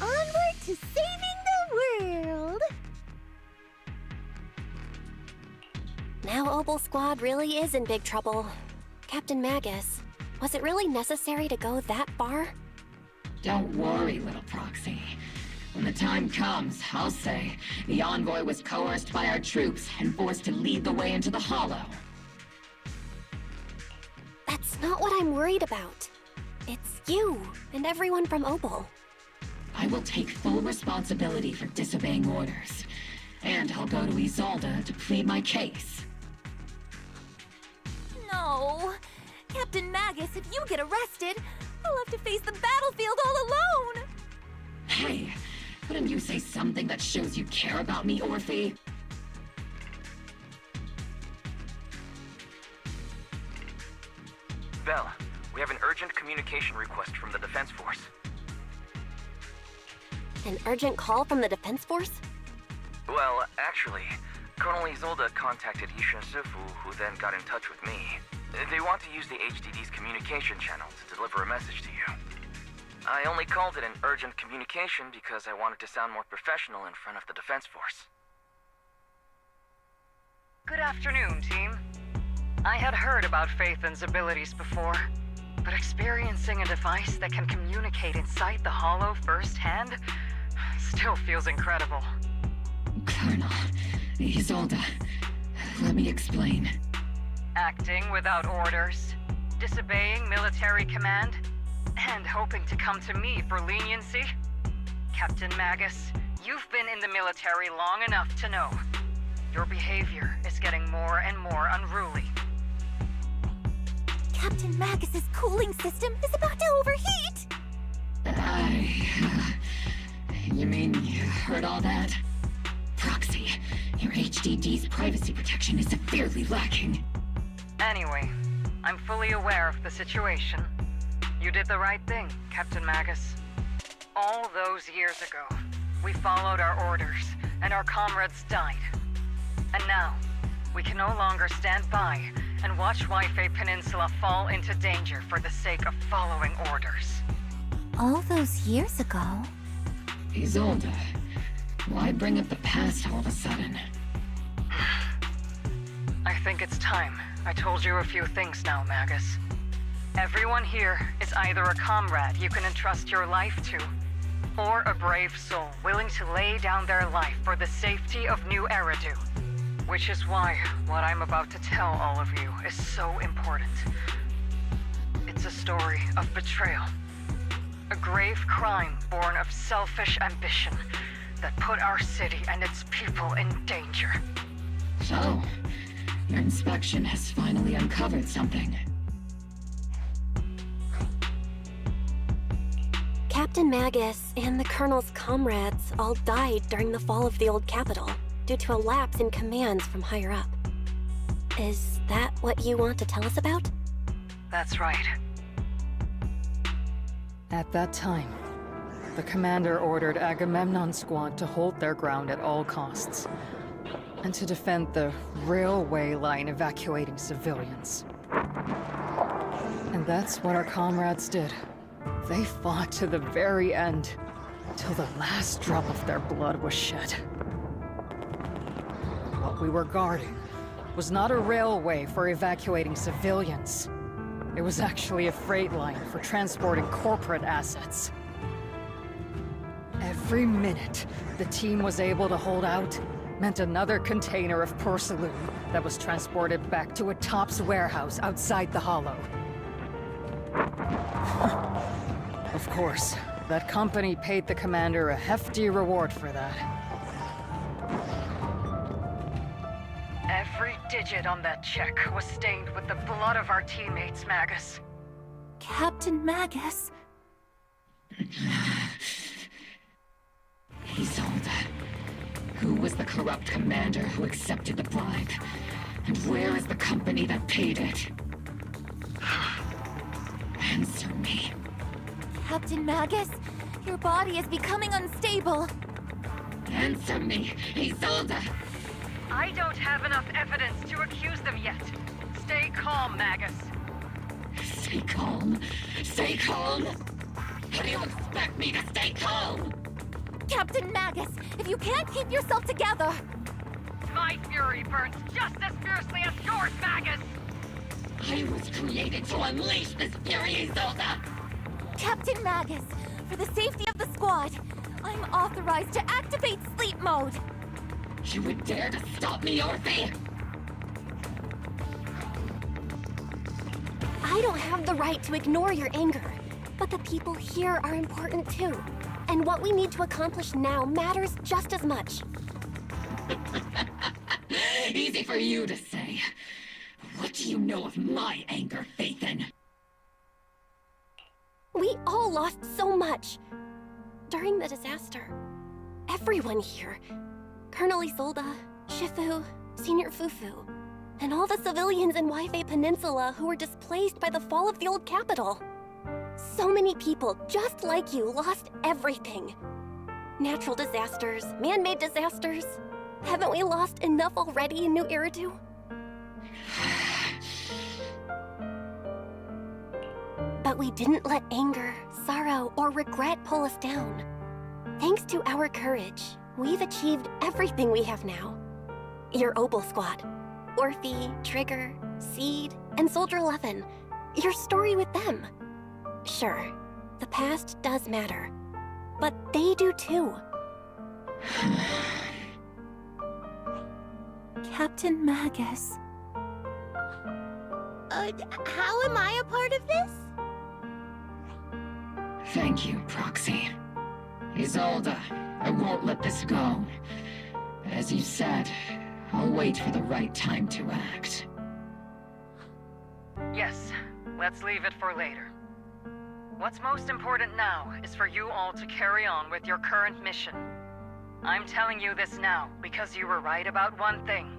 Onward to saving the world! Now Obel Squad really is in big trouble. Captain Magus, was it really necessary to go that far? Don't worry, little proxy. When the time comes, I'll say the envoy was coerced by our troops and forced to lead the way into the Hollow. That's not what I'm worried about. It's you and everyone from Obel. I will take full responsibility for disobeying orders. And I'll go to Isolde to plead my case. No! Captain Magus, if you get arrested, I'll have to face the battlefield all alone! Hey, couldn't you say something that shows you care about me, Orphe? Belle, we have an urgent communication request from the Defense Force. An urgent call from the Defense Force? Well, actually, Colonel Isolde contacted Isha Sifu, who then got in touch with me. They want to use the HDD's communication channel to deliver a message to you. I only called it an urgent communication because I wanted to sound more professional in front of the Defense Force. Good afternoon, team. I had heard about Phaethan's abilities before, but experiencing a device that can communicate inside the Hollow firsthand still feels incredible. Colonel, Isolde, let me explain. Acting without orders, disobeying military command, and hoping to come to me for leniency? Captain Magus, you've been in the military long enough to know. Your behavior is getting more and more unruly. Captain Magus's cooling system is about to overheat! You mean you heard all that? Proxy, your HDD's privacy protection is severely lacking. Anyway, I'm fully aware of the situation. You did the right thing, Captain Magus. All those years ago, we followed our orders, and our comrades died. And now, we can no longer stand by and watch Wi-Fi Peninsula fall into danger for the sake of following orders. All those years ago? Isolde, why bring up the past all of a sudden? I think it's time I told you a few things now, Magus. Everyone here is either a comrade you can entrust your life to, or a brave soul willing to lay down their life for the safety of New Eridu. Which is why what I'm about to tell all of you is so important. It's a story of betrayal. A grave crime born of selfish ambition that put our city and its people in danger. So, your inspection has finally uncovered something. Captain Magus and the Colonel's comrades all died during the fall of the old capital due to a lapse in commands from higher up. Is that what you want to tell us about? That's right. At that time, the commander ordered Agamemnon's squad to hold their ground at all costs, and to defend the railway line evacuating civilians. And that's what our comrades did. They fought to the very end, till the last drop of their blood was shed. What we were guarding was not a railway for evacuating civilians. It was actually a freight line for transporting corporate assets. Every minute the team was able to hold out meant another container of porcelain that was transported back to a Topps warehouse outside the Hollow. Of course, that company paid the commander a hefty reward for that. Every digit on that check was stained with the blood of our teammates, Magus. Captain Magus? Isolde, who was the corrupt commander who accepted the bribe? And where is the company that paid it? Answer me. Captain Magus, your body is becoming unstable. Answer me, Isolde! I don't have enough evidence to accuse them yet. Stay calm, Magus. Stay calm? Stay calm? How do you expect me to stay calm? Captain Magus, if you can't keep yourself together... My fury burns just as fiercely as yours, Magus! I was created to unleash this fury, Isolde! Captain Magus, for the safety of the squad, I'm authorized to activate sleep mode. You would dare to stop me, Orphe? I don't have the right to ignore your anger, but the people here are important too. And what we need to accomplish now matters just as much. Easy for you to say. What do you know of my anger, Phaethan? We all lost so much. During the disaster, everyone here, Colonel Isolde, Shifu, Senior Fufu, and all the civilians in Wi-Fi Peninsula who were displaced by the fall of the old capital. So many people, just like you, lost everything. Natural disasters, man-made disasters. Haven't we lost enough already in New Eridu? But we didn't let anger, sorrow, or regret pull us down. Thanks to our courage, we've achieved everything we have now. Your Obel Squad, Orphe, Trigger, Seed, and Soldier 11. Your story with them. Sure, the past does matter, but they do too. Captain Magus. How am I a part of this? Thank you, Proxy. Isolde, I won't let this go. As you said, I'll wait for the right time to act. Yes, let's leave it for later. What's most important now is for you all to carry on with your current mission. I'm telling you this now because you were right about one thing.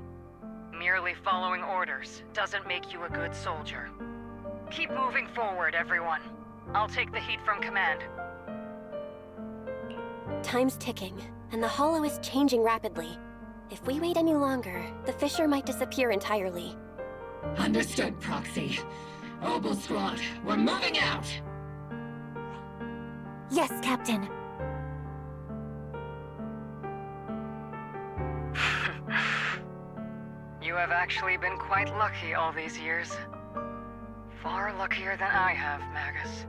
Merely following orders doesn't make you a good soldier. Keep moving forward, everyone. I'll take the heat from command. Time's ticking, and the Hollow is changing rapidly. If we wait any longer, the fissure might disappear entirely. Understood, Proxy. Obel Squad, we're moving out! Yes, Captain. You have actually been quite lucky all these years. Far luckier than I have, Magus.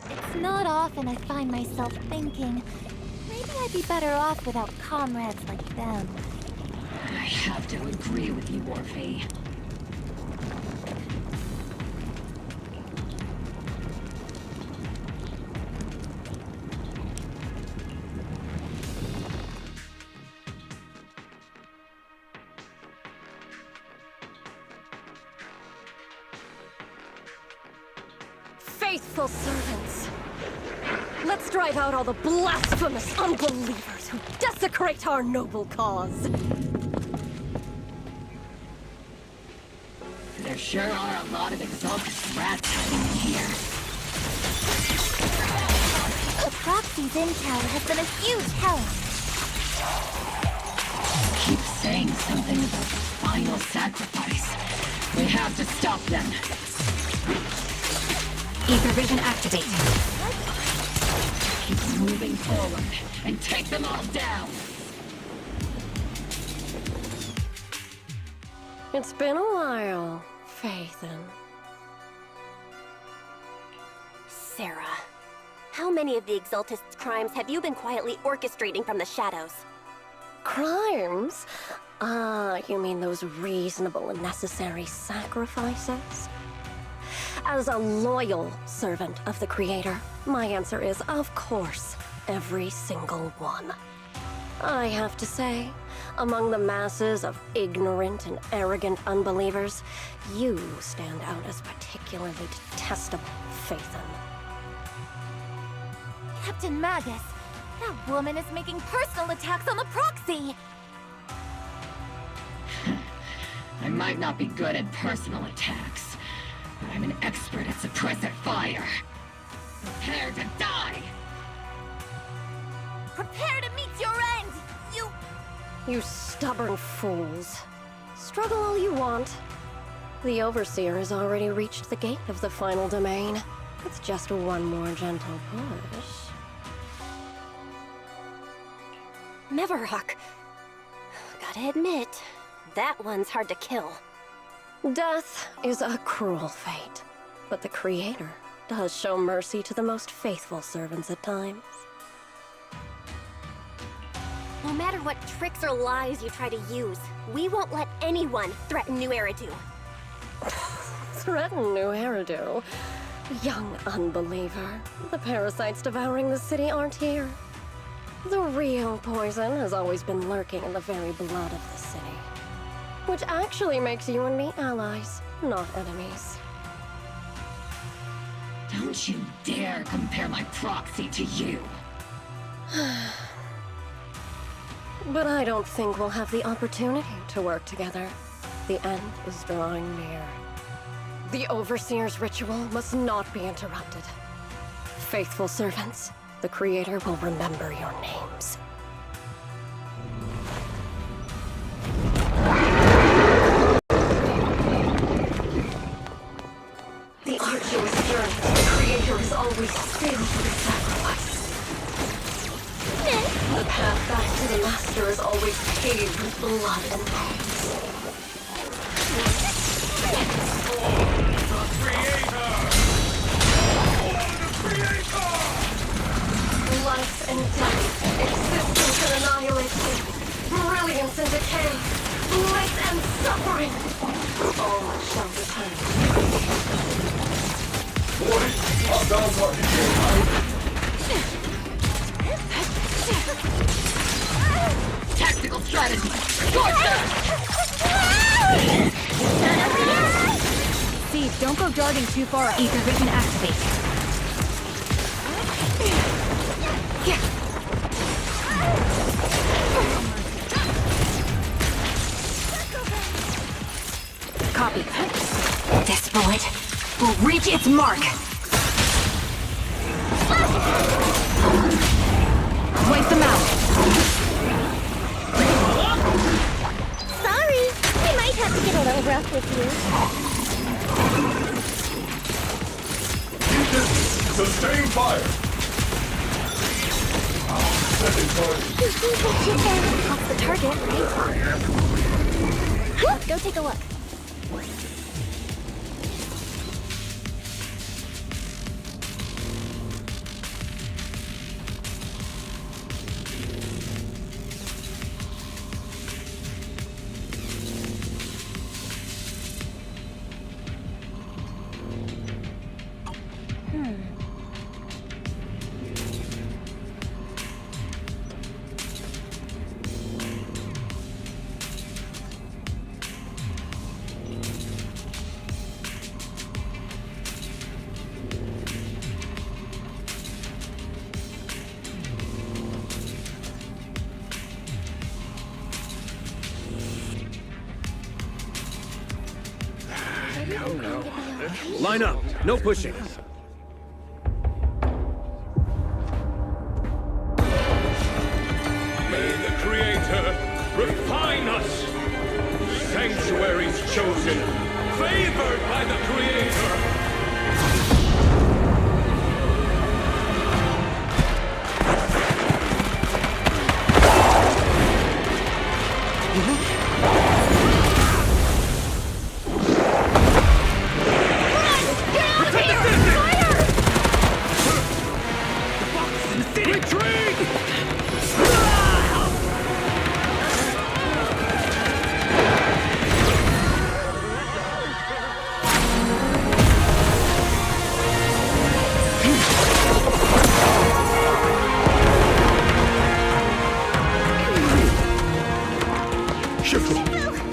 It's not often I find myself thinking, maybe I'd be better off without comrades like them. I have to agree with you, Orphe. Faithful servants, let's drive out all the blasphemous unbelievers who desecrate our noble cause. There sure are a lot of exalted rats hiding here. The Proxy's intel has been a huge help. Keep saying something about the final sacrifice. We have to stop them. Ether vision activated. Keep moving forward and take them all down. It's been a while, Phaethon. Sarah, how many of the Exaltists' crimes have you been quietly orchestrating from the shadows? Crimes? Ah, you mean those reasonable and necessary sacrifices? As a loyal servant of the Creator, my answer is, of course, every single one. I have to say, among the masses of ignorant and arrogant unbelievers, you stand out as particularly detestable, Phaethon. Captain Magus, that woman is making personal attacks on the Proxy! I might not be good at personal attacks, but I'm an expert at suppressive fire. Prepare to die! Prepare to meet your end, You stubborn fools. Struggle all you want. The Overseer has already reached the gate of the final domain. It's just one more gentle push. Mevarok. Gotta admit, that one's hard to kill. Death is a cruel fate, but the Creator does show mercy to the most faithful servants at times. No matter what tricks or lies you try to use, we won't let anyone threaten New Eridu. Threaten New Eridu? Young unbeliever. The parasites devouring the city aren't here. The real poison has always been lurking in the very blood of the city. Which actually makes you and me allies, not enemies. Don't you dare compare my proxy to you! But I don't think we'll have the opportunity to work together. The end is drawing near. The Overseer's ritual must not be interrupted. Faithful servants, the Creator will remember your names. always sin to be sacrificed. The path back to the Master is always paved with blood and pain. Life and death, existence and annihilation, brilliance and decay, bliss and suffering, all shall return. Boys, up down party. Tactical strategy! Torture! See, don't go darting too far. Ether vision activate. Copy. This bullet will reach its mark. Wipe them out. Sorry, I might have to get a little rough with you. Sustain fire! You think what you can? That's the target, right? Let's go take a look. Line up. No pushing. May the Creator refine us! Sanctuaries chosen, favored by the Creator!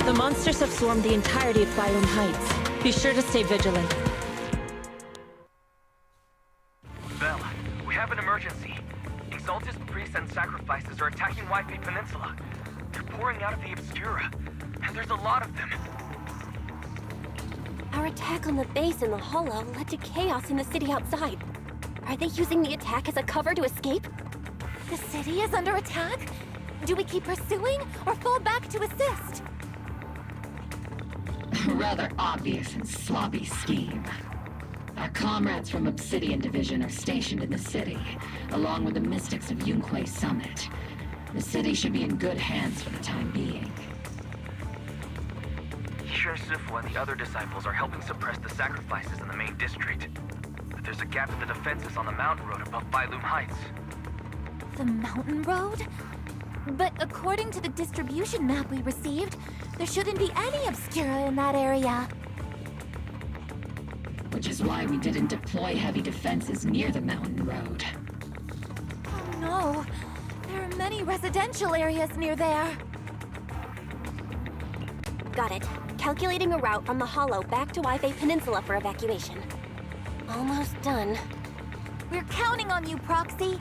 The monsters have swarmed the entirety of Phylum Heights. Be sure to stay vigilant. Bella, we have an emergency. Exalted priests and sacrifices are attacking Wi-Fi Peninsula. They're pouring out of the Obscura, and there's a lot of them. Our attack on the base in the Hollow led to chaos in the city outside. Are they using the attack as a cover to escape? The city is under attack? Do we keep pursuing or fall back to assist? Rather obvious and sloppy scheme. Our comrades from Obsidian Division are stationed in the city, along with the mystics of Yunque Summit. The city should be in good hands for the time being. Shifu and the other disciples are helping suppress the sacrifices in the main district. But there's a gap in the defenses on the mountain road above Phylum Heights. The mountain road? But according to the distribution map we received, there shouldn't be any Obscura in that area. Which is why we didn't deploy heavy defenses near the mountain road. Oh no, there are many residential areas near there. Got it. Calculating a route from the Hollow back to Wi-Fi Peninsula for evacuation. Almost done. We're counting on you, Proxy.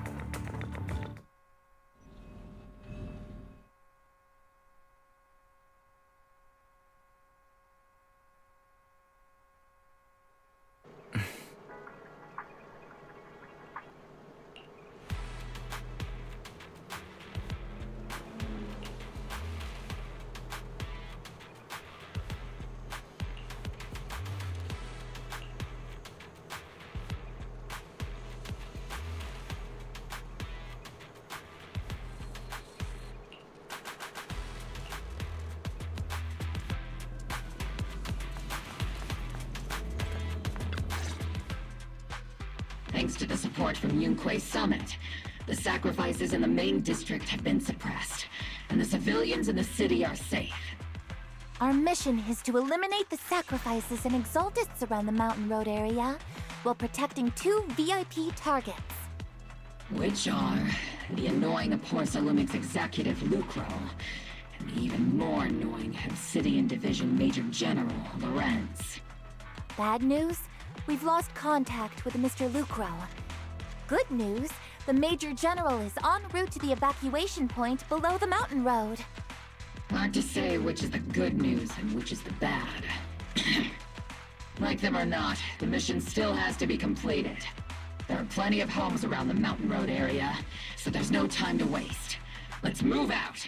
Thanks to the support from Yunque's summit, the sacrifices in the main district have been suppressed, and the civilians in the city are safe. Our mission is to eliminate the sacrifices and exaltists around the Mountain Road area, while protecting 2 VIP targets. Which are the annoying Porcelumix executive Lucro, and the even more annoying Obsidian Division Major General Lorenz. Bad news? We've lost contact with Mr. Lucro. Good news? The Major General is en route to the evacuation point below the mountain road. Hard to say which is the good news and which is the bad. Like them or not, the mission still has to be completed. There are plenty of homes around the Mountain Road area, so there's no time to waste. Let's move out!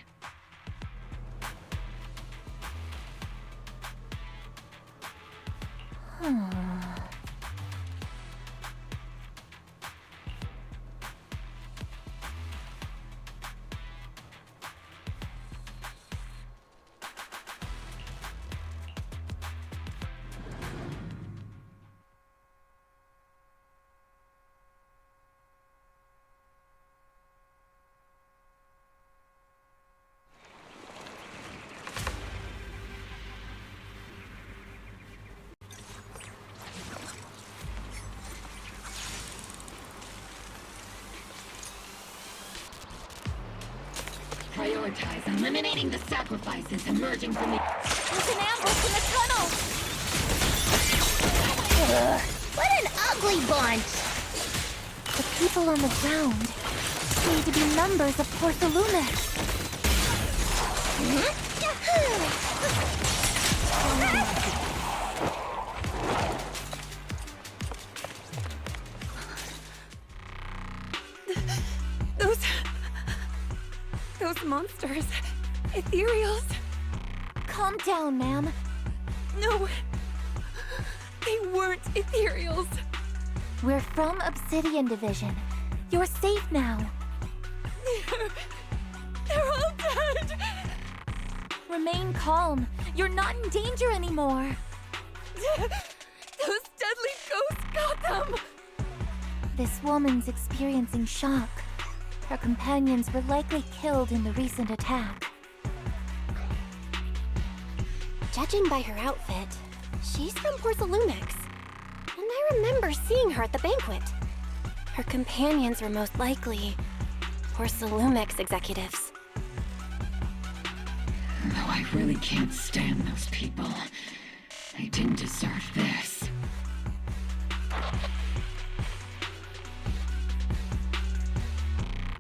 Prioritize eliminating the sacrifices emerging from the... There's an ambush in the tunnel! What an ugly bunch! The people on the ground seem to be members of Porcelumix. Those monsters. Ethereals. Calm down, ma'am. No. They weren't ethereals. We're from Obsidian Division. You're safe now. They're all dead. Remain calm. You're not in danger anymore. Those deadly ghosts got them. This woman's experiencing shock. Her companions were likely killed in the recent attack. Judging by her outfit, she's from Porcelumix. And I remember seeing her at the banquet. Her companions were most likely Porcelumix executives. Though I really can't stand those people. They didn't deserve this.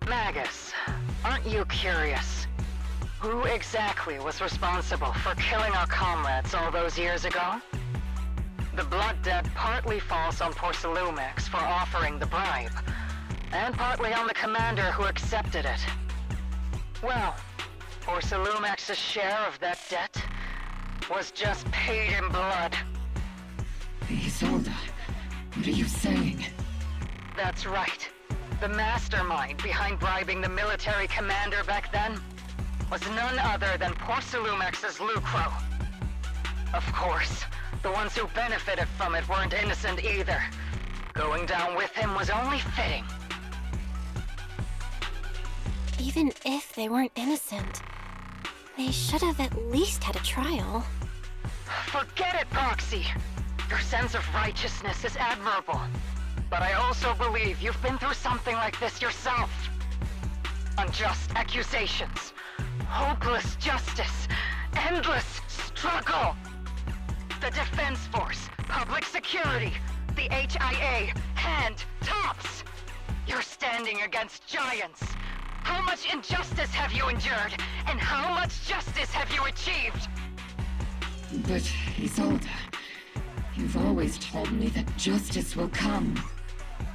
Magus, aren't you curious? Who exactly was responsible for killing our comrades all those years ago? The blood debt partly falls on Porcelumix for offering the bribe, and partly on the commander who accepted it. Well, Porcelumix's share of that debt was just paid in blood. Isolde, what are you saying? That's right. The mastermind behind bribing the military commander back then was none other than Porcelumix's Lucro. Of course, the ones who benefited from it weren't innocent either. Going down with him was only fitting. Even if they weren't innocent, they should have at least had a trial. Forget it, Proxy! Your sense of righteousness is admirable. But I also believe you've been through something like this yourself. Unjust accusations, hopeless justice, endless struggle. The Defense Force, public security, the HIA, and tops. You're standing against giants. How much injustice have you endured, and how much justice have you achieved? But, Isolde, you've always told me that justice will come.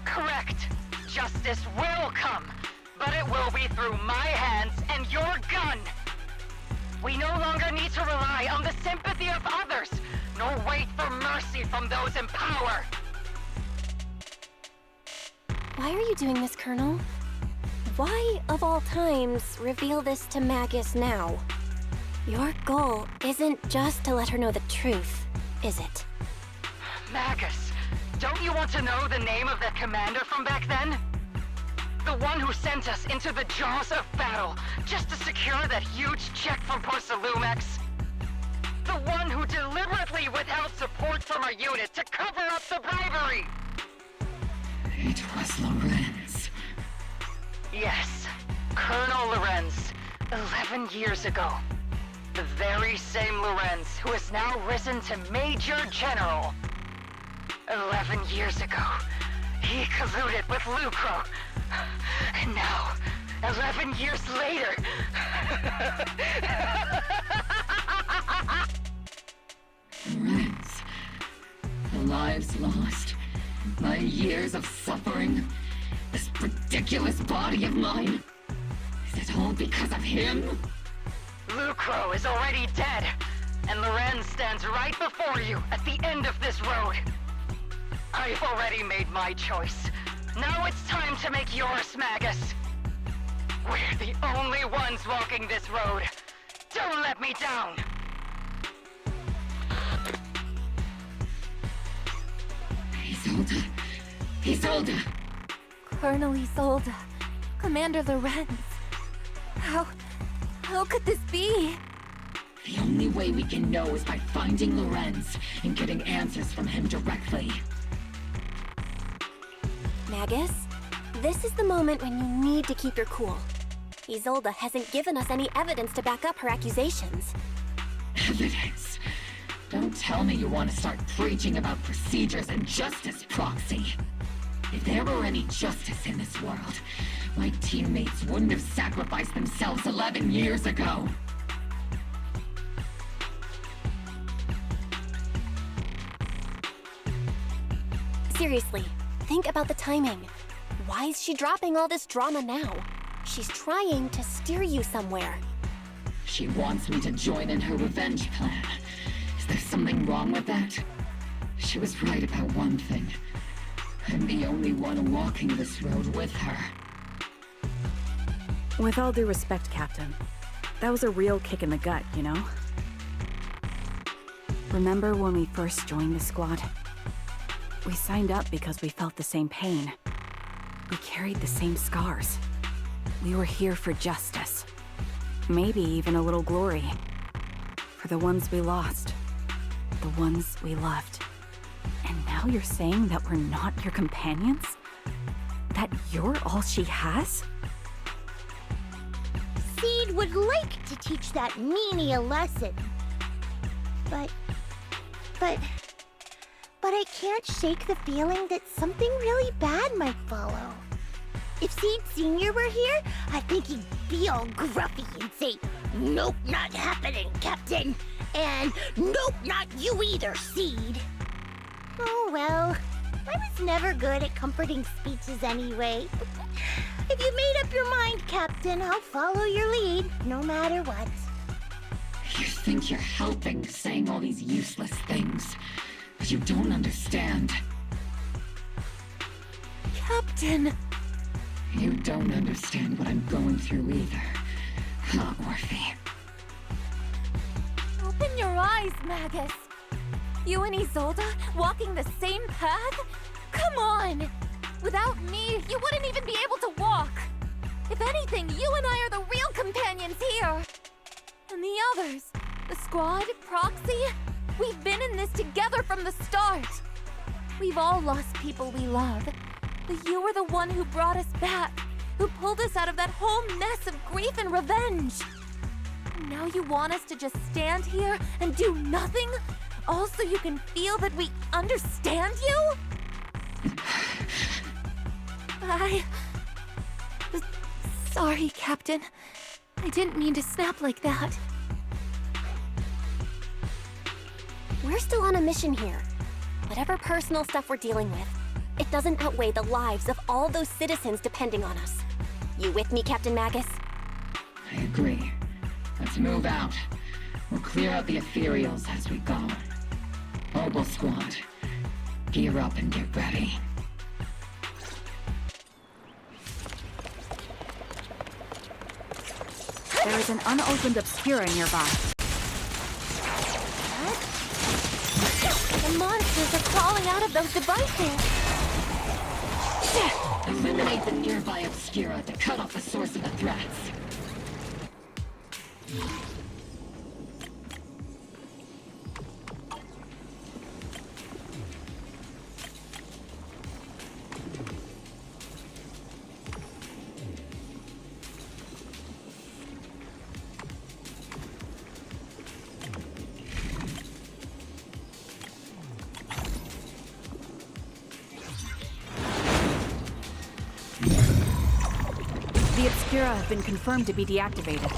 Correct. Justice will come, but it will be through my hands and your gun. We no longer need to rely on the sympathy of others, nor wait for mercy from those in power. Why are you doing this, Colonel? Why, of all times, reveal this to Magus now? Your goal isn't just to let her know the truth, is it? Magus, Don't you want to know the name of that commander from back then? The one who sent us into the jaws of battle just to secure that huge check from Porsalumex? The one who deliberately withheld support from our unit to cover up the bribery! It was Lorenz. Yes, Colonel Lorenz, 11 years ago. The very same Lorenz who has now risen to Major General. 11 years ago, he colluded with Lucro. And now, 11 years later... Lorenz. The lives lost. My years of suffering. This ridiculous body of mine. Is it all because of him? Lucro is already dead, and Lorenz stands right before you at the end of this road. I've already made my choice. Now it's time to make yours, Magus. We're the only ones walking this road. Don't let me down. Isolde. Isolde. Colonel Isolde. Commander Lorenz. How could this be? The only way we can know is by finding Lorenz and getting answers from him directly. Magus, this is the moment when you need to keep your cool. Isolde hasn't given us any evidence to back up her accusations. Evidence? Don't tell me you want to start preaching about procedures and justice, Proxy. If there were any justice in this world, my teammates wouldn't have sacrificed themselves 11 years ago. Seriously, think about the timing. Why is she dropping all this drama now? She's trying to steer you somewhere. She wants me to join in her revenge plan. Is there something wrong with that? She was right about one thing. I'm the only one walking this road with her. With all due respect, Captain, that was a real kick in the gut, you know? Remember when we first joined the squad? We signed up because we felt the same pain. We carried the same scars. We were here for justice. Maybe even a little glory. For the ones we lost. The ones we loved. And now you're saying that we're not your companions? That you're all she has? Seed would like to teach that meanie a lesson. But I can't shake the feeling that something really bad might follow. If Seed Sr. were here, I think he'd be all gruffy and say, "Nope, not happening, Captain." And "Nope, not you either, Seed." Oh well, I was never good at comforting speeches anyway. If you made up your mind, Captain, I'll follow your lead, no matter what. You think you're helping saying all these useless things, but you don't understand. Captain! You don't understand what I'm going through either, huh, Orphe? Open your eyes, Magus. You and Isolde walking the same path? Come on! Without me, you wouldn't even be able to walk. If anything, you and I are the real companions here. And the others, the squad, Proxy, we've been in this together from the start. We've all lost people we love. But you were the one who brought us back, who pulled us out of that whole mess of grief and revenge. And now you want us to just stand here and do nothing? All so you can feel that we understand you? Sorry, Captain. I didn't mean to snap like that. We're still on a mission here. Whatever personal stuff we're dealing with, it doesn't outweigh the lives of all those citizens depending on us. You with me, Captain Magus? I agree. Let's move out. We'll clear out the ethereals as we go. Mobile Squad, gear up and get ready. There is an unopened Obscura nearby. The monsters are crawling out of those devices! Eliminate the nearby Obscura to cut off the source of the threats. The Obscura have been confirmed to be deactivated.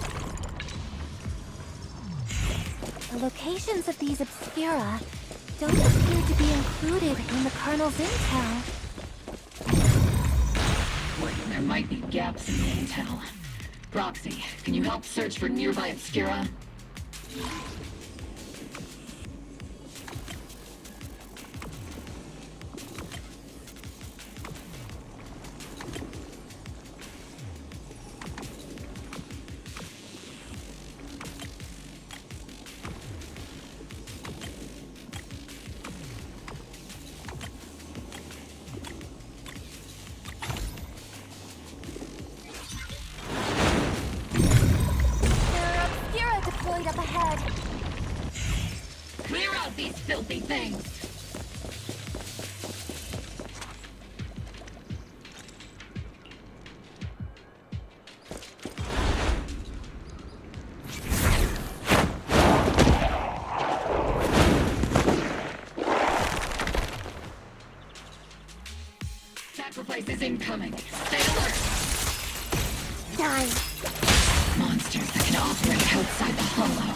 The locations of these Obscura don't appear to be included in the Colonel's intel. There might be gaps in the intel. Roxy, can you help search for nearby Obscura? Up ahead. Clear out these filthy things! Sacrifice is incoming. Stay alert! Die. Monsters that can operate outside the hollow.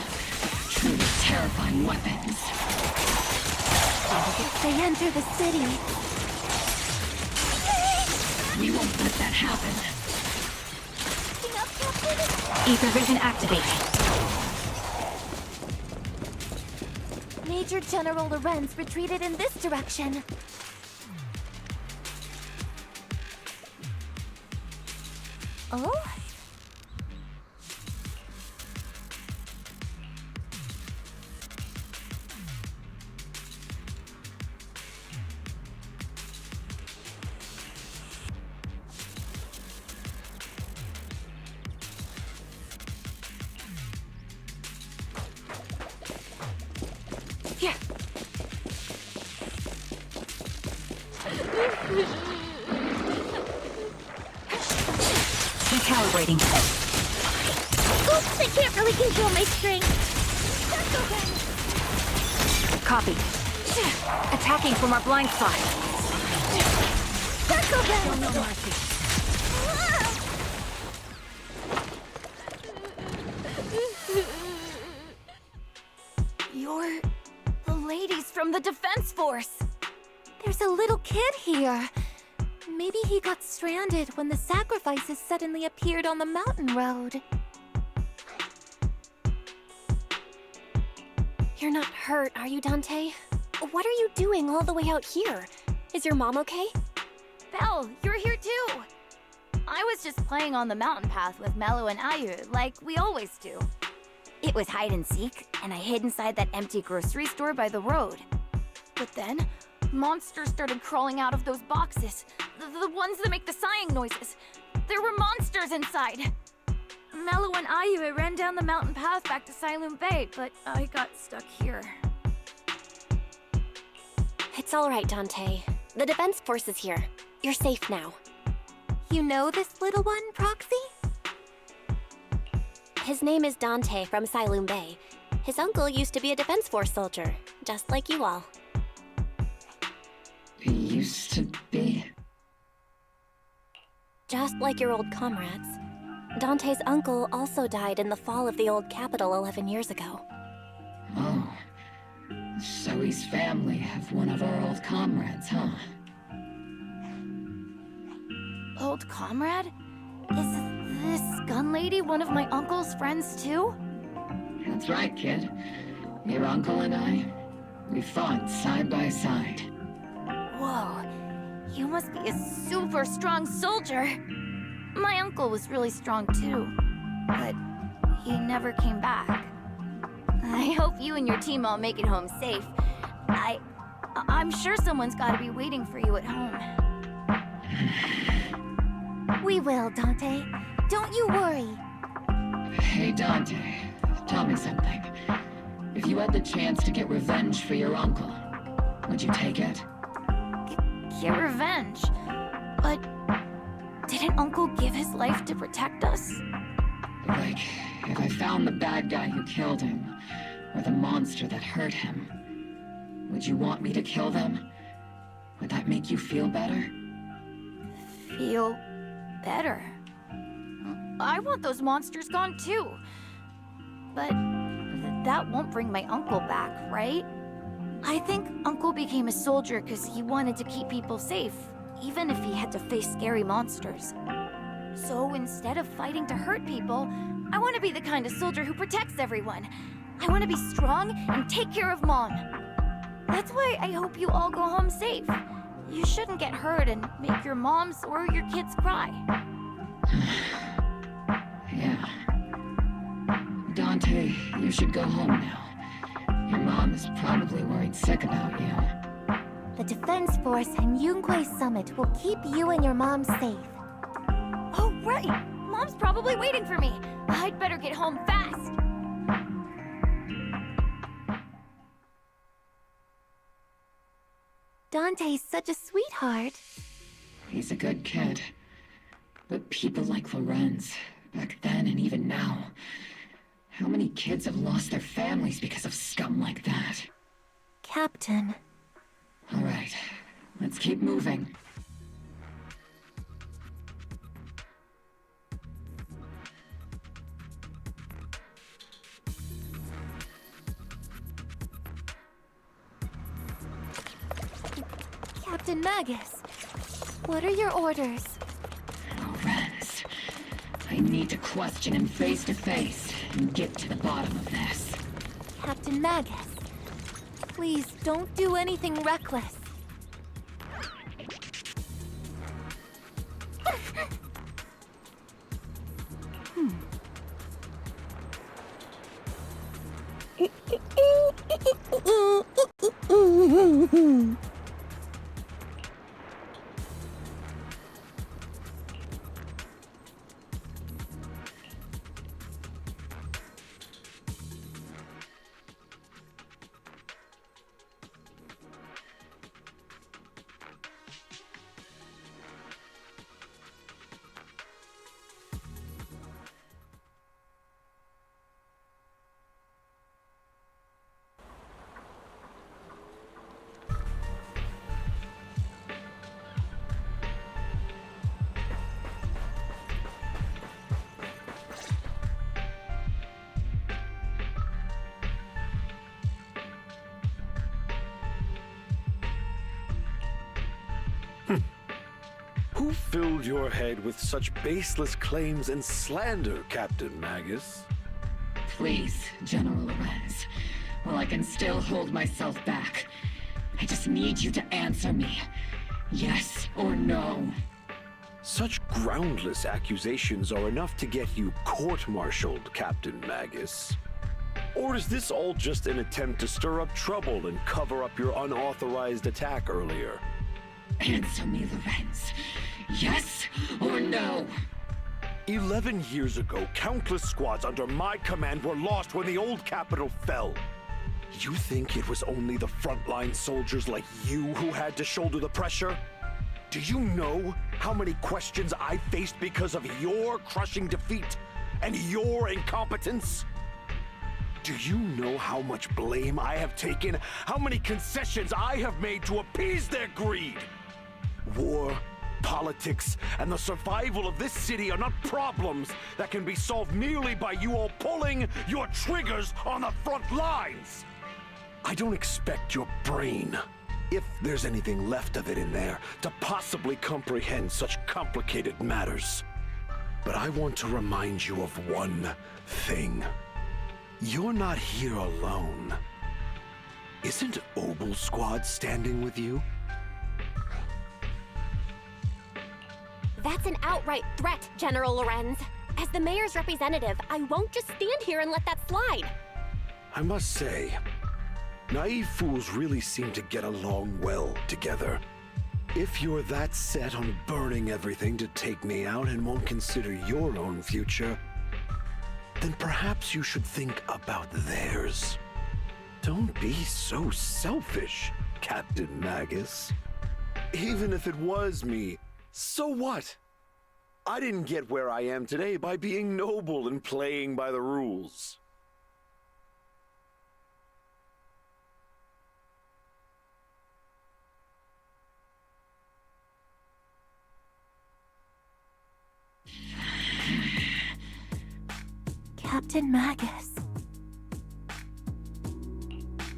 Truly terrifying weapons. If they enter the city... We won't let that happen. Ether vision activated. Major General Lorenz retreated in this direction. Oh? Here. Recalibrating. Oops, I can't really control my strength. Copy. Attacking from our blind spot. Show no mercy. You're the ladies from the Defense Force. There's a little kid here. Maybe he got stranded when the sacrifices suddenly appeared on the mountain road. You're not hurt, are you, Dante? What are you doing all the way out here? Is your mom okay? Belle, you're here too! I was just playing on the mountain path with Mello and Ayu, like we always do. It was hide and seek, and I hid inside that empty grocery store by the road. But then, monsters started crawling out of those boxes. The ones that make the sighing noises. There were monsters inside! Mello and Ayu ran down the mountain path back to Silent Bay, but I got stuck here. It's all right, Dante. The Defense Force is here. You're safe now. You know this little one, Proxy? His name is Dante from Silent Bay. His uncle used to be a Defense Force soldier, just like you all. He used to be? Just like your old comrades. Dante's uncle also died in the fall of the old capital 11 years ago. Oh. Zoe's family have one of our old comrades, huh? Old comrade? Is this gun lady one of my uncle's friends too? That's right, kid. Your uncle and I, we fought side by side. Whoa, you must be a super strong soldier. My uncle was really strong too, but he never came back. I hope you and your team all make it home safe. I'm sure someone's gotta be waiting for you at home. We will, Dante. Don't you worry. Hey, Dante. Tell me something. If you had the chance to get revenge for your uncle, would you take it? Get revenge? But didn't Uncle give his life to protect us? Like, if I found the bad guy who killed him, or the monster that hurt him, would you want me to kill them? Would that make you feel better? Feel better? I want those monsters gone too. But that won't bring my uncle back, right? I think Uncle became a soldier because he wanted to keep people safe, even if he had to face scary monsters. So instead of fighting to hurt people, I want to be the kind of soldier who protects everyone. I want to be strong and take care of Mom. That's why I hope you all go home safe. You shouldn't get hurt and make your moms or your kids cry. Yeah. Dante, you should go home now. Your mom is probably worried sick about you. The Defense Force and Yunque Summit will keep you and your mom safe. Oh, right! Mom's probably waiting for me. I'd better get home fast. Dante's such a sweetheart. He's a good kid. But people like Lorenz, back then and even now, how many kids have lost their families because of scum like that? Captain. All right, let's keep moving. Captain Magus, what are your orders? Lorenz, I need to question him face to face and get to the bottom of this. Captain Magus, please don't do anything reckless. Who filled your head with such baseless claims and slander, Captain Magus? Please, General Lorenz. While I can still hold myself back, I just need you to answer me. Yes or no? Such groundless accusations are enough to get you court-martialed, Captain Magus. Or is this all just an attempt to stir up trouble and cover up your unauthorized attack earlier? Answer me, Lorenz. Yes or no? 11 years ago, countless squads under my command were lost when the old capital fell. You think it was only the frontline soldiers like you who had to shoulder the pressure? Do you know how many questions I faced because of your crushing defeat and your incompetence? Do you know how much blame I have taken? How many concessions I have made to appease their greed? War, politics, and the survival of this city are not problems that can be solved merely by you all pulling your triggers on the front lines. I don't expect your brain, if there's anything left of it in there, to possibly comprehend such complicated matters. But I want to remind you of one thing. You're not here alone. Isn't Obel Squad standing with you? That's an outright threat, General Lorenz. As the mayor's representative, I won't just stand here and let that slide. I must say, Naive fools really seem to get along well together. If you're that set on burning everything to take me out and won't consider your own future, then perhaps you should think about theirs. Don't be so selfish, Captain Magus. Even if it was me, so what? I didn't get where I am today by being noble and playing by the rules. Captain Magus.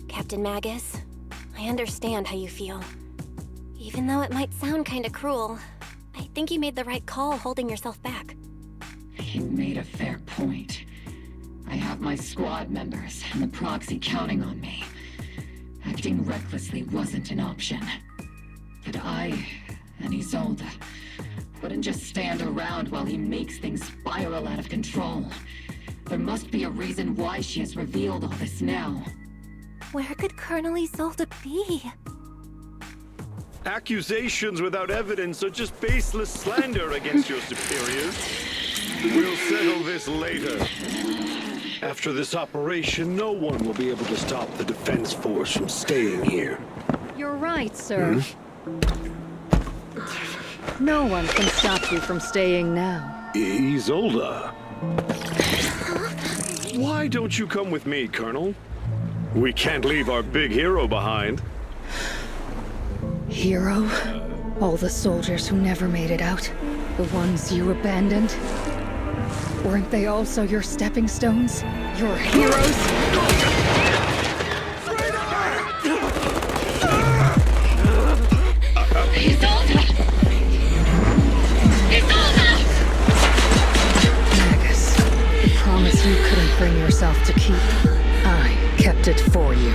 Captain Magus, I understand how you feel. Even though it might sound kinda cruel, I think you made the right call holding yourself back. He made a fair point. I have my squad members and the proxy counting on me. Acting recklessly wasn't an option. But I and Isolde wouldn't just stand around while he makes things spiral out of control. There must be a reason why she has revealed all this now. Where could Colonel Isolde be? Accusations without evidence are just baseless slander against your superiors. We'll settle this later. After this operation, no one will be able to stop the Defense Force from staying here. You're right, sir. No one can stop you from staying now. Isolde. Why don't you come with me, Colonel? We can't leave our big hero behind. Hero? All the soldiers who never made it out? The ones you abandoned? Weren't they also your stepping stones? Your heroes? Magus, the promise you couldn't bring yourself to keep. I kept it for you.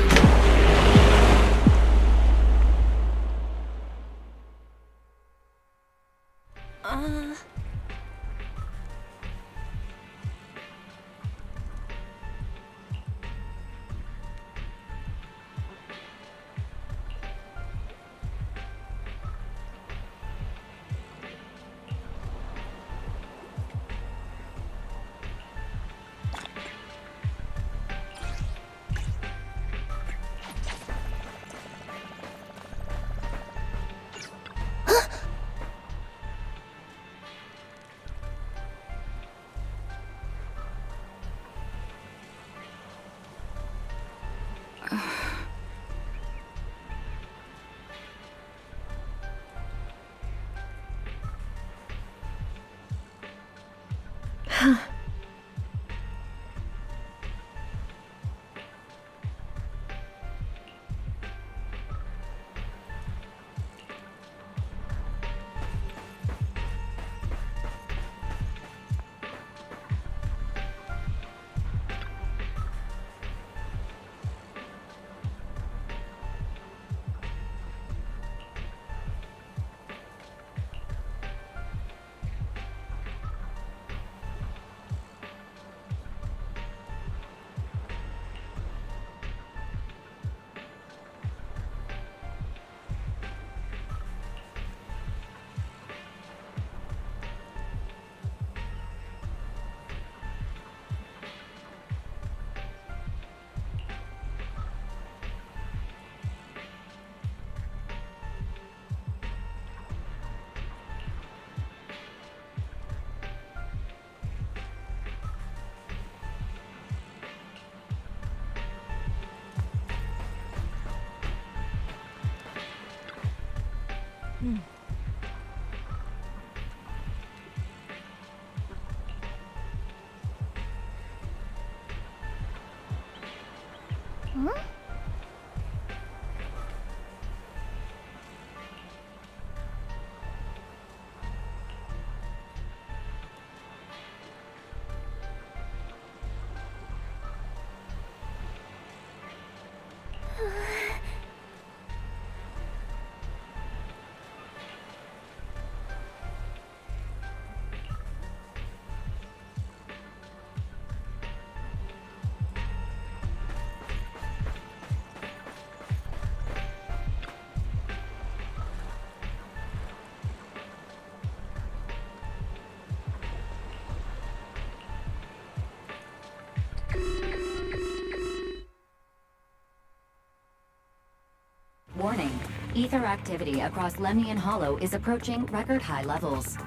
Ether activity across Lemnian Hollow is approaching record-high levels.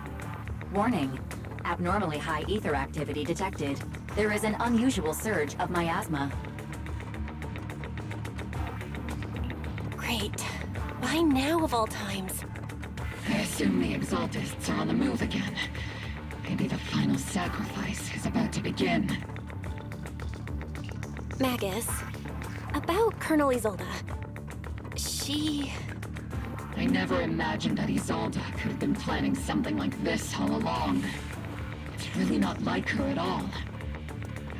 Warning. Abnormally high ether activity detected. There is an unusual surge of miasma. Great. Why now of all times? I assume the Exaltists are on the move again. Maybe the final sacrifice is about to begin. Magus, about Colonel Isolde. She... I never imagined that Isolde could have been planning something like this all along. It's really not like her at all.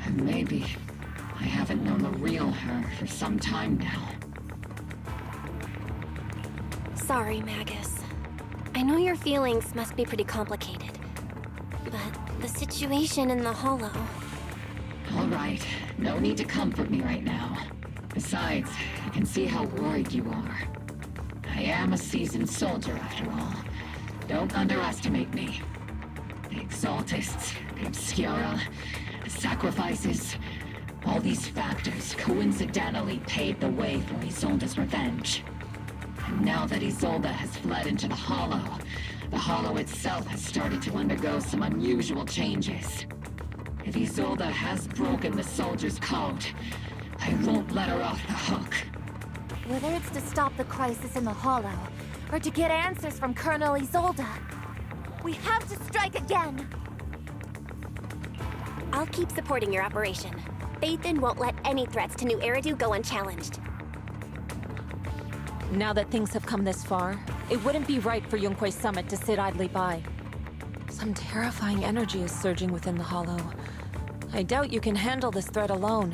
And maybe I haven't known the real her for some time now. Sorry, Magus. I know your feelings must be pretty complicated. But the situation in the Hollow... All right, no need to comfort me right now. Besides, I can see how worried you are. I am a seasoned soldier, after all. Don't underestimate me. The Exaltists, the Obscura, the sacrifices... all these factors coincidentally paved the way for Isolde's revenge. And now that Isolde has fled into the Hollow itself has started to undergo some unusual changes. If Isolde has broken the soldier's code, I won't let her off the hook. Whether it's to stop the crisis in the Hollow, or to get answers from Colonel Isolde, we have to strike again! I'll keep supporting your operation. Phaethon won't let any threats to New Eridu go unchallenged. Now that things have come this far, it wouldn't be right for Yunque's summit to sit idly by. Some terrifying energy is surging within the Hollow. I doubt you can handle this threat alone.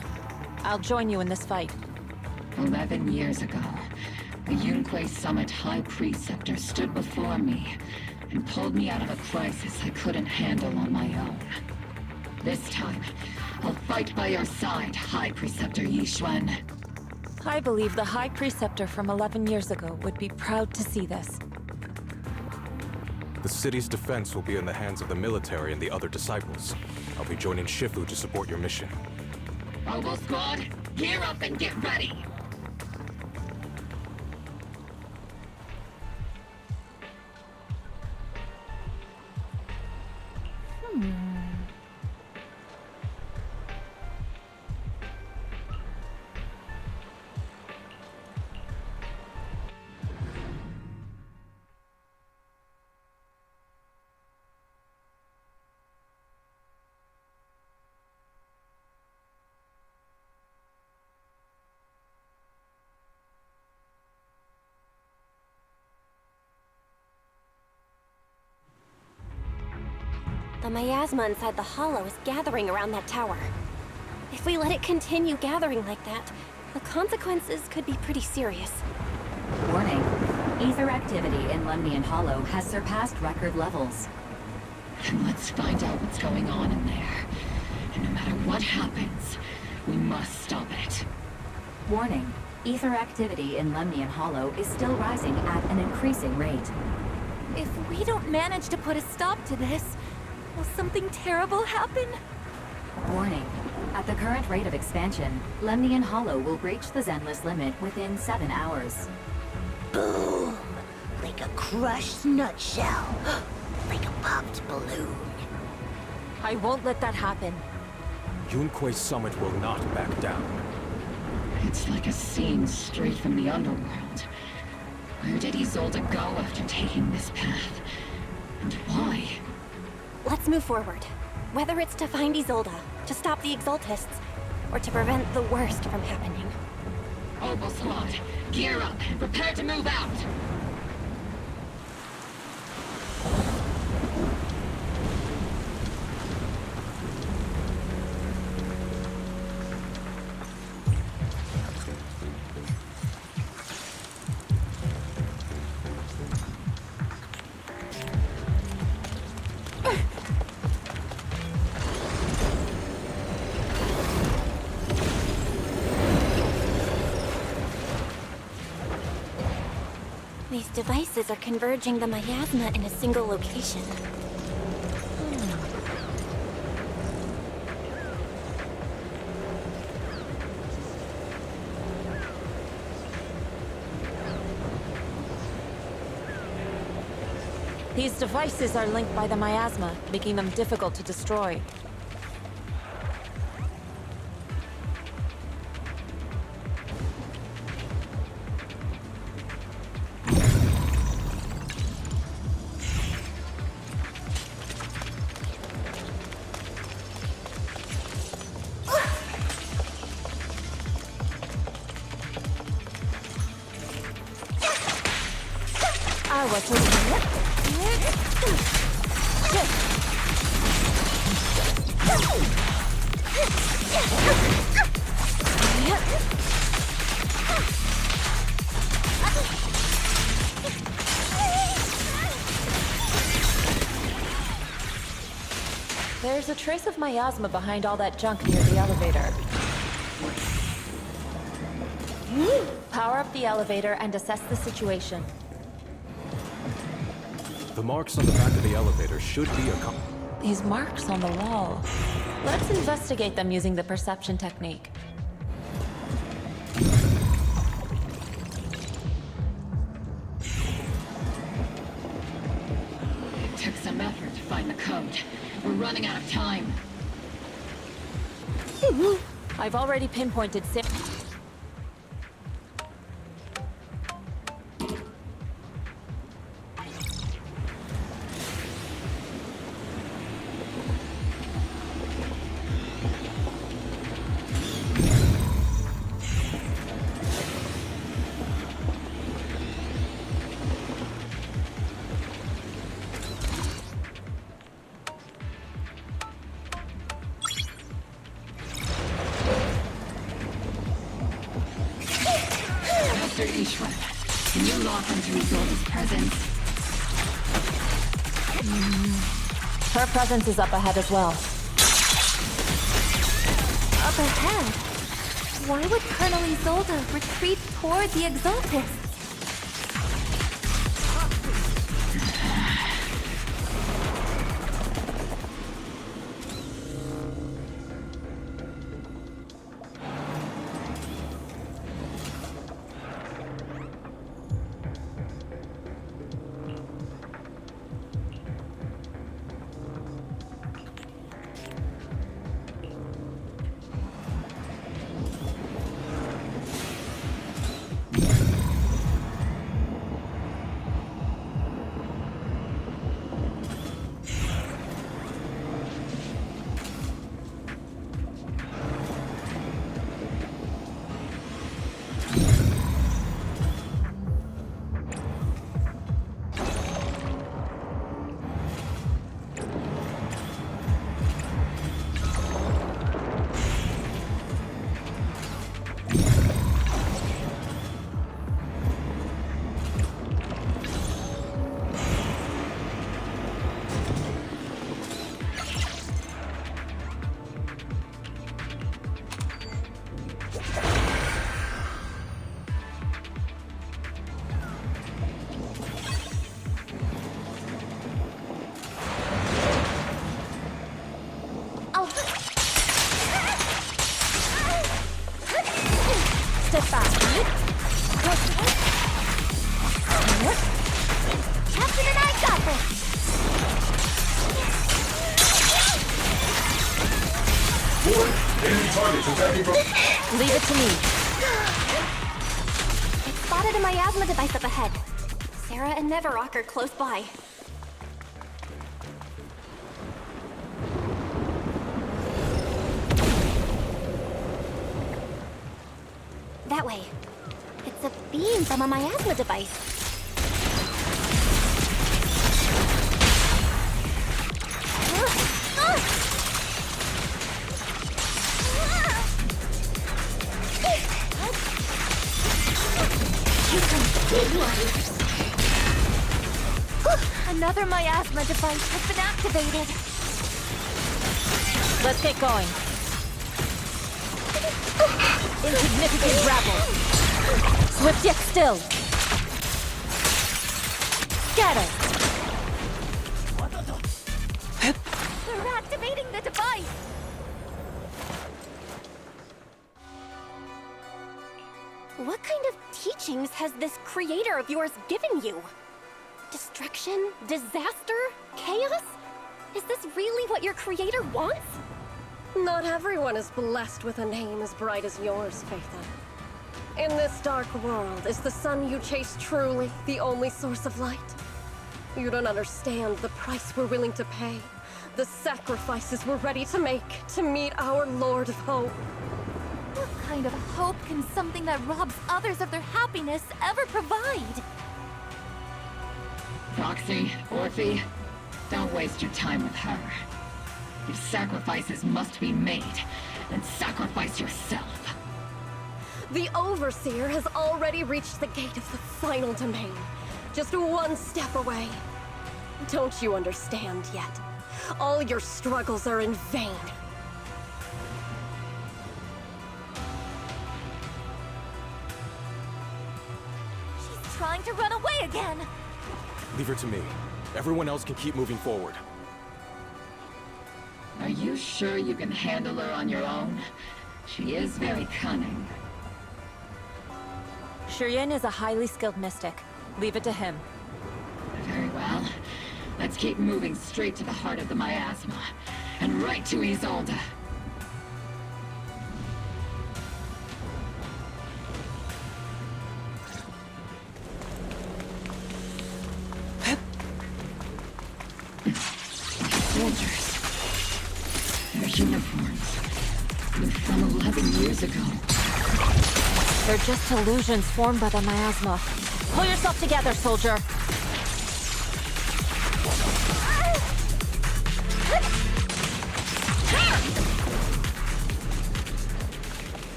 I'll join you in this fight. 11 years ago, the Yunque Summit High Preceptor stood before me and pulled me out of a crisis I couldn't handle on my own. This time, I'll fight by your side, High Preceptor Yixuan. I believe the High Preceptor from 11 years ago would be proud to see this. The city's defense will be in the hands of the military and the other disciples. I'll be joining Shifu to support your mission. Oboe Squad, gear up and get ready! The miasma inside the Hollow is gathering around that tower. If we let it continue gathering like that, the consequences could be pretty serious. Warning. Ether activity in Lemnian Hollow has surpassed record levels. Then let's find out what's going on in there. And no matter what happens, we must stop it. Warning. Ether activity in Lemnian Hollow is still rising at an increasing rate. If we don't manage to put a stop to this, will something terrible happen? Warning. At the current rate of expansion, Lemnian Hollow will breach the Zenless limit within 7 hours. Boom! Like a crushed nutshell. Like a popped balloon. I won't let that happen. Yunque's summit will not back down. It's like a scene straight from the underworld. Where did Isolde go after taking this path? And why? Let's move forward. Whether it's to find Isolde, to stop the Exaltists, or to prevent the worst from happening. Oboe Squad, gear up and prepare to move out! These devices are converging the miasma in a single location. These devices are linked by the miasma, making them difficult to destroy. There's a trace of miasma behind all that junk near the elevator. Power up the elevator and assess the situation. The marks on the back of the elevator should be These marks on the wall. Let's investigate them using the perception technique. It took some effort to find the code. We're running out of time. I've already pinpointed Can you lock onto Isolde's presence? Her presence is up ahead as well. Up ahead? Why would Colonel Isolde retreat toward the Exaltists? Leave it to me. I spotted a miasma device up ahead. Sarah and Neverrock are close by. That way. It's a beam from a miasma device. Another miasma device has been activated. Let's get going. Insignificant rabble. Swift yet still. Scatter. They're activating the device. What kind of teachings has this creator of yours given you? Destruction? Disaster? Chaos? Is this really what your creator wants? Not everyone is blessed with a name as bright as yours, Phaethon. In this dark world, is the sun you chase truly the only source of light? You don't understand the price we're willing to pay, the sacrifices we're ready to make to meet our Lord of Hope. What kind of hope can something that robs others of their happiness ever provide? Proxy, Orphe, don't waste your time with her. If sacrifices must be made, then sacrifice yourself. The Overseer has already reached the gate of the final domain, just one step away. Don't you understand yet? All your struggles are in vain. She's trying to run away again! Leave her to me. Everyone else can keep moving forward. Are you sure you can handle her on your own? She is very cunning. Shiryen is a highly skilled mystic. Leave it to him. Very well. Let's keep moving straight to the heart of the miasma, and right to Isolde. Soldiers. Their uniforms. They're from 11 years ago. They're just illusions formed by the miasma. Pull yourself together, soldier.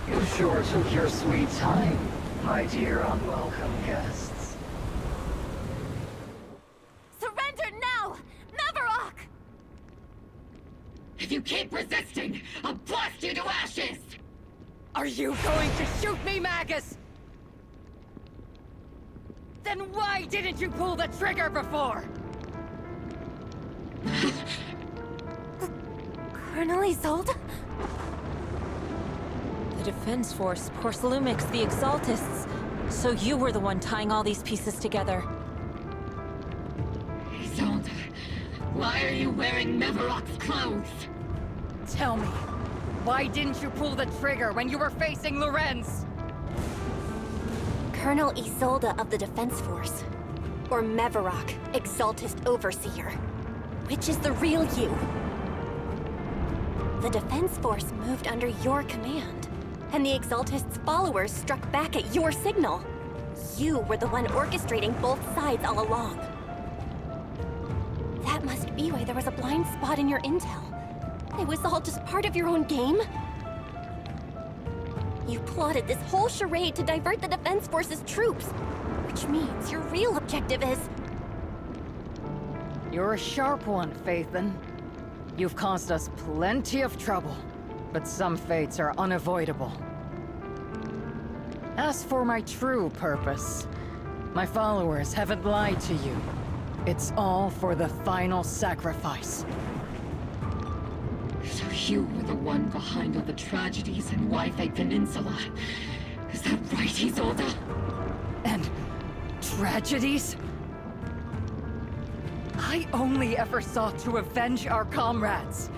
You sure took your sweet time, my dear unwelcome guests. Surrender now! Neverok! If you keep resisting, I'll blast you to ashes! Are you going to shoot me, Magus? Then why didn't you pull the trigger before? Colonel Isolde? The Defense Force, Porcelumix, the Exaltists. So you were the one tying all these pieces together. Isolde, why are you wearing Neverok's clothes? Tell me, why didn't you pull the trigger when you were facing Lorenz? Colonel Isolde of the Defense Force. Or Mevarok, Exaltist Overseer. Which is the real you? The Defense Force moved under your command, and the Exaltist's followers struck back at your signal. You were the one orchestrating both sides all along. That must be why there was a blind spot in your intel. It was all just part of your own game? You plotted this whole charade to divert the Defense Force's troops, which means your real objective is... You're a sharp one, Phaethon. You've caused us plenty of trouble, but some fates are unavoidable. As for my true purpose, my followers haven't lied to you. It's all for the final sacrifice. So you were the one behind all the tragedies in Wi-Fi Peninsula. Is that right, Isolde? And tragedies? I only ever sought to avenge our comrades.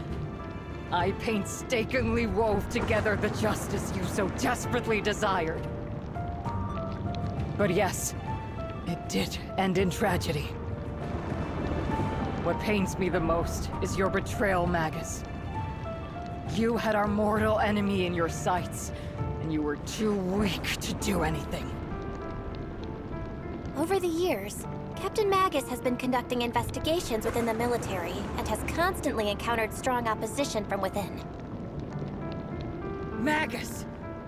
I painstakingly wove together the justice you so desperately desired. But yes, it did end in tragedy. What pains me the most is your betrayal, Magus. You had our mortal enemy in your sights, and you were too weak to do anything. Over the years, Captain Magus has been conducting investigations within the military and has constantly encountered strong opposition from within. Magus!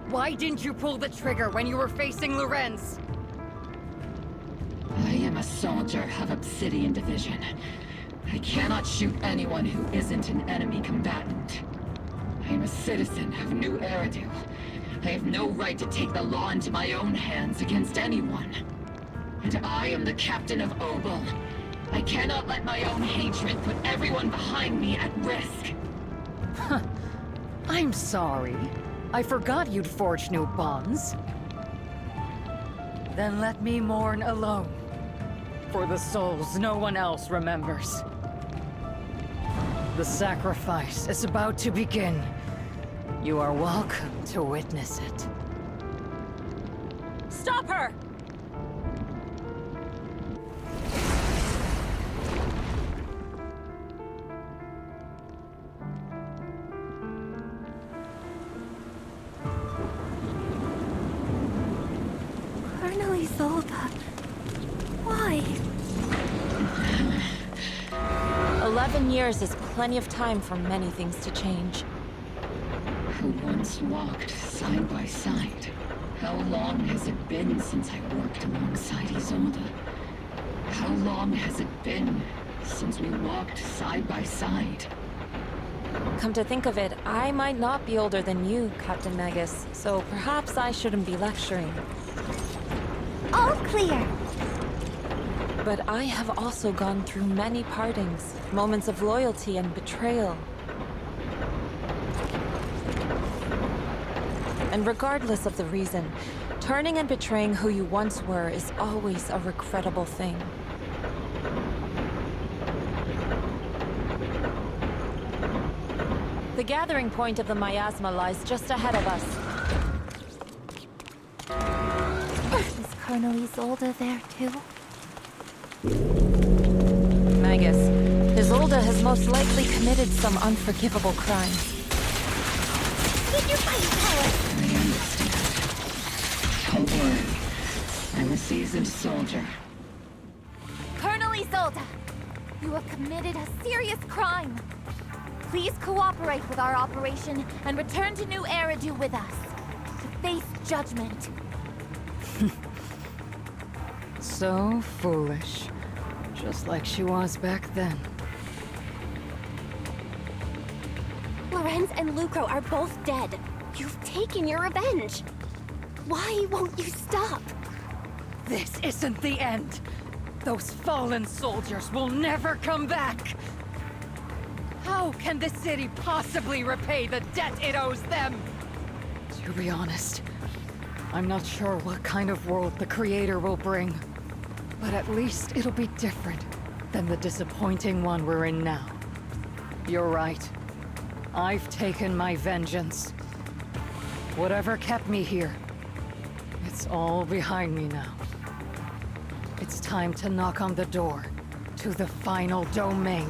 Why didn't you pull the trigger when you were facing Lorenz? I am a soldier of Obsidian Division. I cannot shoot anyone who isn't an enemy combatant. I am a citizen of New Eridu. I have no right to take the law into my own hands against anyone. And I am the captain of Obel. I cannot let my own hatred put everyone behind me at risk. Huh. I'm sorry. I forgot you'd forged new bonds. Then let me mourn alone. For the souls no one else remembers. The sacrifice is about to begin. You are welcome to witness it. Stop her! Colonel Isolde. Why? 11 years is plenty of time for many things to change. Who once walked side by side. How long has it been since I worked alongside Isolde? How long has it been since we walked side by side? Come to think of it, I might not be older than you, Captain Magus, so perhaps I shouldn't be lecturing. All clear! But I have also gone through many partings, moments of loyalty and betrayal. And regardless of the reason, turning and betraying who you once were is always a regrettable thing. The gathering point of the miasma lies just ahead of us. Is Colonel Isolde there too? Magus, Isolde has most likely committed some unforgivable crimes. Get your fighting power! Don't worry. I'm a seasoned soldier. Colonel Isolde, you have committed a serious crime. Please cooperate with our operation and return to New Eridu with us to face judgment. So foolish. Just like she was back then. Lorenz and Lucro are both dead. You've taken your revenge. Why won't you stop? This isn't the end. Those fallen soldiers will never come back. How can the city possibly repay the debt it owes them? To be honest, I'm not sure what kind of world the Creator will bring. But at least it'll be different than the disappointing one we're in now. You're right. I've taken my vengeance. Whatever kept me here, it's all behind me now. It's time to knock on the door to the final domain.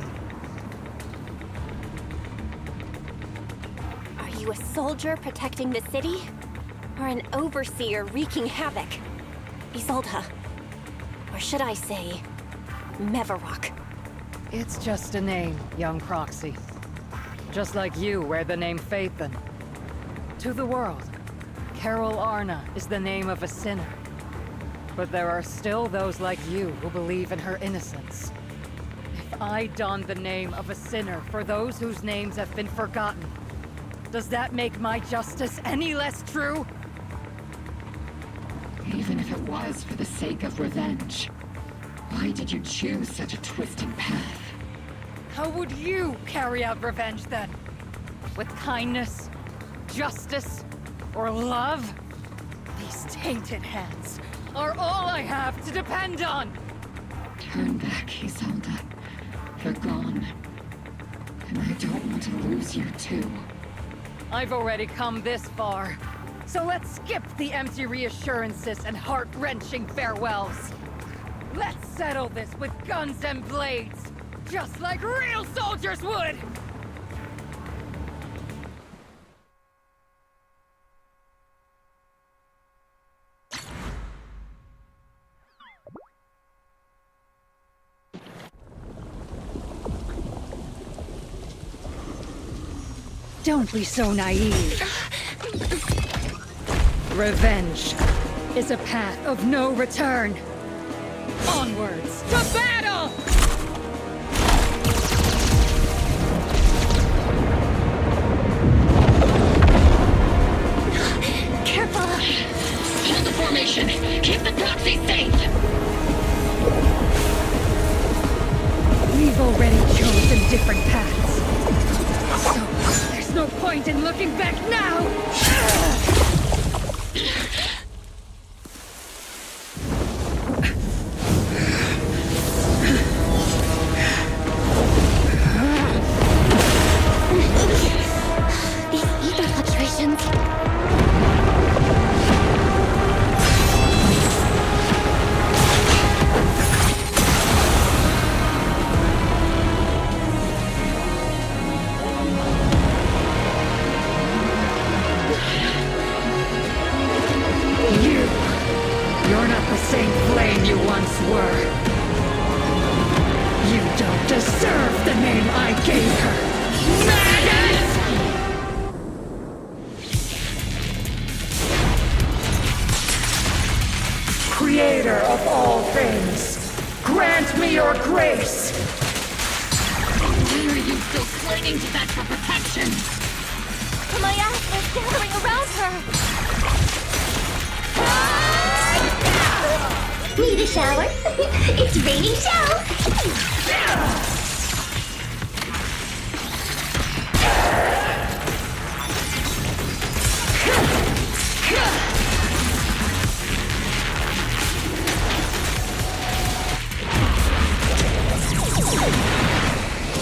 Are you a soldier protecting the city? Or an overseer wreaking havoc? Isolde. Or should I say, Mevarok? It's just a name, young proxy. Just like you wear the name Phaethon. To the world, Carol Arna is the name of a sinner. But there are still those like you who believe in her innocence. If I don the name of a sinner for those whose names have been forgotten, does that make my justice any less true? Even if it was for the sake of revenge, why did you choose such a twisted path? How would you carry out revenge then? With kindness, justice, or love? These tainted hands are all I have to depend on! Turn back, Isolde. They're gone. And I don't want to lose you too. I've already come this far. So let's skip the empty reassurances and heart-wrenching farewells. Let's settle this with guns and blades, just like real soldiers would! Don't be so naive. Revenge is a path of no return. Onwards to battle! Careful! Hold the formation! Keep the proxy safe! We've already chosen different paths. So, there's no point in looking back now! You're not the same flame you once were. You don't deserve the name I gave her. Maggot! Creator of all things, grant me your grace! Why are you still clinging to that for protection? My ass is gathering around her! Need a shower? It's raining show!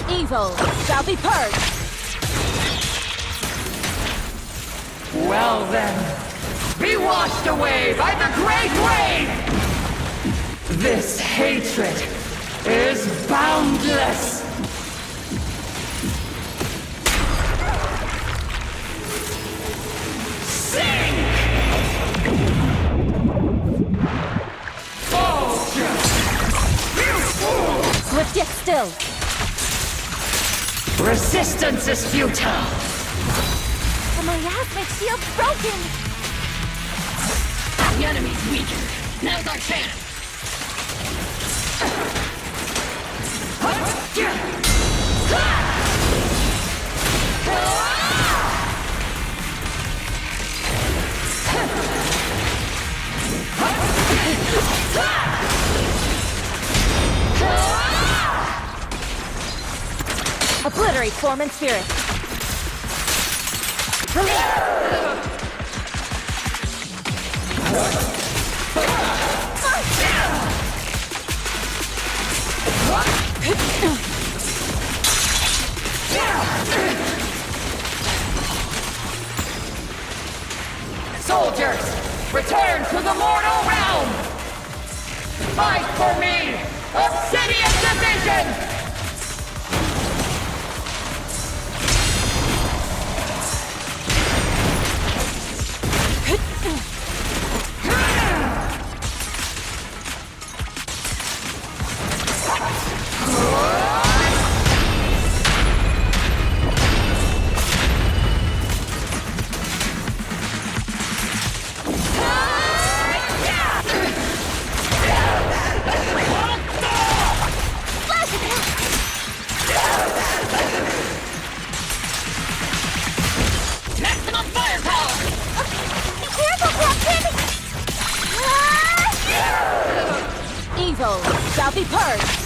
Evil shall be purged! Well then, be washed away by the great rain! This hatred is boundless! Sink! Swift yet still. Resistance is futile! My asthma shield's broken! The enemy's weaker. Now's our chance! Obliterate form and spirit. Soldiers, return to the mortal realm! Fight for me, Obsidian Division! Evil shall be purged!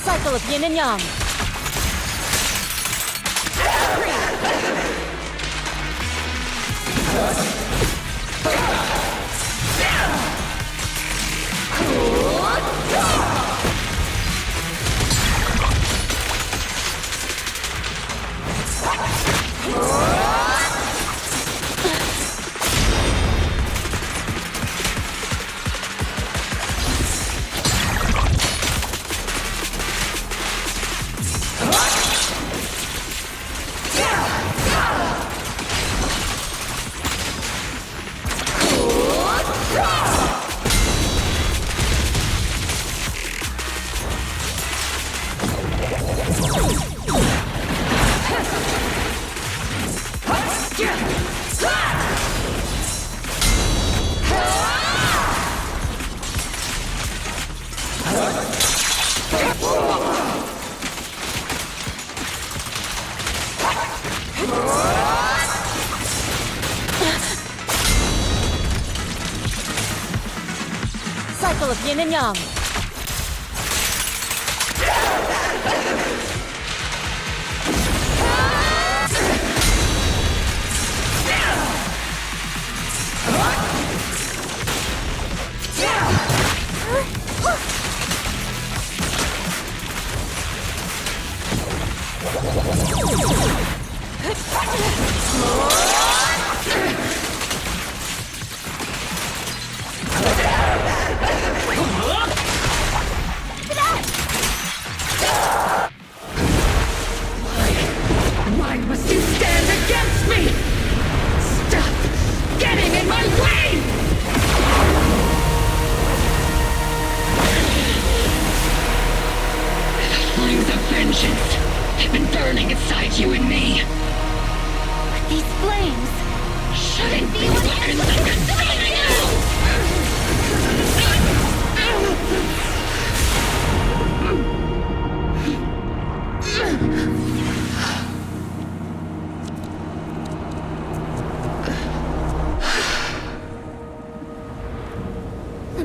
Cycle of yin and yang. Cycle of yin and yang.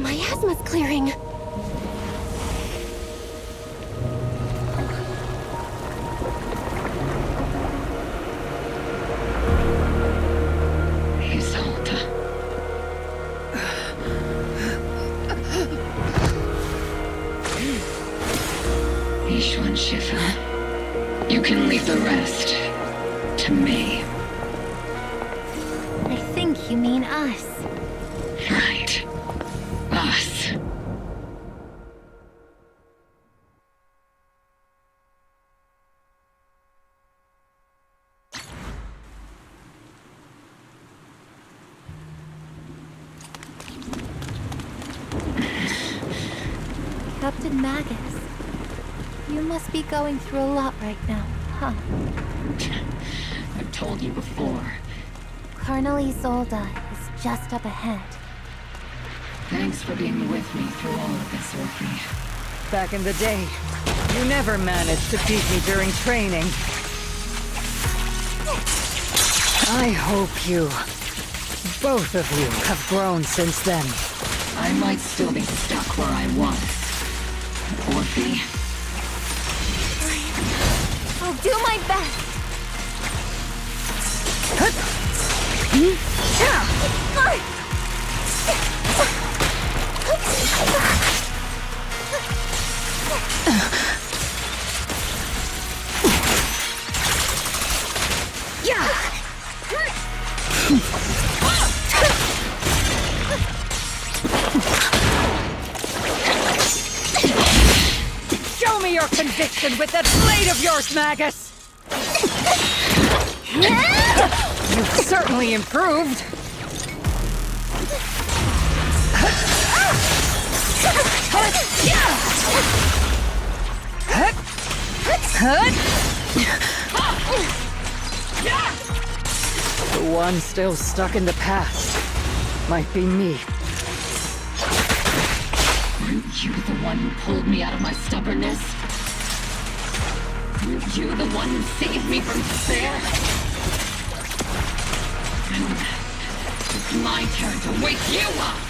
My asthma's clearing. Isolde. Ishwan Shifa. You can leave the rest to me. I think you mean us. Right. Us. Captain Magus, you must be going through a lot right now, huh? I've told you before. Colonel Isolde is just up ahead. Thanks for being with me through all of this, Orphe. Back in the day, you never managed to beat me during training. I hope you, both of you, have grown since then. I might still be stuck where I was. Orphe. I'll do my best. Show me your conviction with that blade of yours, Magus! You've certainly improved. The one still stuck in the past might be me. Weren't you the one who pulled me out of my stubbornness? Weren't you the one who saved me from despair? It's my turn to wake you up!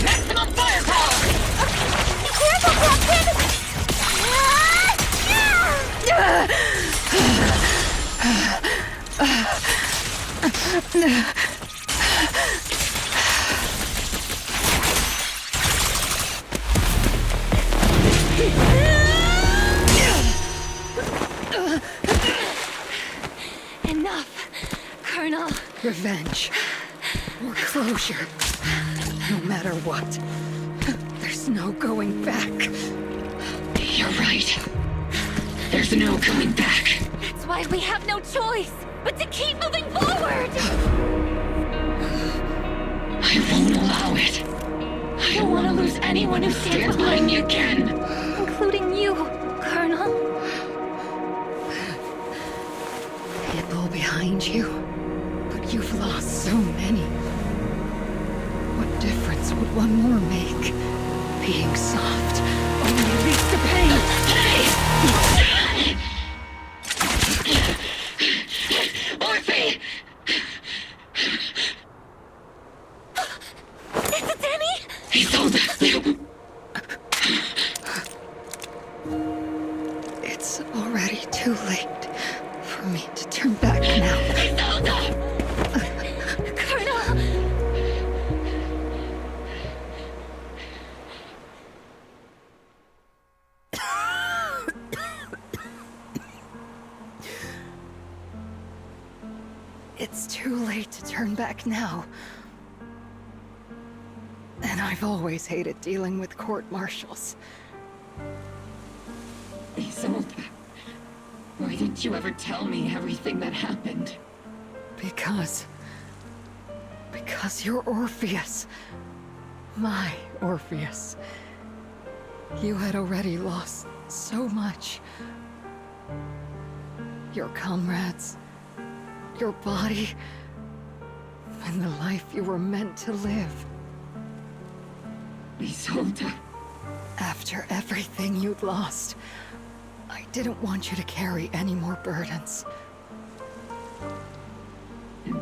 Maximum firepower! Careful, Captain! Enough, Colonel. Revenge. Or closure. No matter what. There's no going back. You're right. There's no coming back. That's why we have no choice but to keep moving forward! I won't allow it. I don't want to lose anyone who stands behind me again. Including you, Colonel. People behind you. But you've lost so many. What difference would one more make? Being soft only leads to pain. Orphe! Is it Danny? Isolde! It's already too late for me to turn back now. Isolde! Colonel! It's too late to turn back now. And I've always hated dealing with court-martials. Isolde, why didn't you ever tell me everything that happened? Because you're Orpheus. My Orpheus. You had already lost so much. Your comrades, your body, and the life you were meant to live. Isolde. After everything you'd lost, I didn't want you to carry any more burdens.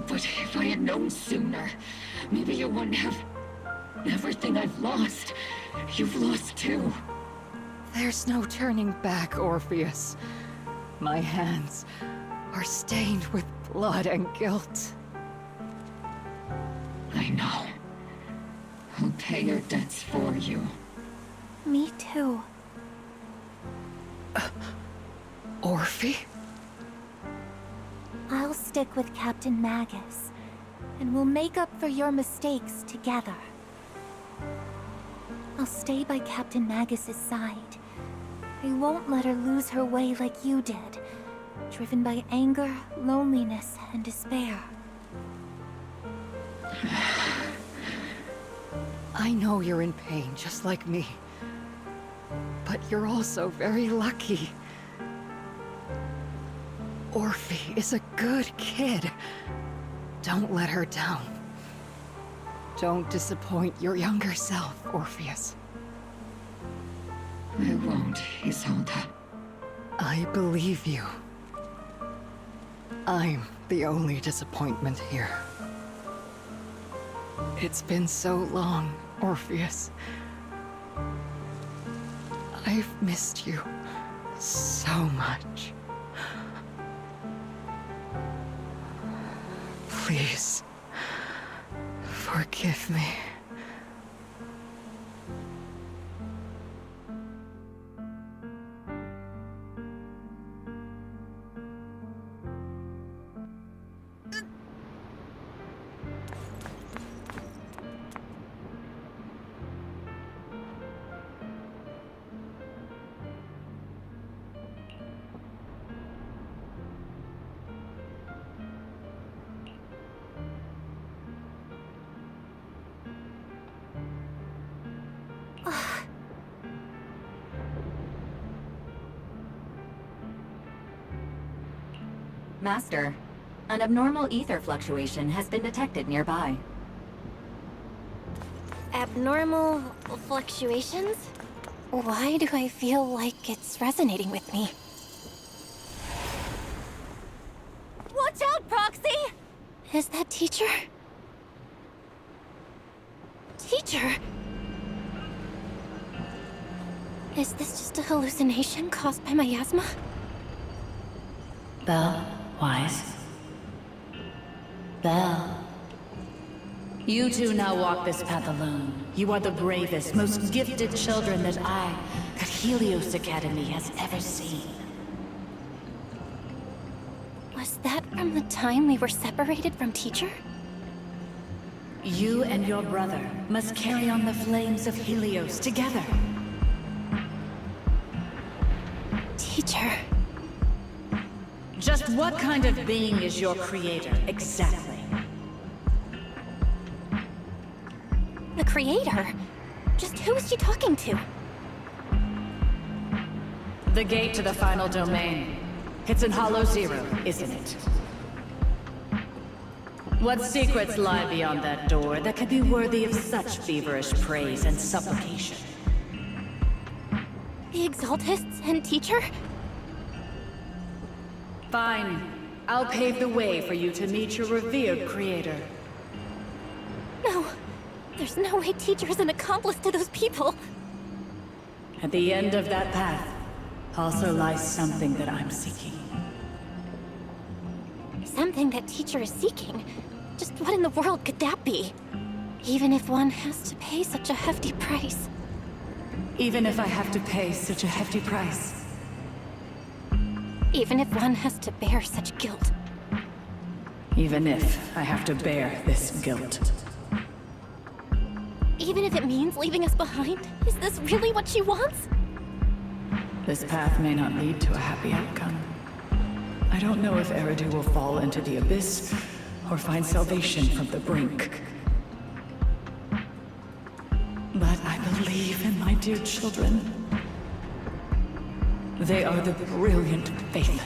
But if I had known sooner, maybe you wouldn't have... Everything I've lost, you've lost too. There's no turning back, Orpheus. My hands are stained with blood and guilt. I know. I'll pay your debts for you. Me too. Orphe? I'll stick with Captain Magus, and we'll make up for your mistakes together. I'll stay by Captain Magus's side. I won't let her lose her way like you did, driven by anger, loneliness, and despair. I know you're in pain, just like me. But you're also very lucky. Orphe is a good kid. Don't let her down. Don't disappoint your younger self, Orpheus. I won't, Isolde. I believe you. I'm the only disappointment here. It's been so long, Orpheus. I've missed you so much. Please, forgive me. Master, an abnormal ether fluctuation has been detected nearby. Abnormal fluctuations? Why do I feel like it's resonating with me? Watch out, Proxy! Is that teacher? Teacher? Is this just a hallucination caused by miasma? Belle, Wise. Belle. You two now walk this path alone. You are the bravest, most gifted children that that Helios Academy has ever seen. Was that from the time we were separated from teacher? You and your brother must carry on the flames of Helios together. Teacher. Just what kind of being is your creator, exactly? The creator? Just who is she talking to? The gate to the final domain. It's in Hollow Zero, isn't it? What secrets lie beyond that door that could be worthy of such feverish praise and supplication? The Exaltists and teacher? Fine. I'll pave the way for you to meet your revered creator. No. There's no way teacher is an accomplice to those people. At the end of that path, also lies something that I'm seeking. Something that teacher is seeking? Just what in the world could that be? Even if one has to pay such a hefty price. Even if I have to pay such a hefty price. Even if one has to bear such guilt. Even if I have to bear this guilt. Even if it means leaving us behind? Is this really what she wants? This path may not lead to a happy outcome. I don't know if Eridu will fall into the abyss, or find salvation from the brink. But I believe in my dear children. They are the brilliant Phaethon.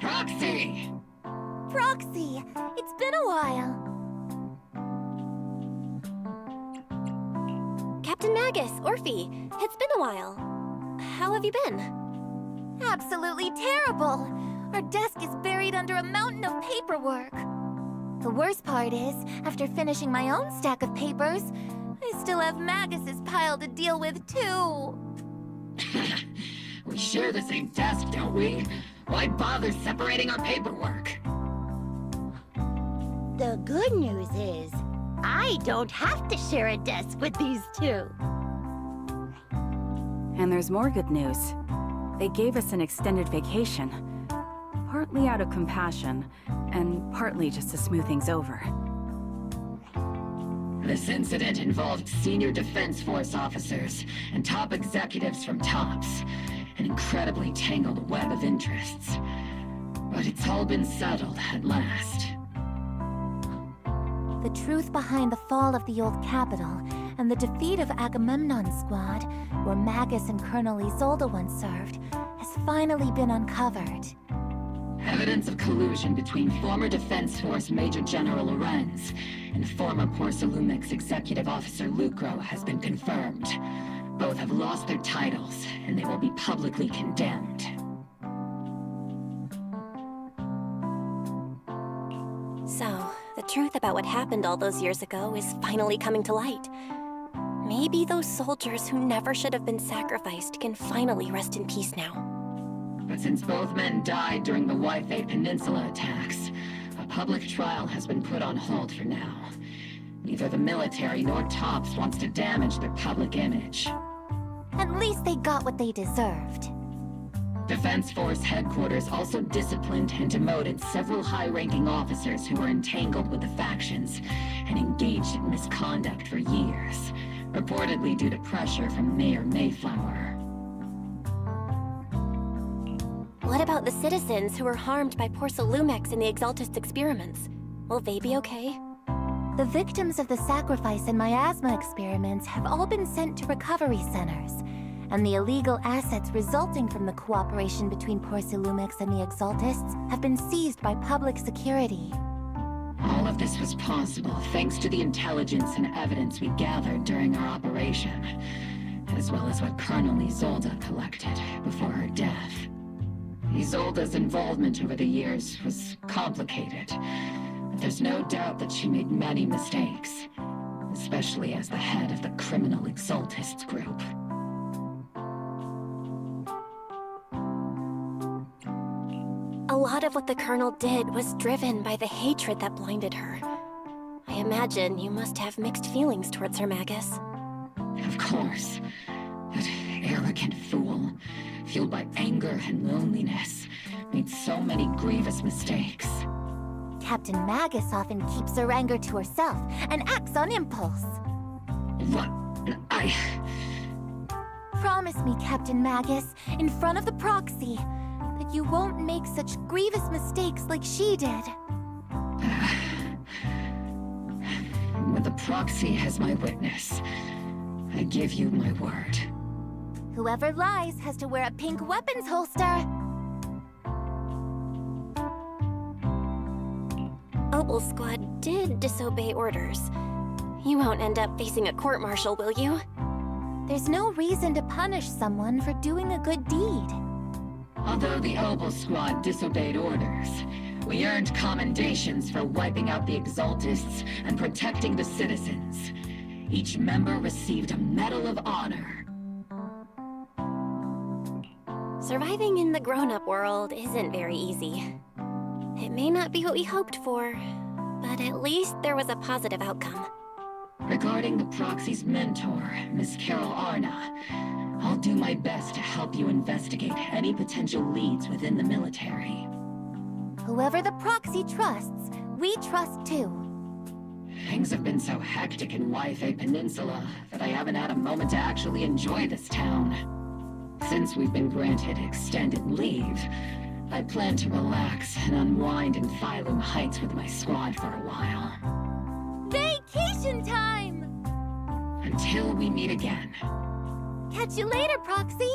Proxy! Proxy, it's been a while. Captain Magus, Orphe, it's been a while. How have you been? Absolutely terrible. Our desk is buried under a mountain of paperwork. The worst part is, after finishing my own stack of papers, I still have Magus's pile to deal with too. We share the same desk, don't we? Why bother separating our paperwork? The good news is, I don't have to share a desk with these two. And there's more good news. They gave us an extended vacation. Partly out of compassion, and partly just to smooth things over. This incident involved senior Defense Force officers and top executives from TOPS. An incredibly tangled web of interests. But it's all been settled at last. The truth behind the fall of the old capital and the defeat of Agamemnon's squad, where Magus and Colonel Isolde once served, has finally been uncovered. Evidence of collusion between former Defense Force Major General Lorenz and former Porcelumix Executive Officer Lucro has been confirmed. Both have lost their titles, and they will be publicly condemned. So, the truth about what happened all those years ago is finally coming to light. Maybe those soldiers who never should have been sacrificed can finally rest in peace now. But since both men died during the Waifei Peninsula attacks, a public trial has been put on hold for now. Neither the military nor TOPS wants to damage their public image. At least they got what they deserved. Defense Force headquarters also disciplined and demoted several high-ranking officers who were entangled with the factions and engaged in misconduct for years, reportedly due to pressure from Mayor Mayflower. What about the citizens who were harmed by Porcelumix in the Exaltist experiments? Will they be okay? The victims of the sacrifice and miasma experiments have all been sent to recovery centers, and the illegal assets resulting from the cooperation between Porcelumix and the Exaltists have been seized by public security. All of this was possible thanks to the intelligence and evidence we gathered during our operation, as well as what Colonel Isolde collected before her death. Isolde's involvement over the years was complicated. There's no doubt that she made many mistakes, especially as the head of the criminal Exaltists group. A lot of what the Colonel did was driven by the hatred that blinded her. I imagine you must have mixed feelings towards her, Magus. Of course. That arrogant fool, fueled by anger and loneliness, made so many grievous mistakes. Captain Magus often keeps her anger to herself and acts on impulse. What? Promise me, Captain Magus, in front of the proxy, that you won't make such grievous mistakes like she did. With the proxy as my witness, I give you my word. Whoever lies has to wear a pink weapons holster. Obel Squad did disobey orders. You won't end up facing a court-martial, will you? There's no reason to punish someone for doing a good deed. Although the Obel Squad disobeyed orders, we earned commendations for wiping out the Exaltists and protecting the citizens. Each member received a Medal of Honor. Surviving in the grown-up world isn't very easy. It may not be what we hoped for, but at least there was a positive outcome. Regarding the Proxy's mentor, Miss Carol Arna, I'll do my best to help you investigate any potential leads within the military. Whoever the Proxy trusts, we trust too. Things have been so hectic in Waifei Peninsula that I haven't had a moment to actually enjoy this town. Since we've been granted extended leave, I plan to relax and unwind in Phylum Heights with my squad for a while. Vacation time! Until we meet again. Catch you later, Proxy!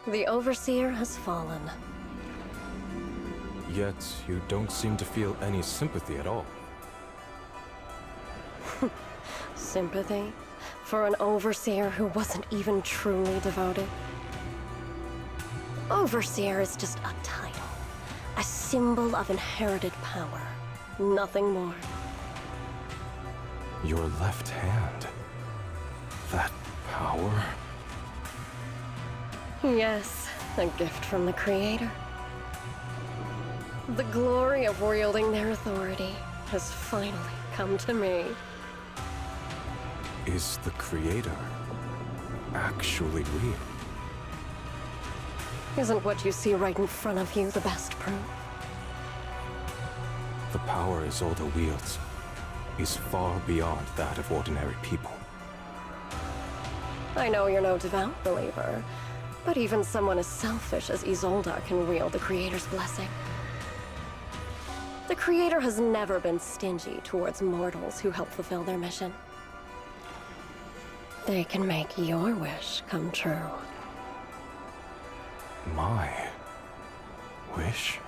The Overseer has fallen. Yet, you don't seem to feel any sympathy at all. Sympathy? For an overseer who wasn't even truly devoted? Overseer is just a title. A symbol of inherited power. Nothing more. Your left hand. That power? Yes, a gift from the Creator. The glory of wielding their authority has finally come to me. Is the Creator actually real? Isn't what you see right in front of you the best proof? The power Isolde wields is far beyond that of ordinary people. I know you're no devout believer, but even someone as selfish as Isolde can wield the Creator's blessing. The Creator has never been stingy towards mortals who help fulfill their mission. They can make your wish come true. My wish?